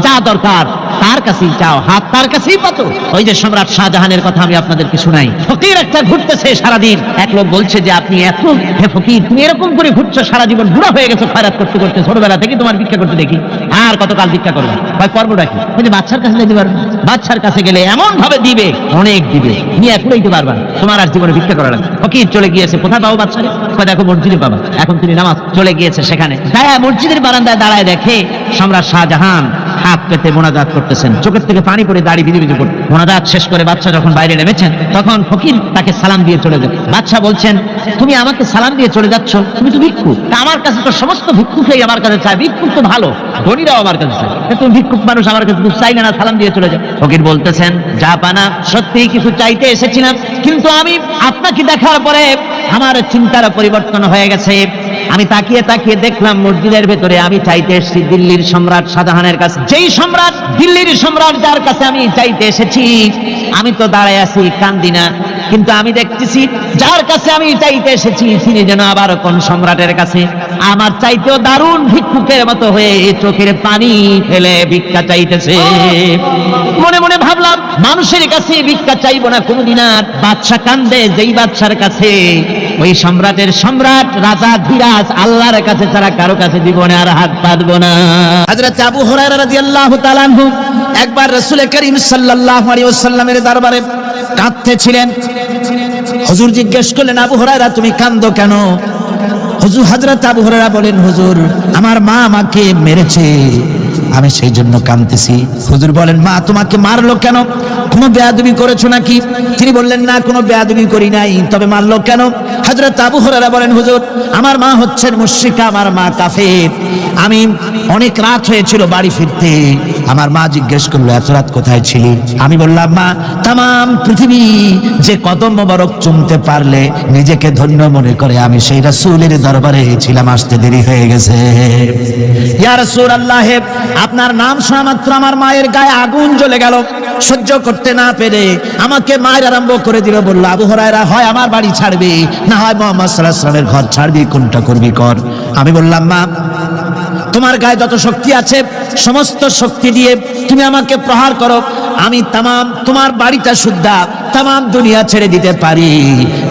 যা দরকার তার কাছেই চাও, হাত তার কাছেই পাতো। ওই যে সম্রাট শাহজাহানের কথা আমি আপনাদেরকে শুনাই, ফকির একটা ঘুরতেছে সারাদিন, এক লোক বলছে যে আপনি এত হে ফকির, তুমি এরকম করে ঘুরছো সারা জীবন, বুড়া হয়ে গেছো খয়রাত করতে করতে, ছোটবেলা থেকে তোমার ভিক্ষা করতে দেখি, আর কতকাল ভিক্ষা করবে? ভাই করবোটা কি? ওই যে বাচ্চার কাছে যেতে পারবে, বাচ্চার কাছে গেলে এমন ভাবে দিবে, অনেক দিবে, নিয়ে কুড়াইতে পারবা, তোমার আর জীবনে ভিক্ষা করা লাগবে। ফকির চলে গিয়েছে, কোথায় পাবো বাচ্চারে? দেখো মসজিদে পাবা। এখন তিনি নামাজ চলে গিয়েছে সেখানে, মসজিদের বারান্দায় দাঁড়ায় দেখে সম্রাট শাহজাহান হাত পেতে মোনাজাত করতেছেন, চোখের থেকে পানি পড়ে দাড়ি ভিজে ভিজে পড়ে। মোনাজাত শেষ করে বাচ্চা যখন বাইরে নেমেছেন, তখন ফকির তাকে সালাম দিয়ে চলে যায়। বাচ্চা বলছেন, তুমি আমাকে সালাম দিয়ে চলে যাচ্ছ, তুমি তো ভিক্ষুক, আমার কাছে তো সমস্ত ভিক্ষুকই আমার কাছে চায়, ভিক্ষুক তো ভালো, ধনীরাও আমার কাছে চায়, তুমি ভিক্ষুক মানুষ আমার কাছে চাইলে না, সালাম দিয়ে চলে যাও। ফকির বলতেছেন, যা পানা সত্যিই কিছু চাইতে এসেছিলাম, কিন্তু আমি আপনাকে দেখার পরে আমার চিন্তার পরিবর্তন হয়ে গেছে। আমি তাকিয়ে তাকিয়ে দেখলাম মসজিদের ভেতরে আমি চাইতে এসেছি দিল্লির সম্রাট শাহজাহানের কাছে, যেই সম্রাট, দিল্লির সম্রাট যার কাছে আমি চাইতে এসেছি, আমি তো দাঁড়ায় আছি কান্দি না, কিন্তু আমি দেখতেছি যার কাছে আমি চাইতে এসেছি তিনি যেন আবার কোন সম্রাটের কাছে আমার চাইতেও দারুণ ভিক্ষুকের মতো হয়ে চোখের পানি ফেলে ভিক্ষা চাইতেছে। মনে মনে ভাবলাম মানুষের কাছে ভিক্ষা চাইবো না কোনদিন আর। বাদশা কান্দে যেই বাদশার কাছে ওই সম্রাটের সম্রাট রাজা ধীরাজ আল্লাহর কাছে ছাড়া কারো কাছে দিব না আর হাত পাতবো না। হযরত আবু হুরায়রা রাদিয়াল্লাহু তাআলা আনহু একবার রাসূল করিম সাল্লাল্লাহু আলাইহি ওয়াসাল্লামের দরবারে কাঁদতেছিলেন। হুজুর জিজ্ঞেস করলেন, আবু হুরায়রা তুমি কাঁদো কেন? হুজুর হযরত আবু হুরায়রা বলেন, হুজুর আমার মা আমাকে মেরেছে, আমি সেই জন্য কাঁদতেছি। হুজুর বলেন, মা তোমাকে মারলো কেন? কোনো বেয়াদবি করেছো নাকি? তিনি বললেন, না কোনো বেয়াদবি করি নাই, তবে মারলো কেন? হযরত আবু হুরায়রা বলেন, হুজুর আমার মা হচ্ছেন মুশরিকা, আমার মা কাফের। আমি অনেক রাত হয়েছিল বাড়ি ফিরতে, আমার মা জিজ্ঞেস করলো এত রাত কোথায় ছিলি? আমি বললাম, মা তাম পৃথিবী যে কদম মোবারক চুমতে পারলে নিজেকে ধন্য মনে করে, আমি সেই রাসূলের দরবারে ছিলাম, আসতে দেরি হয়ে গেছে। ইয়া রাসূলুল্লাহ, আপনার নাম শোনা মাত্র আমার মায়ের গায়ে আগুন জ্বলে গেল। সহ্য করতে না পেরে আমাকে মায়ের আরম্ভ করে দিল। বলল, আবু হুরায়রা হয় আমার বাড়ি ছাড়বি, না হয় মুহাম্মদ সাল্লাল্লাহু আলাইহি ওয়াসাল্লামের ঘর ছাড়বি, কোনটা করবি কর। আমি বললাম, মা তোমার গায়ে যত শক্তি আছে সমস্ত শক্তি দিয়ে তুমি আমাকে প্রহার করো, আমি তামাম তোমার বাড়িটা সুদ্ধা তামাম দুনিয়া ছেড়ে দিতে পারি,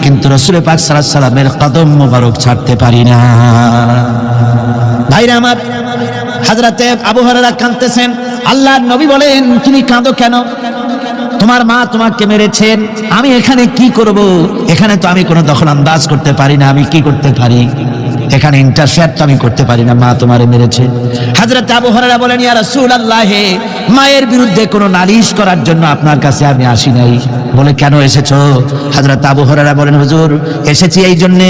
কিন্তু রাসূল পাক সাল্লাল্লাহু আলাইহি ওয়াসাল্লামের কদম মোবারক ছাড়তে পারি না। ভাইরা আমার, হযরতে আবু হুরায়রা কাঁদতেছেন। আল্লাহর নবী বলেন, তুমি কাঁদো কেন? তোমার মা তোমাকে মেরেছেন, আমি এখানে কি করব? এখানে তো আমি কোনো দখল আন্দাজ করতে পারি না, আমি কি করতে পারি? এখানে ইন্টারফেয়ার তো আমি করতে পারি না, মা তোমারে মেরেছে। হযরত আবু হুরায়রা বলেন, ইয়া রাসূলুল্লাহ, মায়ের বিরুদ্ধে কোনো নালিশ করার জন্য আপনার কাছে আমি আসি নাই। বলে, কেন এসেছো? হযরত আবু হুরায়রা বলেন, হুজুর এসেছি এই জন্য,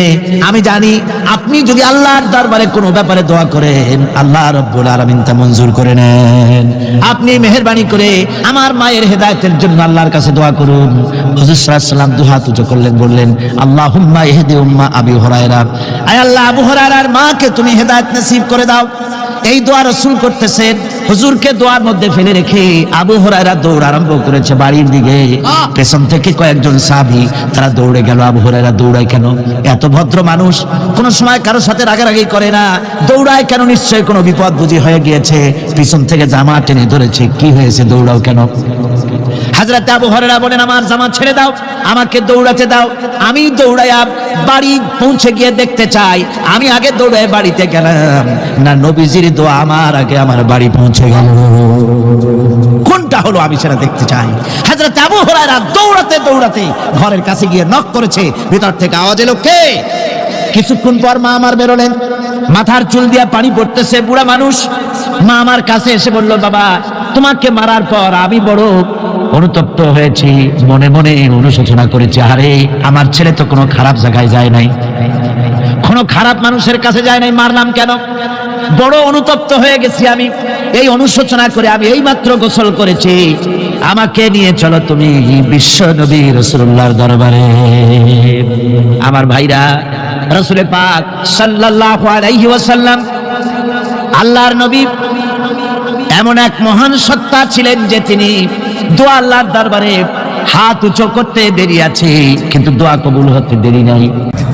আমি জানি আপনি যদি আল্লাহর দরবারে কোনো ব্যাপারে দোয়া করেন আল্লাহ রাব্বুল আলামিন তা মঞ্জুর করে নেন। আপনি মেহেরবানি করে আমার মায়ের হেদায়েতের জন্য আল্লাহর কাছে দোয়া করুন। হুজুর সাল্লাল্লাহু আলাইহি ওয়াসাল্লাম দুহাত উঁচু করলেন, বললেন, আল্লাহুম্মা ইহদি উম্মা আবি হুরায়রা, আয় আল্লাহ আবু হুরায়রার মাকে তুমি হেদায়েত নসিব করে দাও। এই দোয়া রাসূল করতেছেন। হুজুরকে দোয়ার মধ্যে ফেলে রেখে আবু হুরায়রা দৌড় আরম্ভ করেছে বাড়ির দিকে। পেছন থেকে কয়েকজন সাহাবী তারা দৌড়ে গেল। আবু হুরায়রা দৌড়ায় কেন? এত ভদ্র মানুষ, কোন সময় কারোর সাথে রাগারাগি করে না, দৌড়ায় কেন? নিশ্চয়ই কোনো বিপদ বুঝি হয়ে গিয়েছে, পিছন থেকে জামা টেনে ধরেছে। কি হয়েছে, দৌড়াও কেন? হযরত আবু হুরায়রা বলেন, আমার জামা ছেড়ে দাও, আমাকে দৌড়াতে দাও। আমি দৌড়াইয়া বাড়ি পৌঁছে গিয়ে দেখতে চাই আমি আগে দৌড়ায় বাড়িতে গেলাম না নবীজির দোয়া আমার আগে আমার বাড়ি পৌঁছে গেল। কোনটা হলো আমি সেটা দেখতে চাই। হযরত আবু হুরায়রা দৌড়াতে দৌড়াতে ঘরের কাছে গিয়ে নক করেছে। ভিতর থেকে আওয়াজ এলো, কে? কিছুক্ষণ পর মা আমার বেরোলেন, মাথার চুল দিয়া পানি পড়তেছে, বুড়া মানুষ। মা আমার কাছে এসে বলল, বাবা তোমাকে মারার পর আমি বড় অনুতপ্ত হয়েছি, মনে মনে অনুশোচনা করেছি, আরে আমার ছেলে তো কোনো খারাপ জায়গায় যায় নাই, কোনো খারাপ মানুষের কাছে যায় নাই, মারলাম কেন? বড় অনুতপ্ত হয়ে গেছি আমি। এই অনুশোচনা করে আমি এইমাত্র গোসল করেছি, আমাকে নিয়ে চলো তুমি বিশ্ব নবী রাসূলুল্লাহর দরবারে। আমার ভাইরা, রাসূল পাক সাল্লাল্লাহু আলাইহি ওয়াসাল্লাম আল্লাহর নবী এমন এক মহান সত্তা ছিলেন যে তিনি দোয়া আল্লাহর দরবারে হাত উঁচু করতে দেরি আছে, কিন্তু দোয়া কবুল হতে দেরি নাই।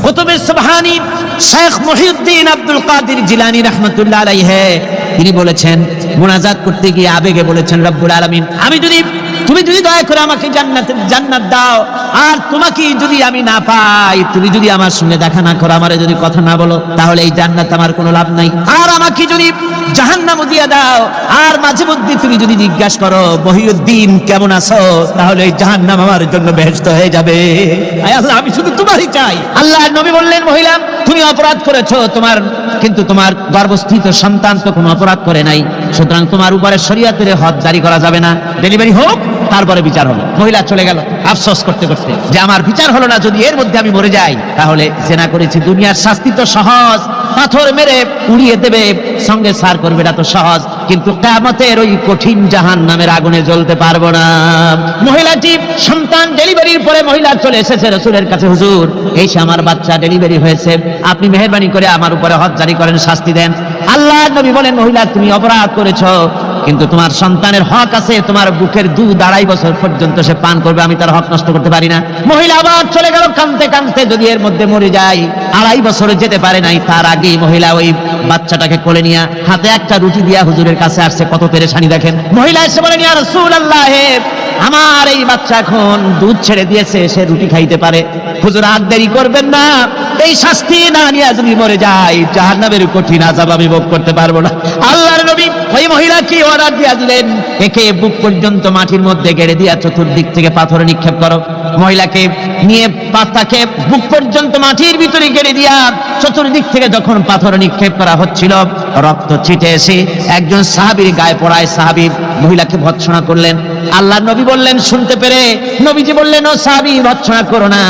কুতুবে সুবহানী শেখ মুহিউদ্দিন আব্দুল কাদের জিলানী রাহমাতুল্লাহ আলাইহি তিনি বলেছেন, মুনাজাত করতে গিয়ে আবেগে বলেছেন, রব্বুল আলামিন তুমি যদি দয়া করে আমাকে জান্নাত দাও, আর তোমাকে যদি আমি না পাই, তুমি যদি আমার সঙ্গে দেখা না করো, আমারে যদি কথা না বলো, তাহলে এই জান্নাত আমার কোনো লাভ নাই। আর আমাকে যদি জাহান্নামও দিয়ে দাও, আর মাঝে মধ্যে তুমি যদি জিজ্ঞাসা করো মহিউদ্দিন কেমন আছো, তাহলে এই জাহান্নাম আমার জন্য বেহেশত হয়ে যাবে। আয় আল্লাহ, আমি শুধু তোমারই চাই। আল্লাহর নবী বললেন, মহিলা তুমি অপরাধ করেছো, কিন্তু তোমার গর্ভস্থিত সন্তান তো কোনো অপরাধ করে নাই, সুতরাং তোমার উপরে শরীয়তের হদ জারি করা যাবে না, ডেলিভারি হোক তারপরে বিচার হবে। মহিলা চলে গেল আফসোস করতে করতে যে আমার বিচার হলো না, যদি এর মধ্যে আমি মরে যাই তাহলে জেনা করেছি, দুনিয়ার শাস্তি তো সহজ, পাথর মেরে উড়িয়ে দেবে, সঙ্গে সার করবে, এটা তো সহজ, কিন্তু কিয়ামতের ওই কঠিন জাহান্নামের আগুনে জ্বলতে পারবো না। মহিলাটি সন্তান ডেলিভারির পরে মহিলা চলে এসেছে রাসূলের কাছে, হুজুর এই সে আমার বাচ্চা ডেলিভারি হয়েছে, আপনি মেহেরবানি করে আমার উপরে হদ জারি করেন, শাস্তি দেন। আল্লাহর নবী বলেন, মহিলা তুমি অপরাধ করেছো, কিন্তু তোমার সন্তানের হক আছে, তোমার বুকের দুধ 2.5 বছর পর্যন্ত সে পান করবে, আমি তার হক নষ্ট করতে পারি না। মহিলা আবার চলে গেল কাঁদতে কাঁদতে, যদি এর মধ্যে মরে যায়, 2.5 বছর যেতে পারে নাই, তার আগেই মহিলা ওই বাচ্চাটাকে কোলে নিয়ে হাতে একটা রুটি দিয়া হুজুরের কাছে আসছে। কত পেরেশানি দেখেন। মহিলা এসে বলেন, ইয়া রাসূলুল্লাহ, আমার এই বাচ্চা এখন দুধ ছেড়ে দিয়েছে, সে রুটি খাইতে পারে। হুজুর আর দেরি করবেন না, এই শাস্তি না নিয়ে যদি মরে যায়, জাহান্নামের কঠিন আযাব আমি ভোগ করতে পারবো না। আল্লাহর নবী ওই মহিলাকে অর্ডার দিয়ে দিলেন, একে বুক পর্যন্ত মাটির মধ্যে গেড়ে দিয়া চতুর্দিক থেকে পাথর নিক্ষেপ করো। মহিলাকে নিয়ে পাতাকে বুক পর্যন্ত মাটির ভিতরে গেড়ে দিয়া চতুর্দিক থেকে যখন পাথর নিক্ষেপ করা হচ্ছিল, রক্ত ছিটে এসে একজন সাহাবীর গায়ে পড়ায়। সাহাবী মহিলাকে ভৎসনা করলেন। আল্লাহর নবী বললেন শুনতে পেরে, নবীজি বললেন, ও সাহাবী, ভৎসনা করো না,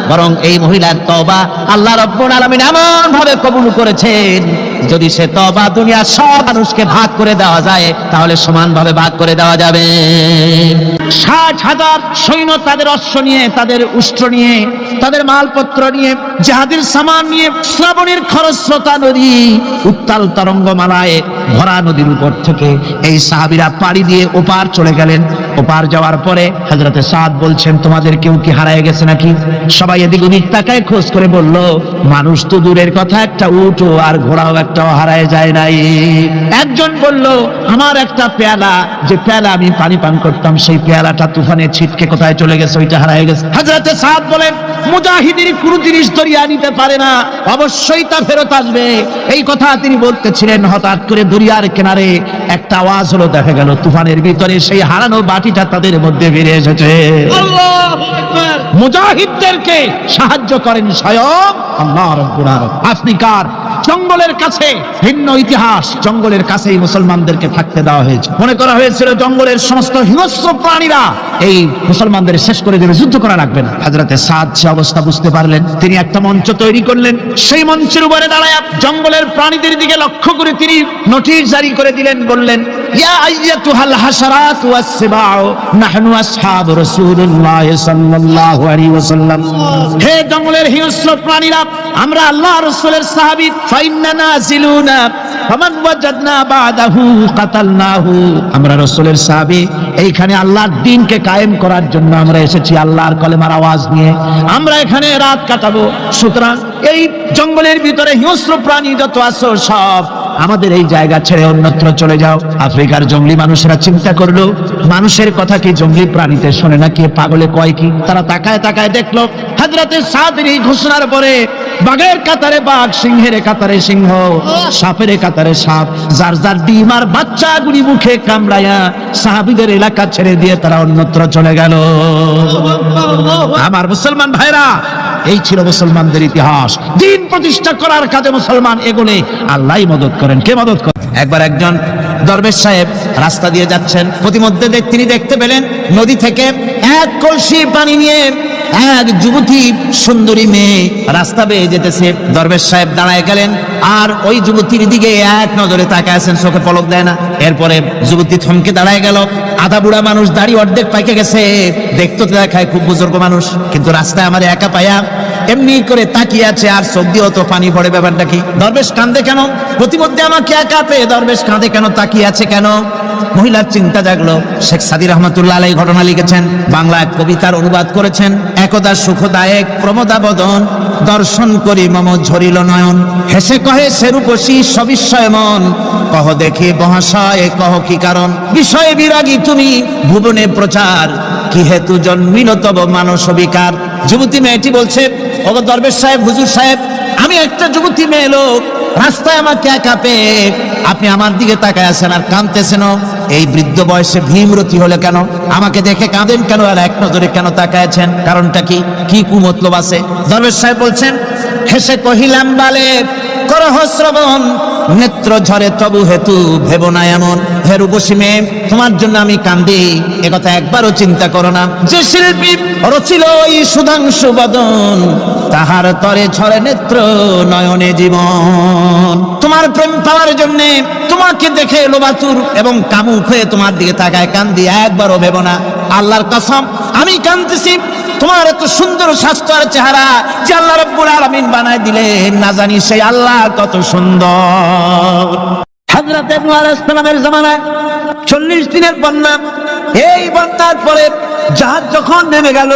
বরং এই মহিলার তওবা আল্লাহ রাব্বুল আলামিন এমন ভাবে কবুল করেছেন, যদি সে তওবা দুনিয়ার সব মানুষকে ভাগ করে দেওয়া যায়, তাহলে সমানভাবে ভাগ করে দেওয়া যাবে। 60,000 সৈন্য তাদের অশ্ব নিয়ে, তাদের উষ্ট্র নিয়ে, তাদের মালপত্র নিয়ে, জাহাজের সামান নিয়ে শ্রাবণের খরস্রোতা নদী, উত্তাল তরঙ্গমালায় ভরা নদীর উপর থেকে এই সাহাবীরা পাড়ি দিয়ে ওপার চলে গেলেন। ওপার যাওয়ার পরে হযরতে সাদ বলছেন, তোমাদের কেউ কি হারিয়ে গেছে নাকি? সবাই এদিক ওদিক তাকায় খোঁজ করে বলল, মানুষ তো দূরের কথা, একটা উট আর ঘোড়াও একটাও হারায় যায় নাই। একজন বলল, আমার একটা পেয়ালা, যে পেয়ালা আমি পানি পান করতাম, সেই পেয়ালাটা তুফানে ছিটকে কোথায় চলে গেছে, ওইটা হারায় গেছে। হযরতে সাদ বলেন, মুজাহিদের কোন জিনিস দরিয়া নিতে পারে না, অবশ্যই তা ফেরত আসবে। এই কথা তিনি বলতেছিলেন, হঠাৎ করে দরিয়ার কিনারে একটা আওয়াজ হলো, দেখা গেল তুফানের ভিতরে সেই হারানো বাটিটা তাদের মধ্যে বেরিয়ে এসেছে। আল্লাহু আকবার। মুজাহিদদেরকে সাহায্য করেন স্বয়ং আল্লাহ রাব্বুল আলামিন। আফ্রিকার জঙ্গলের কাছে ভিন্ন ইতিহাস, জঙ্গলের কাছেই মুসলমানদেরকে থাকতে দেওয়া হয়েছে। মনে করা হয়েছিল জঙ্গলের সমস্ত হিংস্র প্রাণীরা এই মুসলমানদের শেষ করে দেবে, যুদ্ধ করা লাগবে না। হযরতে সাদ সে অবস্থা বুঝতে পারলেন, তিনি একটা মঞ্চ তৈরি করলেন। সেই মঞ্চের উপরে দাঁড়ায় জঙ্গলের প্রাণীদের দিকে লক্ষ্য করে তিনি নোটিশ জারি করে দিলেন, বললেন, ইয়া আইয়াতুহাল হাশারাত ওয়াস সিবাউ নাহনু আসহাবু রাসূলুল্লাহ সাল্লাল্লাহু আলাইহি ওয়াসাল্লাম। হে জঙ্গলের হিংস্র প্রাণীরা, আমরা আল্লাহর রাসূলের সাহাবী, ফাইন্না নাজিলুনা ফামান ওয়াজাদনা বাদাহু কাতালনাহু। আমরা রাসূলের সাহাবী, এইখানে আল্লাহর দ্বীনকে কায়েম করার জন্য আমরা এসেছি, আল্লাহর কলেমার আওয়াজ নিয়ে আমরা এখানে রাত কাটাবো। সুতরাং এই জঙ্গলের ভিতরে হিংস্র প্রাণী যত আছে সব আমাদের এই জায়গা ছেড়ে অন্যত্র চলে যাও। আফ্রিকার জঙ্গলি মানুষেরা চিন্তা করলো, মানুষের কথা কি জঙ্গলি প্রাণীতে শোনে না, কি পাগলে কয় কি? তারা তাকায় তাকায় দেখলো হযরতে সাদের এই ঘোষণার পরে বাঘের কাতারে বাঘ, সিংহের কাতারে সিংহ, সাপের কাতারে সাপ, যার যার ডিম আর বাচ্চাগুলি মুখে কামড়ায়া সাহাবীদের এলাকা ছেড়ে দিয়ে তারা অন্যত্র চলে গেল। আমার মুসলমান ভাইরা, এই ছিল মুসলমানদের ইতিহাস। দ্বীন প্রতিষ্ঠা করার কাজে মুসলমান এগোলে আল্লাহই মদত করেন। কে মদত করেন? একবার একজন দরবেশ সাহেব রাস্তা দিয়ে যাচ্ছেন, প্রতিমধ্যে তিনি দেখতে পেলেন নদী থেকে এক কলসি পানি নিয়ে এক যুবতী সুন্দরী মেয়ে রাস্তা বেয়ে যেতেছে। দরবেশ সাহেব দাঁড়ায় গেলেন আর ওই যুবতীর দিকে এক নজরে তাকায় আছেন, চোখে পলক দেয় না। এরপরে যুবতী থমকে দাঁড়ায় গেল। আধা বুড়া মানুষ, দাড়ি অর্ধেক পাইকে গেছে, দেখতে দেখায় খুব বুজুর্গ মানুষ, কিন্তু রাস্তায় আমার একা পায়া এমনি করে তাকিয়ে আছে আর চোখ দিয়েও তো পানি পড়ে। ব্যাপারটা কি? দরবেশ কাঁদে কেন? প্রতিমধ্যে আমাকে একা পেয়ে দরবেশ কাঁদে কেন, তাকিয়ে আছে কেন? মহিলার চিন্তা জাগলো। শেখ সাদী রহমাতুল্লাহ আলাইহি ঘটনা লিখেছেন, বাংলা এক কবিতার অনুবাদ করেছেন। একদা সুখদায়ক প্রমোদাবদন দর্শন করি মম ঝরিল নয়ন, হেসে কহে সেরূপসী সবিস্ময় মন, কহ দেখি মহাশয় কহ কি কারণ, বিষয়ে বিরাগী তুমি ভুবনে প্রচার, কি হেতু জন্মিল তব মানস বিকার। যুবতী মেয়েটি বলছে, ওগো দরবেশ সাহেব, হুজুর সাহেব, আমি একটা যুবতী মেয়ে লোক, রাস্তায় আমাকে একা পেয়ে আপনি আমার দিকে তাকায় আছেন আর কাঁদতেছেন। এই বৃদ্ধ বয়সে ভীমরতি হলে কেন? আমাকে দেখে কাঁদেন কেন আর এক নজরে কেন তাকায়ছেন? কারণটা কি? কি কুমতলব আছে? দরবেশ সাহেব বলছেন, হেসে কহিলাম বালে করহ শ্রবণ, নেত্র ঝরে তবু হেতু ভেব না এমন। হে রূপসী মেয়ে, তোমার জন্য আমি কান্দি, একথা একবারও চিন্তা করো না। যে শিল্পী রচিল এই সুধাংশু বদন, তাহার তরে ঝরে নেত্র নয়নে জীবন। তোমার প্রেম পাওয়ার জন্য তোমাকে দেখে লোবাতুর এবং কামুক হয়ে তোমার দিকে তাকায় কান্দি, একবারও ভেব না। আল্লাহর কসম, আমি কাঁদতেছি তোমার এত সুন্দর স্বাস্থ্য আর চেহারা যে আল্লাহ রাব্বুল আলামিন বানায় দিলেন, না জানি সেই আল্লাহ কত সুন্দর। হযরত নূহ আলাইহিস সালামের জামানায় 40 দিনের বন্যা। এই বন্যার পরে জাহাজ যখন নেমে গেল,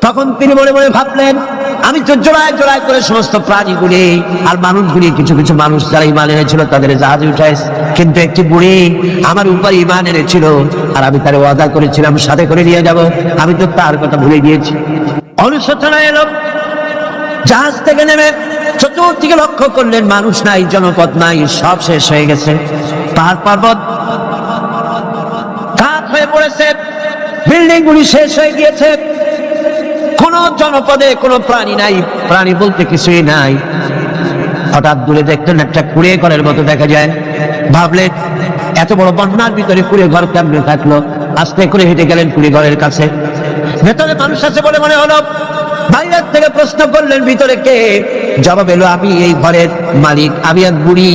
তখন তিনি মনে মনে ভাবলেন, আমি তো জোড়ায় জোড়ায় করে সমস্ত প্রাণীগুলি আর মানুষগুলি, কিছু কিছু মানুষ যারা ঈমান এনেছিল তাদের জাহাজে উঠাইছে, কিন্তু একটি বুড়ি আমার উপর ঈমান এনেছিল আর আমি তার ওয়াদা করেছিলাম সাথে করে নিয়ে যাব, আমি তো তার কথা ভুলে গিয়েছি। অনুশোচনা এলো। জাহাজ থেকে নেমে চতুর্দিকে লক্ষ্য করলেন, মানুষ নাই, জনপদ নাই, সব শেষ হয়ে গেছে। পাহাড় পর্বত কাত হয়ে পড়েছে, বিল্ডিং গুলি শেষ হয়ে গিয়েছে, কোন জনপদে কোনো প্রাণী নাই, প্রাণী বলতে কিছুই নাই। হঠাৎ দূরে দেখলেন একটা কুড়ে ঘরের মতো দেখা যায়। ভাবলেন এত বড় বন্যার ভিতরে কুড়ে ঘর কেমনে থাকলো। আস্তে করে হেঁটে গেলেন কুড়ে ঘরের কাছে। ভেতরে মানুষ আছে বলে মনে হলো। বাইরের থেকে প্রশ্ন করলেন, ভিতরে কে? জবাব এলো, আমি এই ঘরের মালিক, আমি এক বুড়ি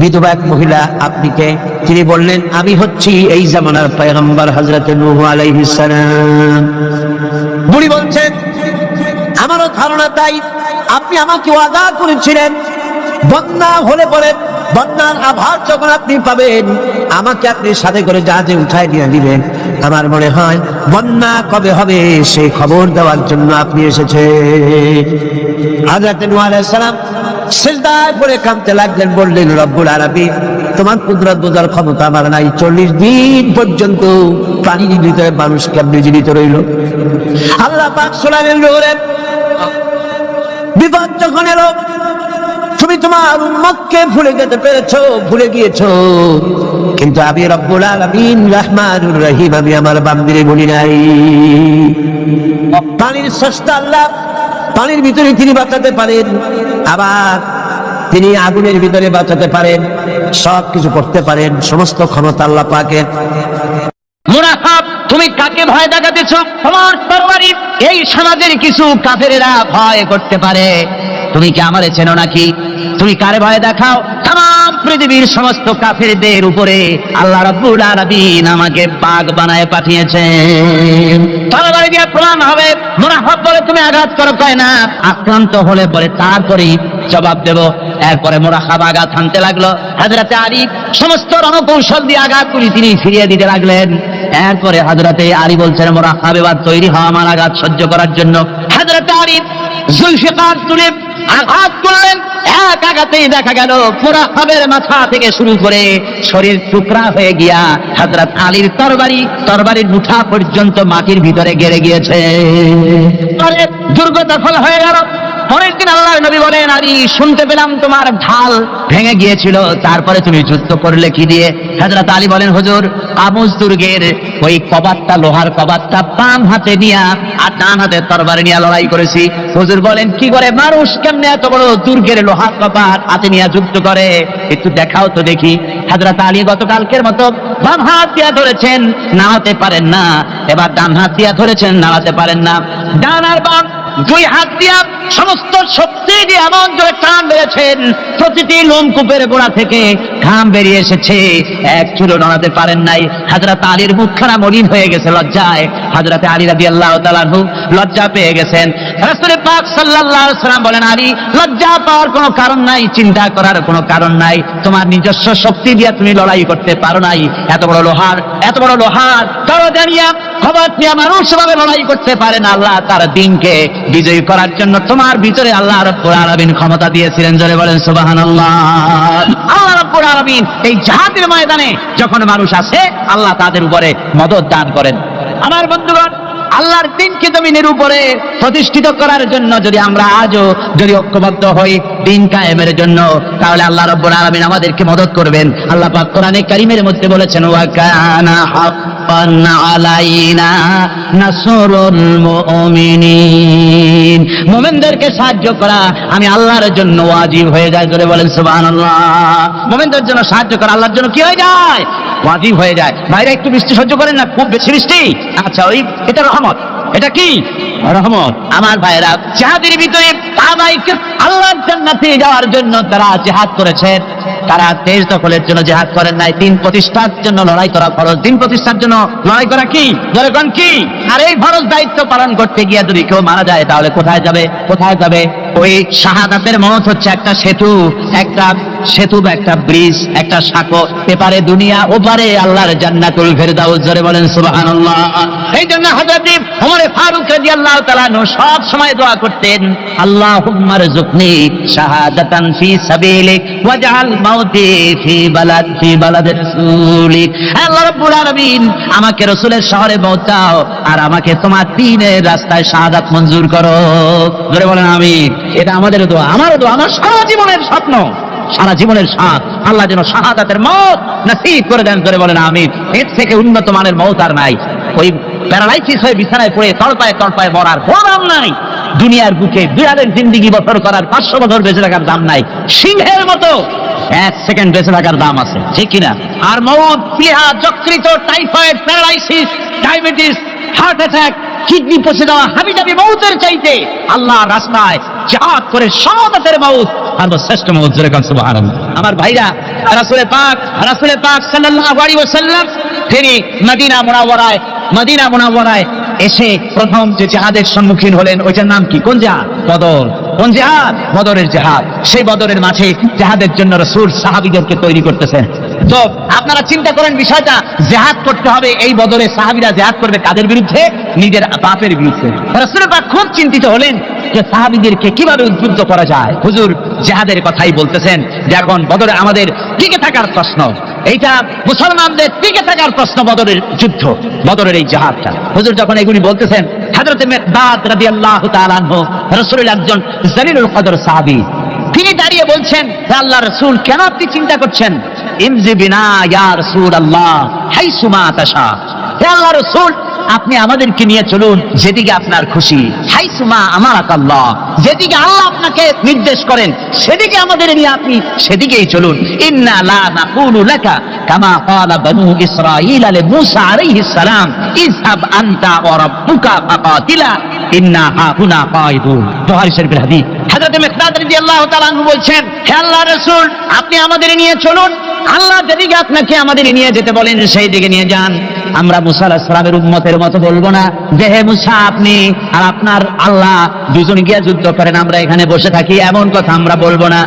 বিধবা এক মহিলা, আপনি কে? তিনি বললেন, আমি হচ্ছি এই জামানার পয়গম্বর হযরত নূহ আলাইহিস সালাম। বুড়ি বলছেন, আমারও ধারণা তাই, আপনি আমাকে ওয়াদা করেছিলেন বন্যা হলে পরে, বন্যার আভাস যখন আপনি পাবেন আমাকে আপনি সাথে করে জাহাজে উঠায় নিয়ে দিবেন। আমার মনে হয় বন্যা কবে হবে সেই খবর দেওয়ার জন্য আপনি এসেছেন। হযরত নূহ আলাইহিস সালাম সিজদায় পড়ে কাঁদতে লাগলেন, বললেন, রব্বুল আলামিন, তোমার কুদরত বোঝার ক্ষমতা আমার নাই। 40 দিন পর্যন্ত পানির ভিতরে মানুষ কেমনে জীবিত রইল? আল্লাহ পাক শুনালেন, নূরে বিপদ যখন এলো, তুমি তোমার উম্মতকে ভুলে যেতে পেরেছো, ভুলে গিয়েছো, কিন্তু আমি রব্বুল আলামিন রহমানুর রহিম, আমি আমার বান্দিরে ভুলি নাই। পানির স্রষ্টা আল্লাহ, পানির ভিতরে তিনি বাঁচাতে পারেন, আবার তিনি আগুনের ভিতরে বাঁচাতে পারেন, সব কিছু করতে পারেন, সমস্ত ক্ষমতা আল্লাহ পাকের। মুনাফিক, তুমি কাকে ভয় দেখাতেছো? তোমার তরবারি এই সমাজের কিছু কাফেরেরা ভয় করতে পারে, তুমি কি আমারে চেনো নাকি? তুমি কারে ভয় দেখাও? তাম পৃথিবীর সমস্ত কাফেরদের উপরে আল্লাহ রাব্বুল আলামিন আমাকে বাগ বানায় পাঠিয়েছেন। তরবারি দিয়ে প্রমাণ হবে। মুনাফিক বলে, তুমি আঘাত করো, কয় না, আক্রান্ত হলে পরে তারপরেই জবাব দেব। এরপরে মুনাফিক আঘাত হানতে লাগলো। হযরত আলী সমস্ত রণকৌশল দিয়ে আঘাতগুলি তিনি ফিরিয়ে দিতে লাগলেন। এরপরে হযরতে আলী বলছেন, মুনাফিক এবার তৈরি হও আমার আঘাত সহ্য করার জন্য। হযরত আলী জুলফিকার তুলে আঘাত করলেন। এক আঘাতেই দেখা গেল মুনাফিকের মাথা থেকে শুরু করে শরীর টুকরা হয়ে গিয়া হযরত আলীর তরবারির মুঠা পর্যন্ত মাটির ভিতরে গেড়ে গিয়েছে। পরে দুর্গ দখল হয়ে গেল। পরের দিন আল্লাহর নবী বলেন, আলী, শুনতে পেলাম তোমার ঢাল ভেঙে গিয়েছিল, তারপরে তুমি যুদ্ধ করলে কি দিয়ে? হযরত আলী বলেন, হুজুর, আমুজ দুর্গের ওই কবাতটা, লোহার কবাতটা বাম হাতে নিয়া আর ডান হাতে তরবারি নিয়ে লড়াই করেছি। হুজুর বলেন, কি করে মানুষ কেমনে এত বড় দুর্গের লোহার কবাত হাতে নিয়ে যুদ্ধ করে? একটু দেখাও তো দেখি। হযরত আলী গতকালকের মতো বাম হাত দিয়া ধরেছেন, নাড়াতে পারেন না, এবার ডান হাত দিয়া ধরেছেন, নাড়াতে পারেন না। ডান আর বাম দুই হাত দিয়া সমস্ত শক্তি দিয়ে এমন জোরে টান বেড়েছেন, প্রতিটি লোমকূপের গোড়া থেকে ঘাম বেরিয়ে এসেছে, এক চুলো নড়াতে পারেন নাই। হযরত আলীর মুখখানা মলিন হয়ে গেছে লজ্জায়। হযরত আলী রাদিয়াল্লাহু তাআলা আনহু লজ্জা পেয়ে গেছেন। রাসূল পাক সাল্লাল্লাহু আলাইহি ওয়াসাল্লাম বলেন, আলী, লজ্জা পাওয়ার কোনো কারণ নাই, চিন্তা করার কোনো কারণ নাই। তোমার নিজস্ব শক্তি দিয়ে তুমি লড়াই করতে পারো নাই। এত বড় লোহার দরজা নিয়ে, খবর নিয়ে মানুষ ভাবে লড়াই করতে পারে না। আল্লাহ তার দ্বীনকে বিজয়ী করার জন্য তোমার ভিতরে আল্লাহ রাব্বুল আলামিন ক্ষমতা দিয়েছিলেন। জোরে বলেন সুবহানাল্লাহ। আল্লাহ রাব্বুল আলামিন এই জিহাদের ময়দানে যখন মানুষ আসে, আল্লাহ তাদের উপরে মদদ দান করেন। আমার বন্ধুগণ, আল্লাহর দ্বীনকে জমিনের উপরে প্রতিষ্ঠিত করার জন্য যদি আমরা আজও যদি ঐক্যবদ্ধ হই দ্বীন কায়েমের জন্য, তাহলে আল্লাহ রাব্বুল আলামিন আমাদেরকে মদদ করবেন। আল্লাহ পাক কোরআনে কারীমের মধ্যে বলেছেন, ওয়া কানা হাক্কান আলাইনা নাসরুল মুমিনিন, মুমিনদেরকে সাহায্য করা আমি আল্লাহর জন্য ওয়াজিব হয়ে যায়। জোরে বলেন সুবহানাল্লাহ। মুমিনদের জন্য সাহায্য করা আল্লাহর জন্য কি হয়ে যায়? ওয়াজিব হয়ে যায়। ভাইরা একটু বৃষ্টি সহ্য করেন না, খুব বেশি বৃষ্টি, আচ্ছা ওই এটা রহমত, এটা কি রহমত। আমার ভাইরা, জিহাদের ভিতরে আল্লাহর জান্নাতে যাওয়ার জন্য তারা জিহাদ করেছেন। তারা দেশ দখলের জন্য জিহাদ করেন নাই, দিন প্রতিষ্ঠার জন্য লড়াই করা ফরজ। দিন প্রতিষ্ঠার জন্য লড়াই করা কি, যেরকম কি। আর এই ফরজ দায়িত্ব পালন করতে গিয়ে যদি কেউ মারা যায় তাহলে কোথায় যাবে? কোথায় যাবে? ওই শাহাদাতের মত হচ্ছে একটা সেতু, একটা সেতু বা একটা ব্রিজ, একটা সাঁকো। এপারে দুনিয়া, ওপারে আল্লাহর জান্নাতুল ফেরদাউস। জোরে বলেন সুবহানাল্লাহ। এই জন্য হযরত ওমর ফারুক রাদিয়াল্লাহু তাআলা সব সময় দোয়া করতেন, আল্লাহুম্মা রযুকনি শাহাদাতান ফি সাবিলিক ওয়াজআল মাউতি ফি বালাদি রাসূলিক। আল্লাহ রাব্বুল আলামিন, আমাকে রাসূলের শহরে মওত দাও আর আমাকে তোমার দ্বীনের রাস্তায় শাহাদাত মঞ্জুর করো। জোরে বলেন আমিন। এটা আমাদের দোয়া, আমারও দোয়া, আমার সারা জীবনের স্বপ্ন, সারা জীবনের স্বাদ আল্লাহ যেন শাহাদাতের মওত নসিব করে দেন। জোরে বলেন আমিন। এর থেকে উন্নত মানের মওত আর নাই। ওই প্যারালাইসিস হয়ে বিছানায় পড়ে তড়পায় তড়পায় মরার কোনো দাম নাই। দুনিয়ার বুকে দুনিয়ার জিন্দেগি বছর করার 500 বছর বেঁচে থাকার দাম নাই। সিংহের মতো 1 সেকেন্ড বেঁচে থাকার দাম আছে, ঠিক কিনা? আর মওত, প্লীহা, যকৃত, typhoid, paralysis, diabetes, heart attack, kidney পচে যাওয়া, হাবিজাবি মওতের চাইতে আল্লাহর রাস্তায় জিহাদ করে শাহাদাতের মওত শ্রেষ্ঠ মওত। জোরে বলেন সুবহানাল্লাহ। আমার ভাইরা, রাসূল পাক সাল্লাল্লাহু আলাইহি ওয়াসাল্লাম তিনি মদিনা মুনাওয়ারায় এসে প্রথম যে জিহাদের সম্মুখীন হলেন, ওইটার নাম কি? কোন জিহাদ? বদর। কোন জিহাদ? বদরের জিহাদ। সেই বদরের মাঠে জিহাদের জন্য রাসূল সাহাবীদেরকে তৈরি করতেছেন। তো আপনারা চিন্তা করেন বিষয়টা, জিহাদ করতে হবে। এই বদরে সাহাবীরা জিহাদ করবে কাদের বিরুদ্ধে? নিজের বাপের বিরুদ্ধে। রাসূল পাক খুব চিন্তিত হলেন যে সাহাবীদেরকে কিভাবে উদ্বুদ্ধ করা যায়। হুজুর জিহাদের কথাই বলতেছেন যে এখন বদরে আমাদের টিকে থাকার প্রশ্ন, এইটা মুসলমানদের টিকে থাকার প্রশ্ন, বদরের যুদ্ধ, বদরের এই জিহাদটা। হুজুর যখন এগুলি বলতেছেন, হযরত মিকদাদ রাদিয়াল্লাহু তাআলা আনহু রাসূলের একজন জলিলুল কদর সাহাবী, তিনি দাঁড়িয়ে বলছেন, আল্লাহর রাসূল কেন আপনি চিন্তা করছেন? ইমজি বিনা ইয়া রাসূলুল্লাহ হাইসুমা তাশা। হে আল্লাহর রাসূল, আপনি আমাদেরকে নিয়ে চলুন যেদিকে আপনার খুশি। হাইসুমা আমারাকাল্লাহ, যেদিকে আল্লাহ আপনাকে নির্দেশ করেন সেদিকে আমাদের নিয়ে আপনি সেদিকেই চলুন। ইন্না লা নাকুলু লাকা কামা ক্বালা বানু ইসরাঈল লিমূসা আলাইহিস সালাম ইযহাব আনতা ওয়া রাব্বুকা ফাকাতিলা ইন্না হাহুনা কায়িদুন। বুখারী শরীফের হাদিস। হযরত মিকদাদ রাদিয়াল্লাহু তাআলা আনহু বলছেন, হে আল্লাহর রাসূল, আপনি আমাদের নিয়ে চলুন। আল্লাহ যেদিকে আপনাকে আমাদের নিয়ে যেতে বলেন সেই দিকে নিয়ে যান। আমরা মুসা আলাইহিস সালামের উম্মতের মতো বলবো না যে হে মুসা, আপনি আর আপনার আল্লাহ দুজন গিয়ে যুদ্ধ করেন, আমরা এখানে বসে থাকি, এমন কথা আমরা বলবো না।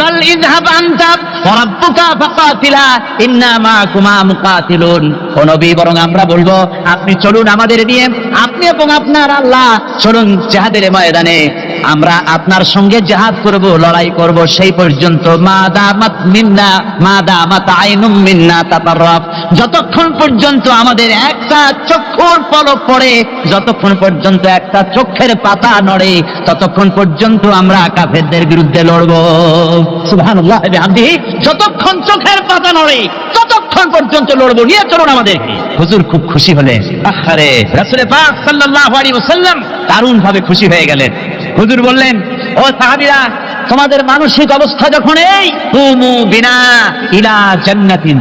বাল ইযহাব আনতা ওয়া রাব্বুকা ফাকাতিলা ইন্না মাআকুমা মুকাতিলুন। ও নবী, বরং আমরা বলবো আপনি চলুন আমাদের নিয়ে, আপনি এবং আপনার আল্লাহ চলুন জিহাদের ময়দানে, আমরা আপনার সঙ্গে জিহাদ করব, লড়াই করব সেই পর্যন্ত। মা দামাত আইনুম মিন্না তাতাররাফ, যতক্ষণ পর্যন্ত আমাদের একটা চক্ষুর পলক পড়ে, যতক্ষণ পর্যন্ত একটা চোখের পাতা নড়ে, ততক্ষণ পর্যন্ত আমরা কাফেরদের বিরুদ্ধে লড়ব। সুবহানাল্লাহ ওয়া বিহামদিহি। যতক্ষণ চোখের পাতা নড়ে ততক্ষণ পর্যন্ত লড়ব, নিয়ে চলুন আমাদেরকে। হুজুর খুব খুশি হলেন। আরে রাসূল পাক সাল্লাল্লাহু আলাইহি ওয়াসাল্লাম দারুণ ভাবে খুশি হয়ে গেলেন। হুজুর বললেন, ও সাহাবীরা, তোমাদের মানসিক অবস্থা যখন এই, কুমু বিনা ইলা জান্নাতিন,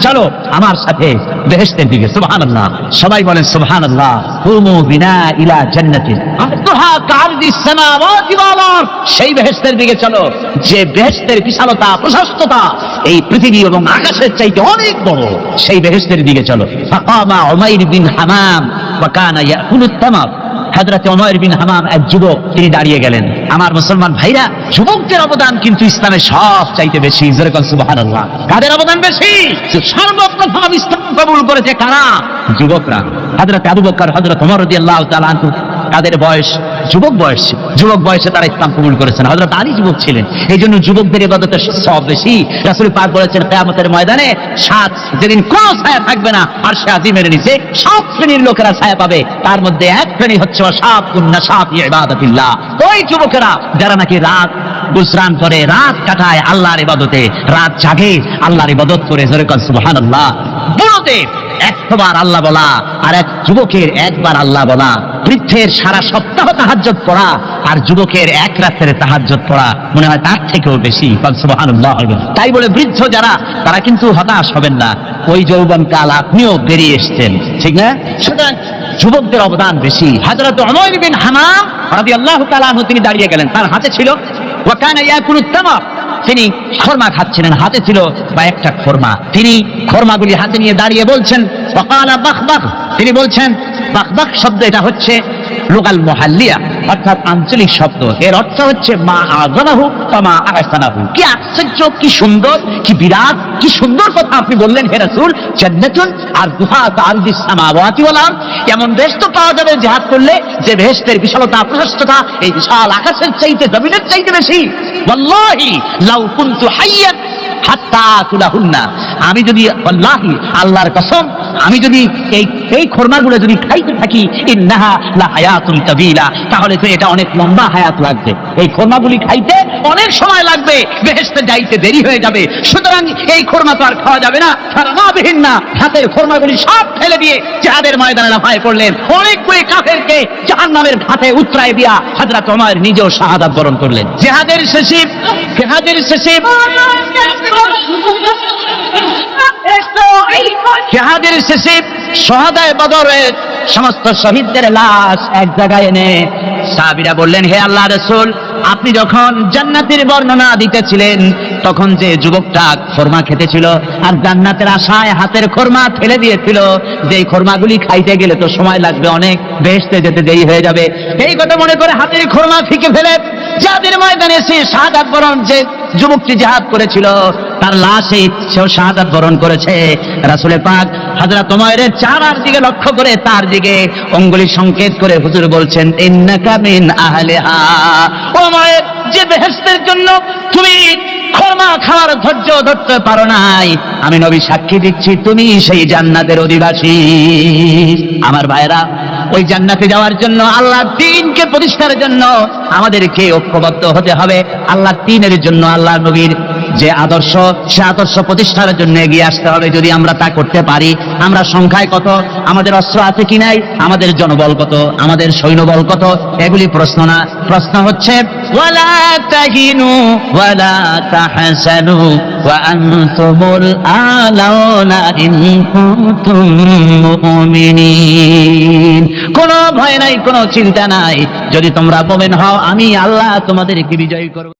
চলো আমার সাথে বেহেশতের দিকে। সুবহানাল্লাহ, সবাই বলেন সুবহানাল্লাহ। কুমু বিনা ইলা জান্নাতিন আরদুহা কারদিস সামাওয়াতি ওয়াল আরদ, সেই বেহেশতের দিকে চলো যে বেহেশতের বিশালতা, প্রশস্ততা এই পৃথিবী এবং আকাশের চাইতে অনেক বড়। সেই বেহেশতের দিকে চলো। ফাকামা উমাইর বিন হামাম ওয়া কানা ইয়াকুলুত তামার। হযরত উমাইর বিন হামাম এক যুবক, তিনি দাঁড়িয়ে গেলেন। আমার মুসলমান ভাইরা, যুবকদের অবদান কিন্তু ইসলামের সব চাইতে বেশি। জোরে বলেন সুবহানাল্লাহ। কাদের অবদান বেশি? সর্বপ্রথম ইসলাম কবুল করেছে কারা? যুবকরা। হযরত আবু বকর, হযরত ওমর রাদিয়াল্লাহু তাআলা আনহু, তাদের বয়স যুবক বয়সে তারা ইসলাম কবুল করেছেন। হযরত আলী যুবক ছিলেন, এই জন্য যুবকদের ইবাদতের সওয়াব বেশি। রাসূল পাক বলেছেন, কিয়ামতের ময়দানে যেদিন কোনো ছায়া থাকবে না, আরশে আজিমের নিচে 7 শ্রেণীর লোকেরা ছায়া পাবে। তার মধ্যে এক শ্রেণী হচ্ছে ওয়াশাবুন নাশা ফি ইবাদাতিল্লাহ, ওই যুবকেরা যারা নাকি রাত গুজরান করে, রাত কাটায় আল্লাহর ইবাদতে, রাত জাগে আল্লাহর ইবাদত করে। জোরে বলেন সুবহানাল্লাহ। বুড়োদের একবার আল্লাহ বলা আর এক যুবকের একবার আল্লাহ বলা, বৃদ্ধের সারা সপ্তাহ তাহাজ্জুদ পড়া আর যুবকের এক রাতের তাহাজ্জুদ পড়া মনে হয় তার থেকেও বেশি। সুবহানাল্লাহ। তাই বলে বৃদ্ধ যারা, তারা কিন্তু হতাশ হবেন না। ওই যৌবনকাল আপনিও বেরিয়ে এসছেন, ঠিক না? সুতরাং যুবকদের অবদান বেশি। হযরত উমাইর বিন হামাম রাদিয়াল্লাহু তাআলা আনহু তিনি দাঁড়িয়ে গেলেন, তার হাতে ছিল ওয়া কানা ইয়াকুলুত তামার, তিনি খরমা খাচ্ছিলেন, হাতে ছিল কয়েকটা খরমা, তিনি খরমাগুলি হাতে নিয়ে দাঁড়িয়ে বলছেন ওয়াকালা বাখবাখ, তিনি বলছেন বাখবাখ শব্দ এটা হচ্ছে লুগাল মুহাল্লিয়া, অর্থাৎ আঞ্চলিক শব্দ, এর অর্থ হচ্ছে মা আযমাহু ওয়া মা আহসানাহু। কি আশ্চর্য, কি সুন্দর, কি বিরাট, কি সুন্দর কথা আপনি বললেন হে রাসূল। জান্নাতুন আরদুহা কাআরদিস সামাওয়াতি ওয়াল আরদ, এমন বেহেশত পাওয়া যাবে জিহাদ করলে যে বেহেশতের বিশালতা প্রশস্ততা এই বিশাল আকাশের চাইতে জমিনের চাইতে বেশি। ওয়াল্লাহি লাউ কুনতু হাইয়ান হাত্তা তুলাহুন্না, আমি যদি আল্লাহি আল্লাহর কসম আমি যদি এই খরমাগুলো যদি খাইতে থাকি, ইন্নাহা লা হায়াতুন তাবিলা, তাহলে তো এটা অনেক লম্বা হায়াত লাগবে, এই খরমাগুলি খাইতে অনেক সময় লাগবে, বেহেশতে যাইতে দেরি হয়ে যাবে। সুতরাং এই খরমা তো আর খাওয়া যাবে না, ফারামাবিহিন না, হাতের খরমাগুলি সব ফেলে দিয়ে জিহাদের ময়দানে লাফায় পড়লেন। অনেকগুলি কাফেরকে জাহান্নামের ঘাটে উতরায় দিয়া হযরত ওমর নিজেও শাহাদাত বরণ করলেন। জিহাদের শেষে জিহাদের শেষে শহাদায়ে বদরের সমস্ত শহীদদের লাশ এক জায়গায় এনে সাহাবীরা বললেন, হে আল্লাহর রাসূল, আপনি যখন জান্নাতের বর্ণনা দিতেছিলেন তখন যে যুবকটা খরমা খেতেছিল আর জান্নাতের আশায় হাতের খরমা ফেলে দিয়েছিল, যে এই খরমাগুলি খাইতে গেলে তো সময় লাগবে অনেক, বেহেশতে যেতে দেরি হয়ে যাবে, এই কথা মনে করে হাতের খরমা ফিকে ফেলে জিহাদের ময়দানে এসে শাহাদাত বরণ, যে যুবকটি জিহাদ করেছিল তার লাশে সেও শাহাদাত বরণ করেছে। রাসূল পাক হযরত ওমরের চেহারার দিকে লক্ষ্য করে তার দিকে আঙ্গুলি সংকেত করে হুজুর বলছেন, ইন্নাকা মিন আহলিহা, ওমর যে বেহেশতের জন্য তুমি খরমা খাওয়ার ধৈর্য ধরতে পারো নাই, আমি নবী সাক্ষী দিচ্ছি তুমি সেই জান্নাতের অধিবাসী। আমার ভাইরা, ওই জান্নাতে যাওয়ার জন্য আল্লাহর দ্বীনকে প্রতিষ্ঠার জন্য আমাদেরকে ঐক্যবদ্ধ হতে হবে। আল্লাহর দ্বীনের জন্য আল্লাহর নবীর যে আদর্শ, সে আদর্শ প্রতিষ্ঠার জন্য এগিয়ে আসতে হবে। যদি আমরা তা করতে পারি, আমরা সংখ্যায় কত, আমাদের অস্ত্র আছে কি নাই, আমাদের জনবল কত, আমাদের সৈন্যবল কত, এগুলি প্রশ্ন না। প্রশ্ন হচ্ছে ওয়ালা তাহিনু ওয়ালা তাহসানু ওয়া আনতুমুল আলাউনা ইন কুনতুম মুমিনিন। কোনো ভয় নাই, কোনো চিন্তা নাই, যদি তোমরা মুমিন হও আমি আল্লাহ তোমাদেরকে বিজয়ী করব।